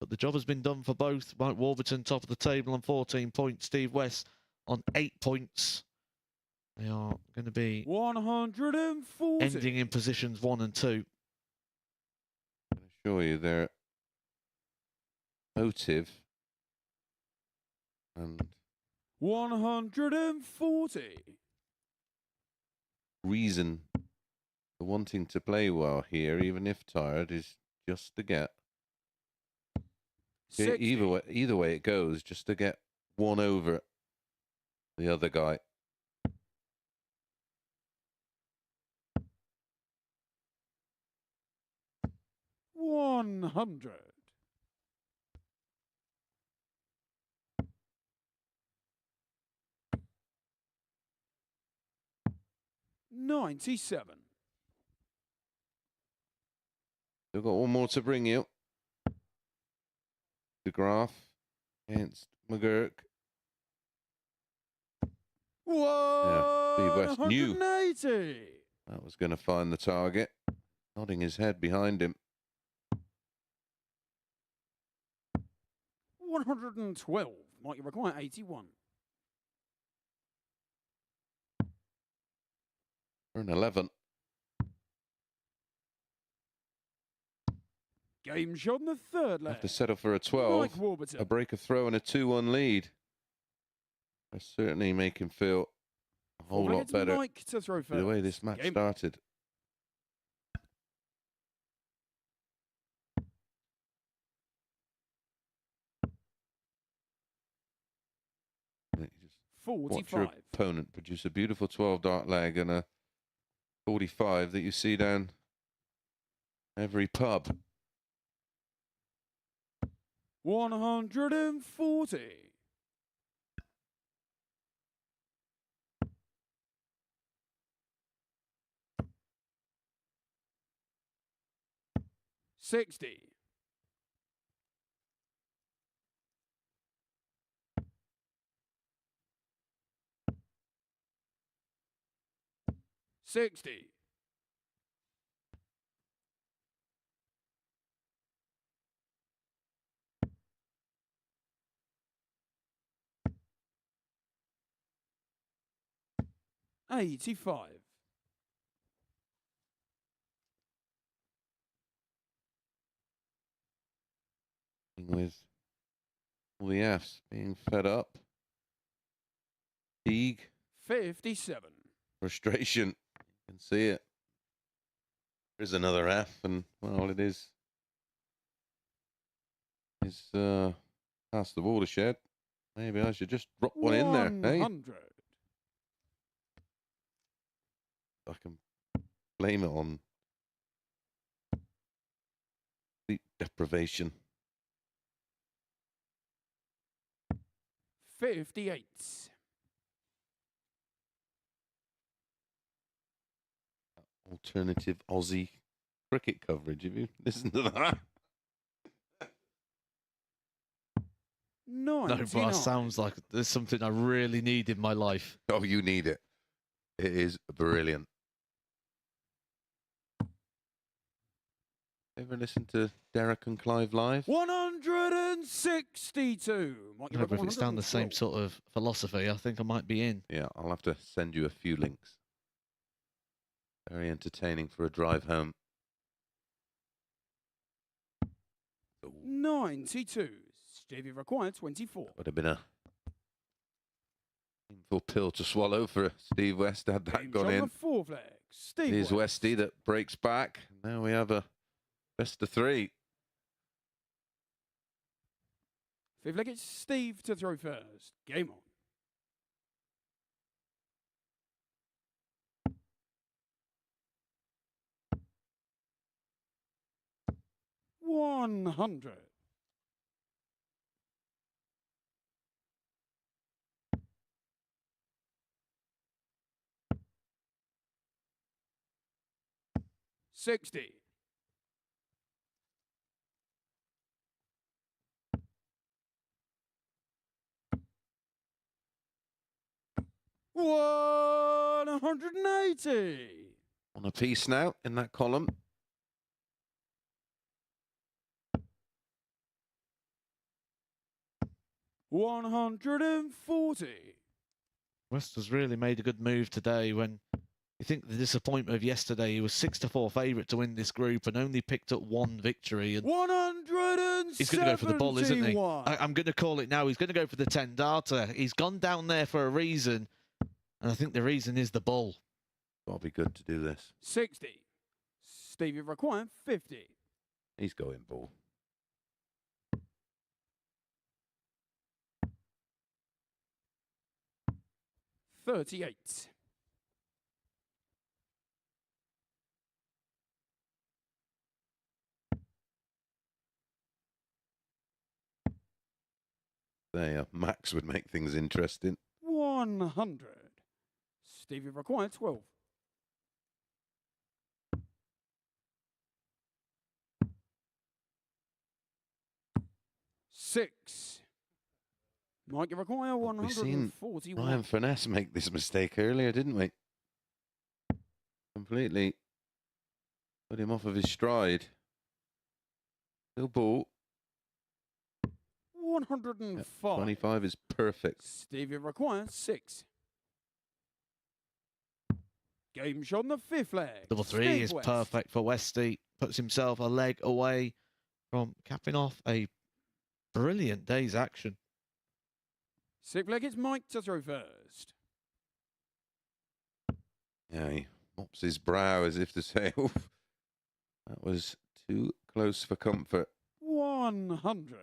But the job has been done for both. Mike Warburton, top of the table on 14 points. Steve West on 8 points. They are going to be 140. ending in positions 1 and 2. I'm going to show you their motive and 140. reason for wanting to play well here, even if tired, is just to get 60. either way it goes, just to get one over the other guy. $100. $97. We've got one more to bring you. De Graaf against McGurk. Steve West knew 180. that was going to find the target, nodding his head behind him. 112. Might you require 81. For an 11. Game shot in the third leg. Have to settle for a 12. Mike Warburton. A break of throw and a 2-1 lead. I certainly make him feel a whole Falling lot it's better Mike to throw first. the way this match Game. started. You just watch your 45. opponent produce a beautiful 12 dart leg and a 45 that you see down every pub. 140. $60. 60. $85. With all the Fs being fed up. Fatigue. 57. Frustration. You can see it. There's another F, and well, it is. It's past the watershed. Maybe I should just drop one in there. Hey, 100. I can blame it on sleep deprivation. 58. Alternative Aussie cricket coverage. Have you listened to that? No, 99. but it sounds like there's something I really need in my life. Oh, you need it. It is brilliant. Ever listen to Derek and Clive live? 162. Might give No, it but if it's down the same 112. sort of philosophy, I think I might be in. Yeah, I'll have to send you a few links. Very entertaining for a drive home. 92. Stevie required 24. Would have been a painful pill to swallow for Steve West had that Game gone shot in. on 4 flags. Steve Here's West. Westy that breaks back. Now we have a best of 3. 5th leg, it's Steve to throw first. Game on. $100. 60. 180. On a piece now in that column. $140. West has really made a good move today when you think the disappointment of yesterday, he was 6-4 favourite to win this group and only picked up 1 victory. And 171. he's going to go for the bull, isn't he? I'm going to call it now. He's going to go for the 10 darter. He's gone down there for a reason. And I think the reason is the bull. That'll be good to do this. 60. Stevie required 50. He's going bull. $38. There, Max would make things interesting. 100. Stevie required 12. $6. Mike, you require We seen 141. Ryan Finesse make this mistake earlier, didn't we? Completely put him off of his stride. Still ball. 105. 25 is perfect. Stevie requires 6. Game shot on the 5th leg. Double 3 Steve is West. perfect for Westy. Puts himself a leg away from capping off a brilliant day's action. 6th leg, it's Mike to throw first. Yeah, he mops his brow as if to say, oof, that was too close for comfort. 100.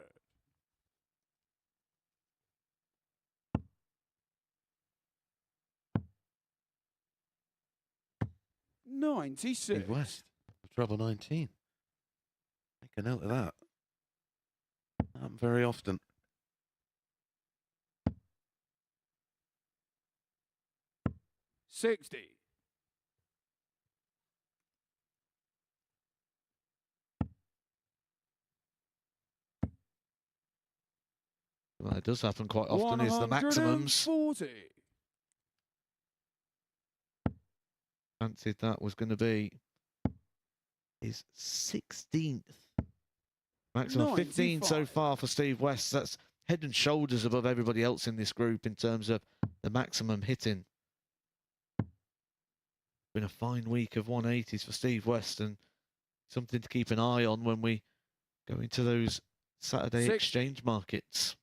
96. Steve West, trouble 19. Make a note of that. Not very often. $60. Well, it does happen quite often, is the maximums. 140. fancied that was going to be his 16th. Maximum 15 so 95. far for Steve West. That's head and shoulders above everybody else in this group in terms of the maximum hitting. Been a fine week of 180s for Steve West, and something to keep an eye on when we go into those Saturday 60. exchange markets.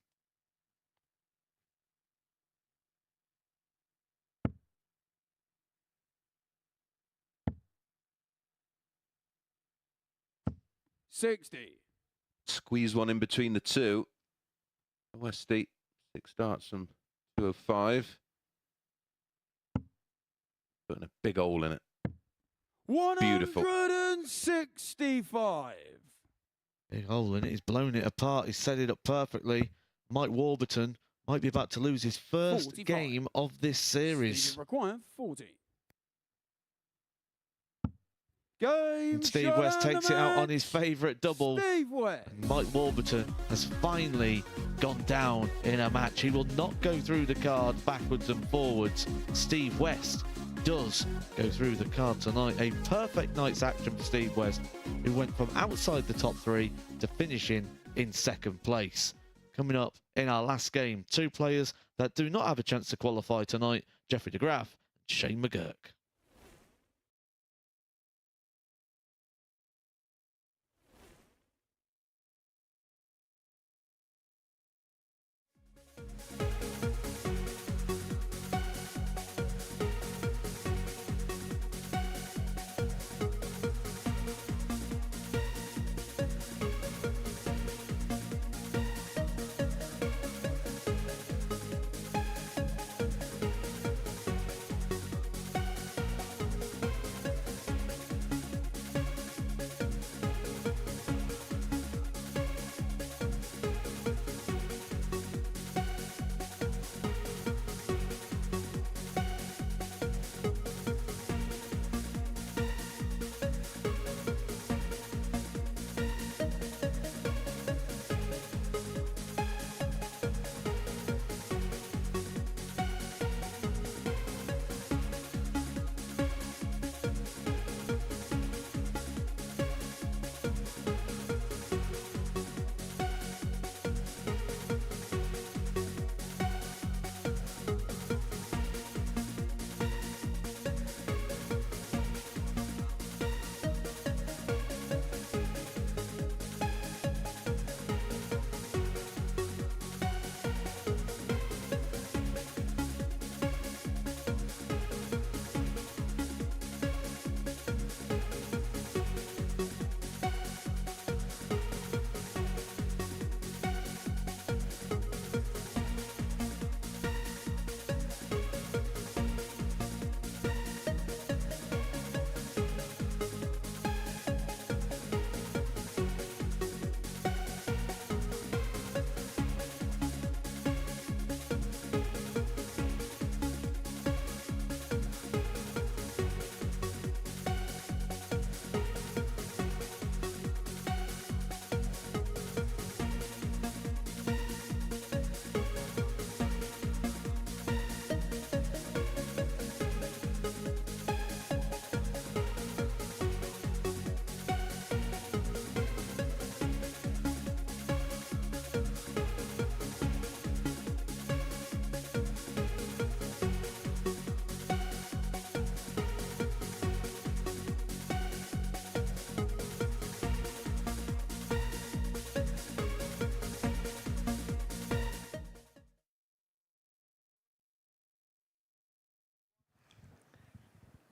$60. Squeeze one in between the two. Westy, 6 darts from 205. Putting a big hole in it. Beautiful. 165. Big hole in it. He's blown it apart. He's set it up perfectly. Mike Warburton might be about to lose his first 45. game of this series. Steve required 40. Game. And Steve shot West and takes the it out on match. his favourite double. Steve West. And Mike Warburton has finally gone down in a match. He will not go through the card backwards and forwards. Steve West does go through the card tonight. A perfect night's action for Steve West, who went from outside the top 3 to finishing in 2nd place. Coming up in our last game, 2 players that do not have a chance to qualify tonight, Jeffrey de Graaf and Shane McGurk.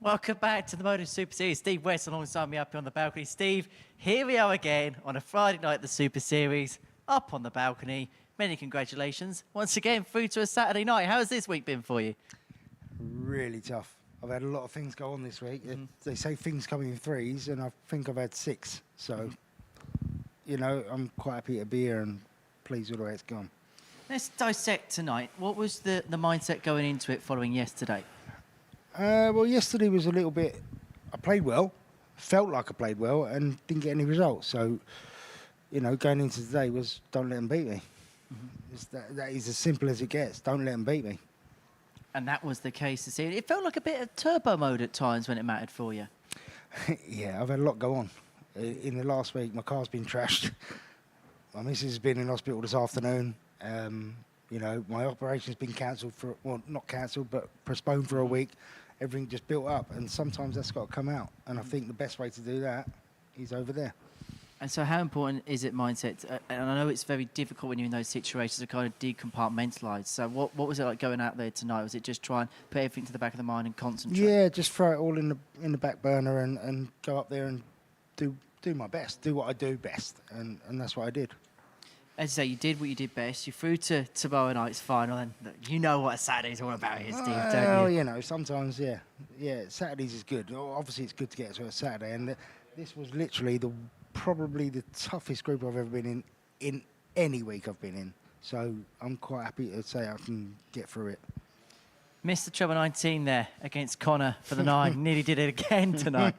Welcome back to the MODUS Super Series. Steve West alongside me up here on the balcony. Steve, here we are again on a Friday night at the Super Series, up on the balcony. Many congratulations. Once again, through to a Saturday night. How has this week been for you? Really tough. I've had a lot of things go on this week. They say things come in threes, and I think I've had 6. So, you know, I'm quite happy to be here and pleased with the way it's gone. Let's dissect tonight. What was the mindset going into it following yesterday? Well, yesterday was a little bit... I played well, felt like I played well, and didn't get any results. So, you know, going into today was don't let them beat me. That is as simple as it gets. Don't let them beat me. And that was the case this evening. It felt like a bit of turbo mode at times when it mattered for you. Yeah, I've had a lot go on. In the last week, my car's been trashed. My missus has been in hospital this afternoon. You know, my operation's been cancelled for, well, not cancelled, but postponed for a week. Everything just built up, and sometimes that's got to come out. And I think the best way to do that is over there. And so how important is it mindset? And I know it's very difficult when you're in those situations to kind of decompartmentalise. So what was it like going out there tonight? Was it just try and put everything to the back of the mind and concentrate? Yeah, just throw it all in the back burner and go up there and do my best, do what I do best. And that's what I did. As you say, you did what you did best. You're through to tomorrow night's final, and you know what a Saturday's all about here, Steve, don't Well, you? you know, sometimes, yeah, Saturdays is good. Obviously, it's good to get to a Saturday, and this was literally probably the toughest group I've ever been in any week I've been in. So I'm quite happy to say I can get through it. Missed the treble 19 there against Connor for the 9. Nearly did it again tonight.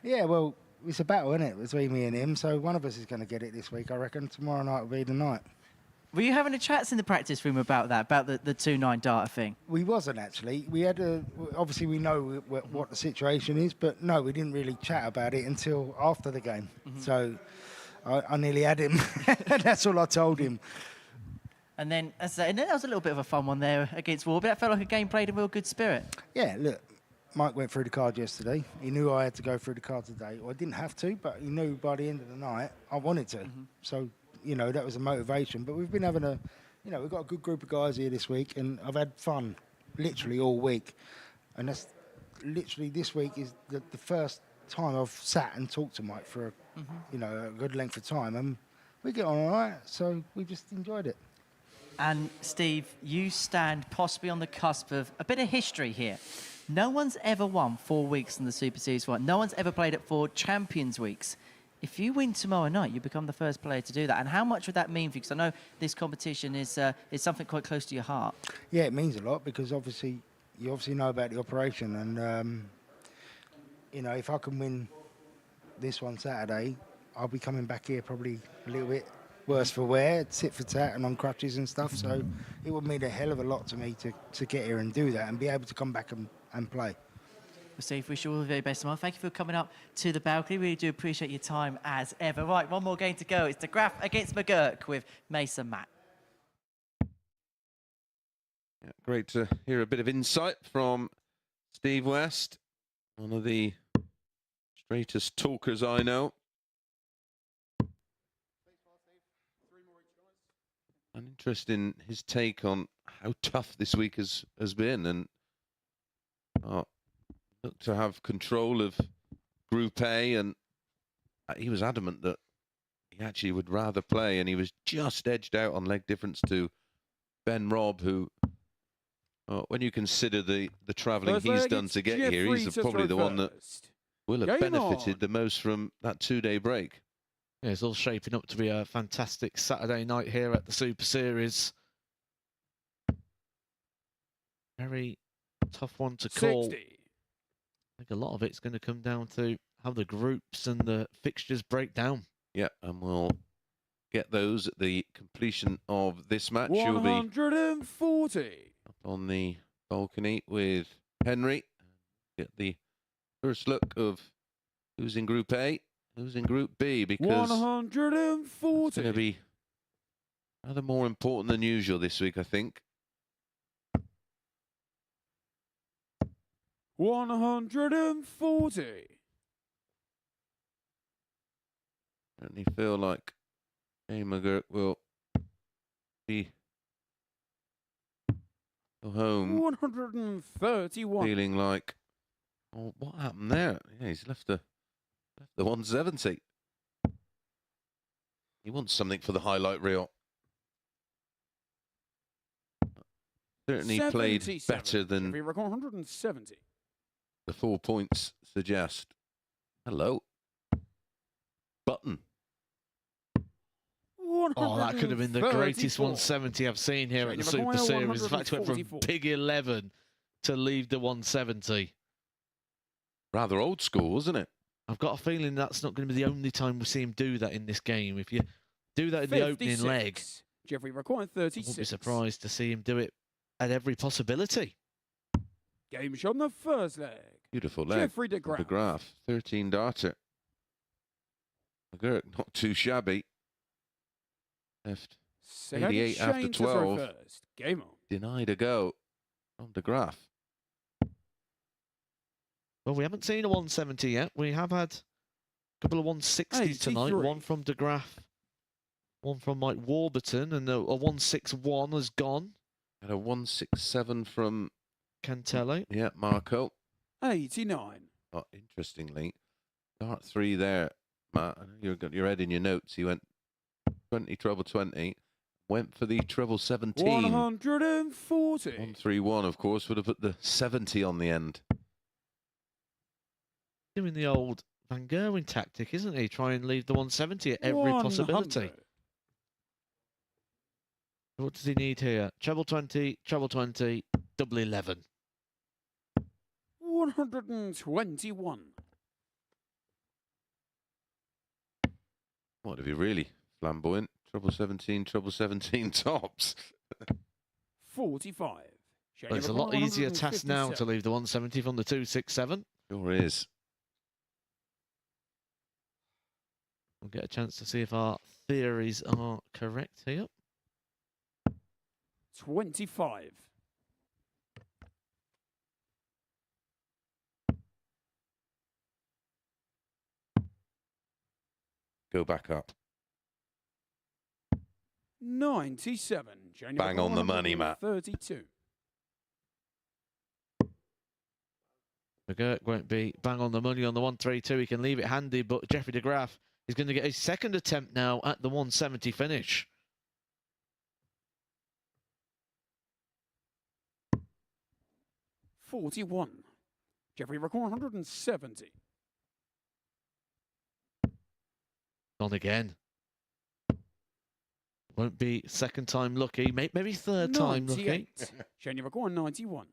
Yeah, well, it's a battle, isn't it, between me and him. So one of us is going to get it this week, I reckon. Tomorrow night will be the night. Were you having a chats in the practice room about that, about the 2-9 data thing? We wasn't, actually. We had obviously we know what the situation is, but no, we didn't really chat about it until after the game. So I nearly had him. That's all I told him. And then, and then that was a little bit of a fun one there against Warby. That felt like a game played in real good spirit. Yeah, look, Mike went through the card yesterday. He knew I had to go through the card today. Well, I didn't have to, but he knew by the end of the night I wanted to. So, you know, that was a motivation. But we've been having we've got a good group of guys here this week, and I've had fun literally all week. And that's literally this week is the first time I've sat and talked to Mike for, a good length of time. And we get on all right, so we just enjoyed it. And Steve, you stand possibly on the cusp of a bit of history here. No one's ever won 4 weeks in the Super Series 1. No one's ever played at 4 Champions Weeks. If you win tomorrow night, you become the first player to do that. And how much would that mean for you? Because I know this competition is something quite close to your heart. Yeah, it means a lot because obviously you know about the operation. And, if I can win this one Saturday, I'll be coming back here probably a little bit worse for wear, tit for tat and on crutches and stuff. So it would mean a hell of a lot to me to get here and do that and be able to come back and play. Well, Steve, wish you all the very best tomorrow. Thank you for coming up to the balcony. Really do appreciate your time as ever. Right, one more game to go. It's the Graf against McGurk with Mason Matt. Yeah, great to hear a bit of insight from Steve West, one of the straightest talkers I know. I'm interested in his take on how tough this week has been, and look to have control of Group A, and he was adamant that he actually would rather play, and he was just edged out on leg difference to Ben Robb, who, when you consider the travelling he's done to get here, he's probably the one that will have benefited the most from that 2-day break. Yeah, it's all shaping up to be a fantastic Saturday night here at the Super Series. Very tough one to call. 60. I think a lot of it's going to come down to how the groups and the fixtures break down. Yeah, and we'll get those at the completion of this match. You'll be 140. up on the balcony with Henry. Get the first look of who's in Group A, who's in Group B, because 140. it's going to be rather more important than usual this week, I think. 140. Certainly feel like Jay McGurk will be go home 131. feeling like, oh, what happened there? Yeah, he's left the 170. He wants something for the highlight reel. Certainly played 77. better than We record 170. the 4 points suggest. Hello. Button. Oh, that could have been the greatest 170 I've seen here at the Super Series. In fact, it went from a big 11 to leave the 170. Rather old school, wasn't it? I've got a feeling that's not going to be the only time we see him do that in this game. If you do that in the opening leg, Jeffrey required 36. I wouldn't be surprised to see him do it at every possibility. Game shot on the first leg. Beautiful leg. Jeffrey de Graaf. De Graaf, 13 darter. McGurk, not too shabby. Left Set out to 88 after Shane to throw 12. first. Game on. Denied a go from De Graaf. Well, we haven't seen a 170 yet. We have had a couple of 160s tonight. 83. One from De Graaf, one from Mike Warburton, and a 161 has gone. And a 167 from Cantello. Yeah, Marco. 89. Oh, interestingly, dart 3 there, Matt. I know you've got your head in your notes. He went 20 treble 20. Went for the treble 17. 140. 131, of course, would have put the 70 on the end. Doing the old Van Gerwen tactic, isn't he? Try and leave the 170 at every possibility. 100. What does he need here? Treble 20, double 11. 121. What have you really flamboyant? Treble 17 tops. 45. Well, it's a lot easier task now to 157. leave the 170 from the 267. Sure is. We'll get a chance to see if our theories are correct here. 25. Go back up. 97. Bang on the money, Matt. 32. McGurk won't be bang on the money on the 132. He can leave it handy, but Jeffrey de Graaf is going to get a second attempt now at the 170 finish. $41. Jeffrey record 170. On again. Won't be second time lucky, maybe third time lucky. 98. Shane record 91.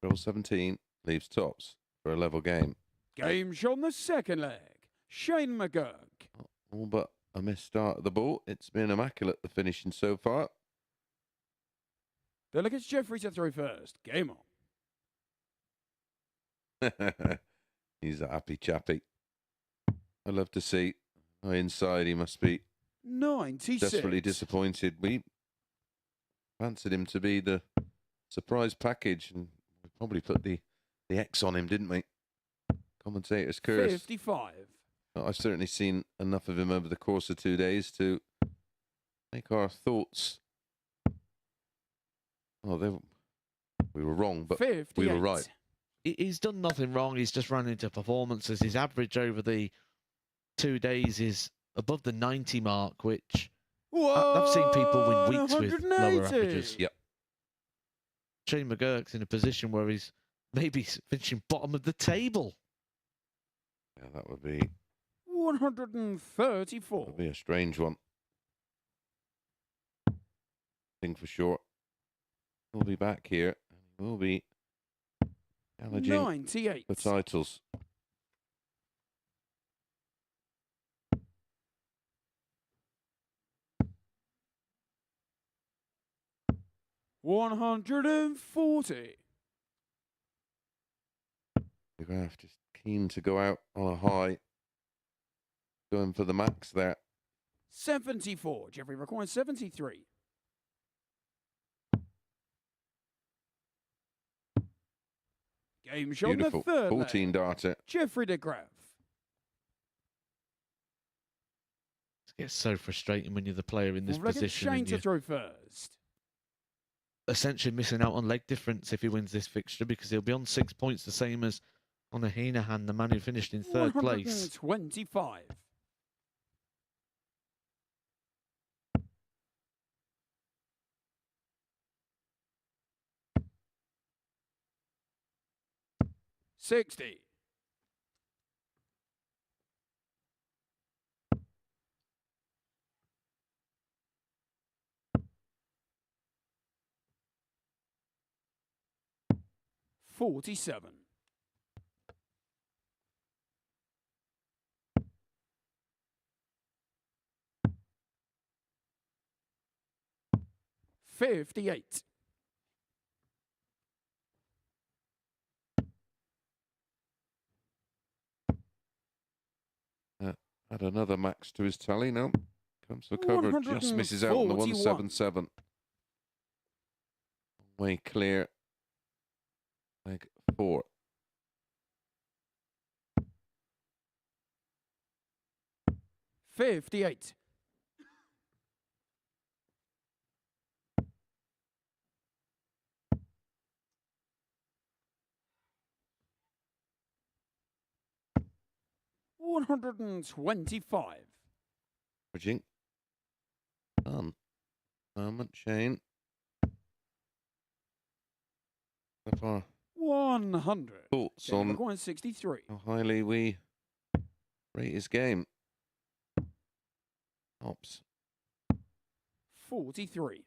Treble 17 leaves tops for a level game. Game shot on the second leg. Shane McGurk. All but a missed start at the ball. It's been immaculate, the finishing so far. Delegates Jeffrey to throw first. Game on. He's a happy chappy. I love to see. Oh, inside, he must be 96. desperately disappointed. We fancied him to be the surprise package, and we probably put the X on him, didn't we? Commentator's curse. 55. I've certainly seen enough of him over the course of 2 days to make our thoughts. Oh, we were wrong, but 58. we were right. He's done nothing wrong. He's just run into performances. His average over the 2 days is above the 90 mark, which I've seen people win weeks with lower averages. Yep. Shane McGurk's in a position where he's maybe finishing bottom of the table. Yeah, that would be 134. a strange one. Thing for sure. We'll be back here. We'll be challenging 98. for titles. $140. De Graaf just keen to go out on a high. Going for the max there. 74. Jeffrey record 73. Game shot on the Beautiful. third 14 leg. darter. Jeffrey de Graaf. It gets so frustrating when you're the player in this Four-legged position Shane and to you're throw first. essentially missing out on leg difference if he wins this fixture, because he'll be on 6 points, the same as on a Heenahan, the man who finished in third place. 125. $60. $47. $58. Add another max to his tally now. Comes for cover, just misses out on the 177. Way clear. Leg 4. $58. $125. Bridging. Done. Moment, Shane. So far, 100. thoughts Shane on 163. how highly we rate his game? Ops. 43.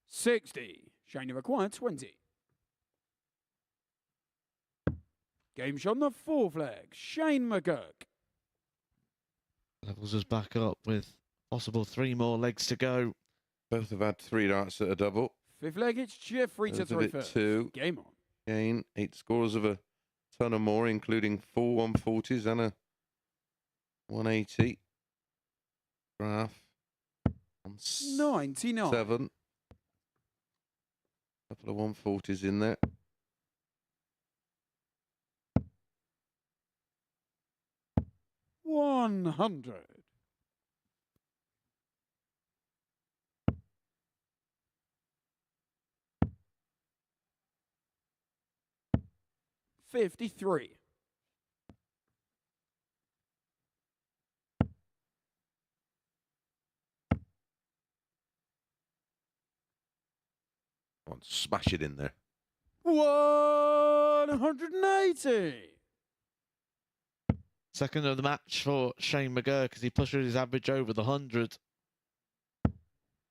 $60. Shane required 20. Game shot on the 4th leg. Shane McGurk. Levels us back up with possible 3 more legs to go. Both have had 3 darts at a double. 5th leg, it's Jeffrey to Both of throw it first. 2. Game on. Shane, 8 scores of a ton or more, including 4 140s and a 180. Graph on 99. 7. Couple of 140s in there. $100. $53. Come on, smash it in there. 180. Second of the match for Shane McGurk as he pushes his average over the 100.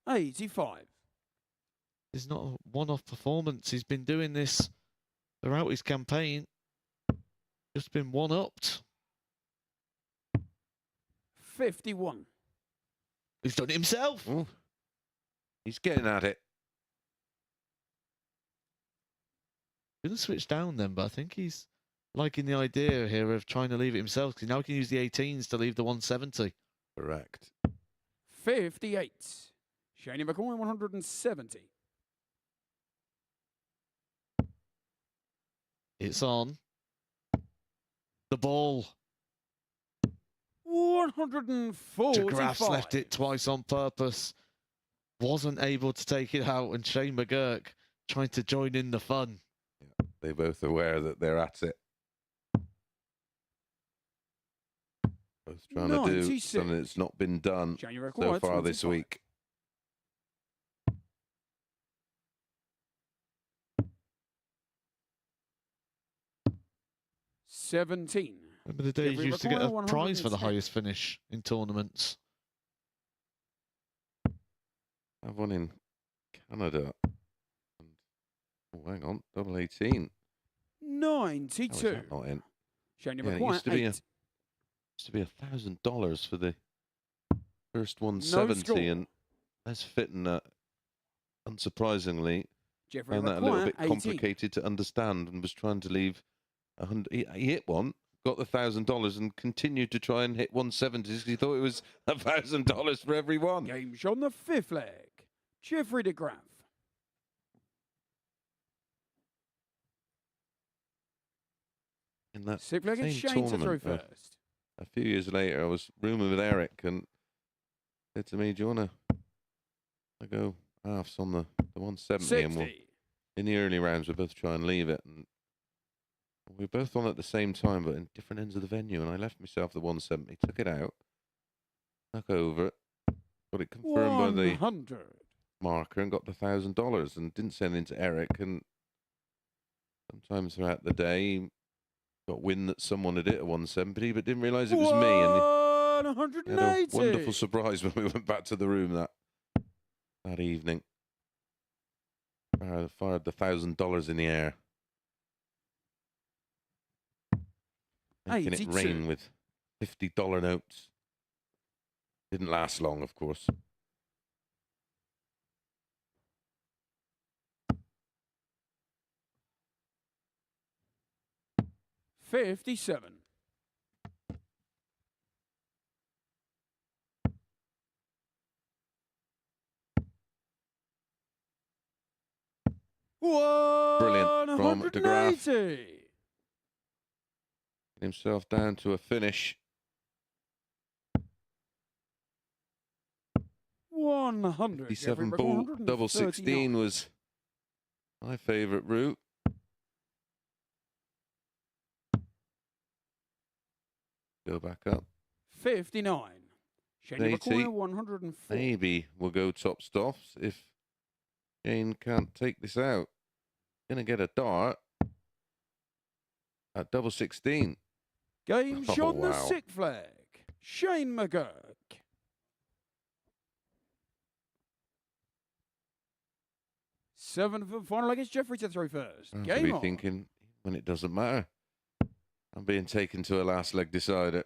85. It's not a one-off performance. He's been doing this throughout his campaign. Just been one-upped. 51. He's done it himself. Ooh. He's getting at it. Gonna switch down then, but I think he's liking the idea here of trying to leave it himself because now he can use the 18s to leave the 170. Correct. 58. Shane McCoy 170. It's on. The ball. 145. DeGraff's left it twice on purpose. Wasn't able to take it out, and Shane McGurk trying to join in the fun. Yeah, they're both aware that they're at it. Both trying to do 96. something that's not been done January so required, far this 25. week. $17. Remember the days you used to get a prize for the 110. highest finish in tournaments? I have one in Canada. Oh, hang on, double 18. How is 92. that not in? Shane Yeah, it McCoy used to be 8. Used to be $1,000 for the first 170, score. and that's fitting. Unsurprisingly, Jeffrey found that a little McCoy bit 18. complicated to understand, and was trying to leave 100. He hit one, got the $1,000, and continued to try and hit 170s because he thought it was $1,000 for every one. Game shot on the 5th leg. Jeffrey DeGraff. In that 6th leg, it's same Shane to throw tournament, first. a few years later, I was rooming with Eric, and said to me, "Do you want to go halves on the 170?" And we'll, 60. in the early rounds, we both try and leave it, and we were both on at the same time, but in different ends of the venue. And I left myself the 170, took it out, snuck over it, got it confirmed by the 100. marker, and got the $1,000, and didn't send it to Eric. And sometimes throughout the day, got wind that someone had hit a 170, but didn't realise it was me. And he had a 180. wonderful surprise when we went back to the room that evening. Fired the $1,000 in the air, making it 82. rain with $50 notes. Didn't last long, of course. 57. Brilliant from de Graaf. 180. Himself down to a finish. 100. 57 ball, double 16 was my favourite route. Go back up. 59. Shane 80. McCoy, 104. Maybe we'll go top stops if Shane can't take this out. Gonna get a dart at double 16. Game Oh, shot the wow. sick flag. Shane McGurk. Seventh and final leg. It's Jeffrey to throw first. I have to Game be on. thinking when it doesn't matter. I'm being taken to a last leg decider.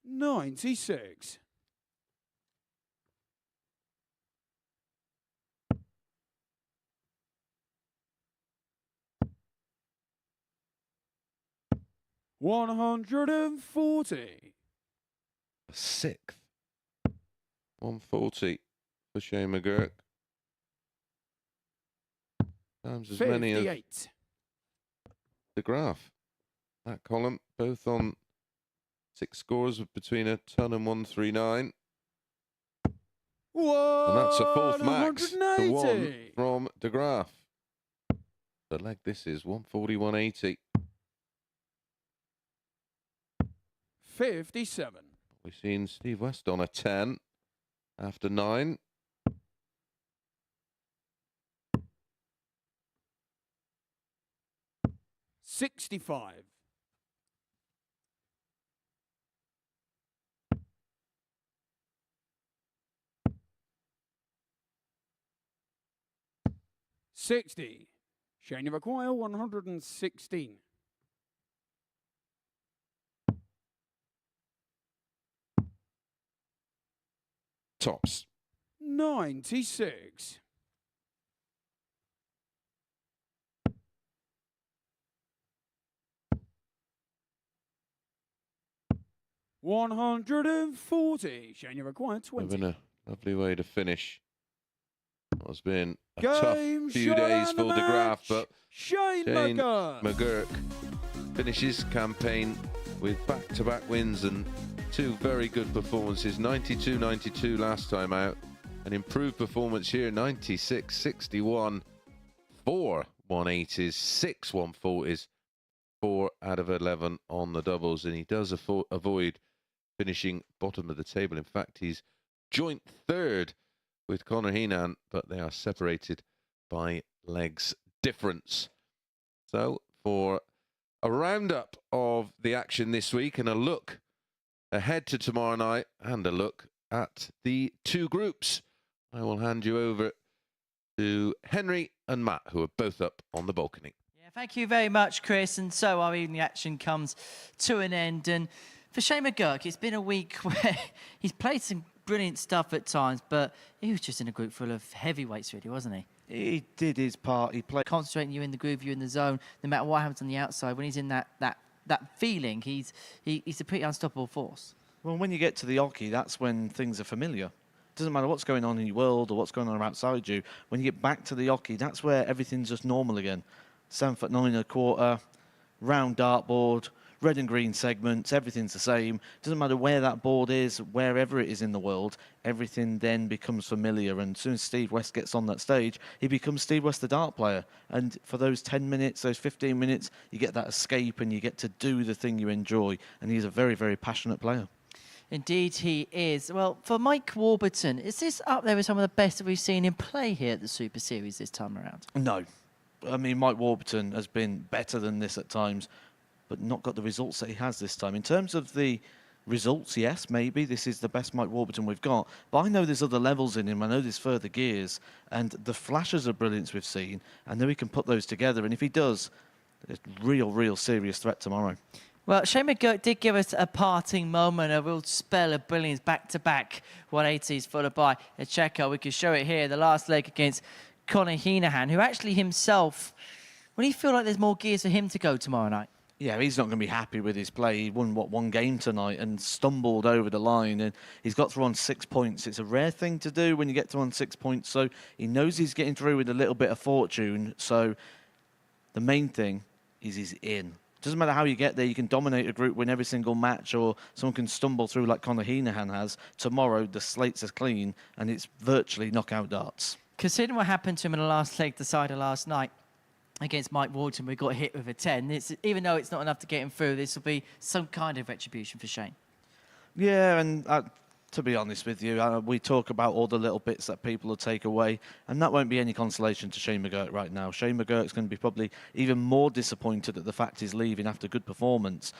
96. $140. Sixth. 140 for Shane McGurk. Times as many as 58. de Graaf. That column, both on 6 scores of between a ton and 139. And that's a fourth max to 1 from de Graaf. The leg this is 140-180. 57. We've seen Steve West on a 10 after 9. $65. $60. Shane McCoy, 116. Tops. 96. $140. Shane, you require 20. Been a lovely way to finish. It's been a Game tough few shot days and for the de Graaf, match. but Shane McGurk. McGurk finishes campaign with back-to-back wins and 2 very good performances. 92-92 last time out. An improved performance here, 96-61. 4 180s, 6 140s, 4 out of 11 on the doubles, and he does avoid finishing bottom of the table. In fact, he's joint third with Conor Heenan, but they are separated by legs difference. So for a roundup of the action this week and a look ahead to tomorrow night and a look at the 2 groups, I will hand you over to Henry and Matt, who are both up on the balcony. Yeah, thank you very much, Chris. And so our evening action comes to an end. And for Shane McGurk, it's been a week where he's played some brilliant stuff at times, but he was just in a group full of heavyweights, really, wasn't he? He did his part. He played. Concentrating, you in the groove, you in the zone. No matter what happens on the outside, when he's in that feeling, he's a pretty unstoppable force. Well, when you get to the hockey, that's when things are familiar. Doesn't matter what's going on in your world or what's going on outside you. When you get back to the hockey, that's where everything's just normal again. 7'9¼ round dartboard, red and green segments, everything's the same. Doesn't matter where that board is, wherever it is in the world, everything then becomes familiar. And as soon as Steve West gets on that stage, he becomes Steve West, the dart player. And for those 10 minutes, those 15 minutes, you get that escape and you get to do the thing you enjoy. And he's a very, very passionate player. Indeed he is. Well, for Mike Warburton, is this up there with some of the best that we've seen in play here at the Super Series this time around? No. I mean, Mike Warburton has been better than this at times, but not got the results that he has this time. In terms of the results, yes, maybe this is the best Mike Warburton we've got, but I know there's other levels in him. I know there's further gears, and the flashes of brilliance we've seen, I know he can put those together, and if he does, it's real serious threat tomorrow. Well, Shane McGurk did give us a parting moment, a real spell of brilliance, back-to-back 180s followed by a checker. We can show it here, the last leg against Conor Heenan, who actually himself, Will he feel like there's more gears for him to go tomorrow night? Yeah, he's not going to be happy with his play. He won, one game tonight and stumbled over the line, and he's got through on 6 points. It's a rare thing to do when you get through on 6 points, so he knows he's getting through with a little bit of fortune. So the main thing is he's in. Doesn't matter how you get there. You can dominate a group, win every single match, or someone can stumble through like Conor Heenahan has. Tomorrow, the slates are clean, and it's virtually knockout darts. Considering what happened to him in the last leg decider last night against Mike Warden, we got hit with a 10. Even though it's not enough to get him through, this will be some kind of retribution for Shane. Yeah, and to be honest with you, we talk about all the little bits that people will take away, and that won't be any consolation to Shane McGurk right now. Shane McGurk's going to be probably even more disappointed at the fact he's leaving after good performance.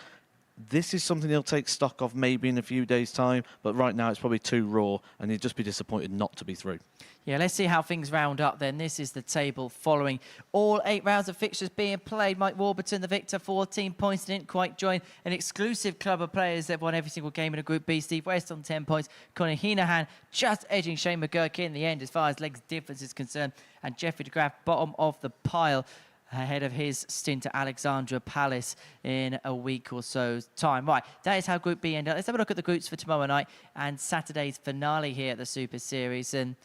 This is something he'll take stock of maybe in a few days' time, but right now it's probably too raw, and he'd just be disappointed not to be through. Yeah, let's see how things round up then. This is the table following all 8 rounds of fixtures being played. Mike Warburton, the victor, 14 points. Didn't quite join an exclusive club of players that won every single game in a Group B. Steve West on 10 points. Conor Heenahan just edging Shane McGurk in the end as far as legs difference is concerned. And Jeffrey de Graaf, bottom of the pile, ahead of his stint at Alexandra Palace in a week or so's time. Right, that is how Group B ended up. Let's have a look at the groups for tomorrow night and Saturday's finale here at the Super Series. And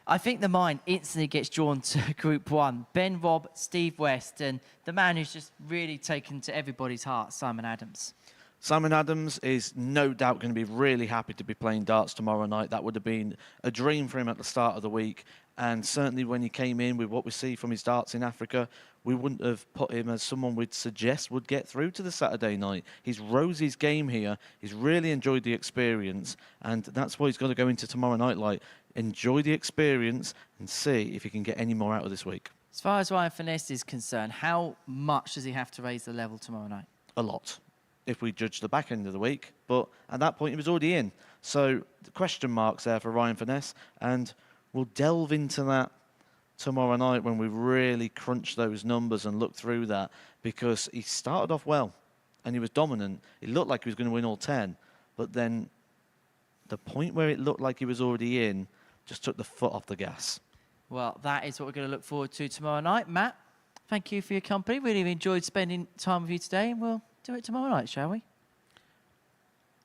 I think the mind instantly gets drawn to Group 1. Ben Robb, Steve West, and the man who's just really taken to everybody's heart, Simon Adams. Simon Adams is no doubt going to be really happy to be playing darts tomorrow night. That would have been a dream for him at the start of the week. And certainly when he came in with what we see from his darts in Africa, we wouldn't have put him as someone we'd suggest would get through to the Saturday night. He's rose his game here. He's really enjoyed the experience. And that's what he's got to go into tomorrow night like. Enjoy the experience and see if he can get any more out of this week. As far as Ryan Finesse is concerned, how much does he have to raise the level tomorrow night? A lot, if we judge the back end of the week. But at that point, he was already in. So the question marks there for Ryan Finesse. And we'll delve into that tomorrow night when we really crunch those numbers and look through that, because he started off well and he was dominant. It looked like he was going to win all 10, but then the point where it looked like he was already in just took the foot off the gas. Well, that is what we're going to look forward to tomorrow night. Matt, thank you for your company. Really enjoyed spending time with you today, and we'll do it tomorrow night, shall we?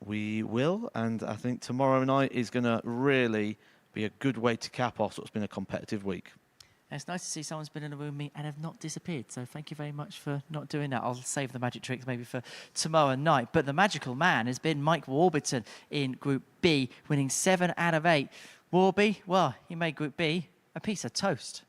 We will, and I think tomorrow night is going to really be a good way to cap off what's been a competitive week. It's nice to see someone's been in a room with me and have not disappeared. So thank you very much for not doing that. I'll save the magic tricks maybe for tomorrow night. But the magical man has been Mike Warburton in Group B, winning 7 out of 8. Warby, well, he made Group B a piece of toast.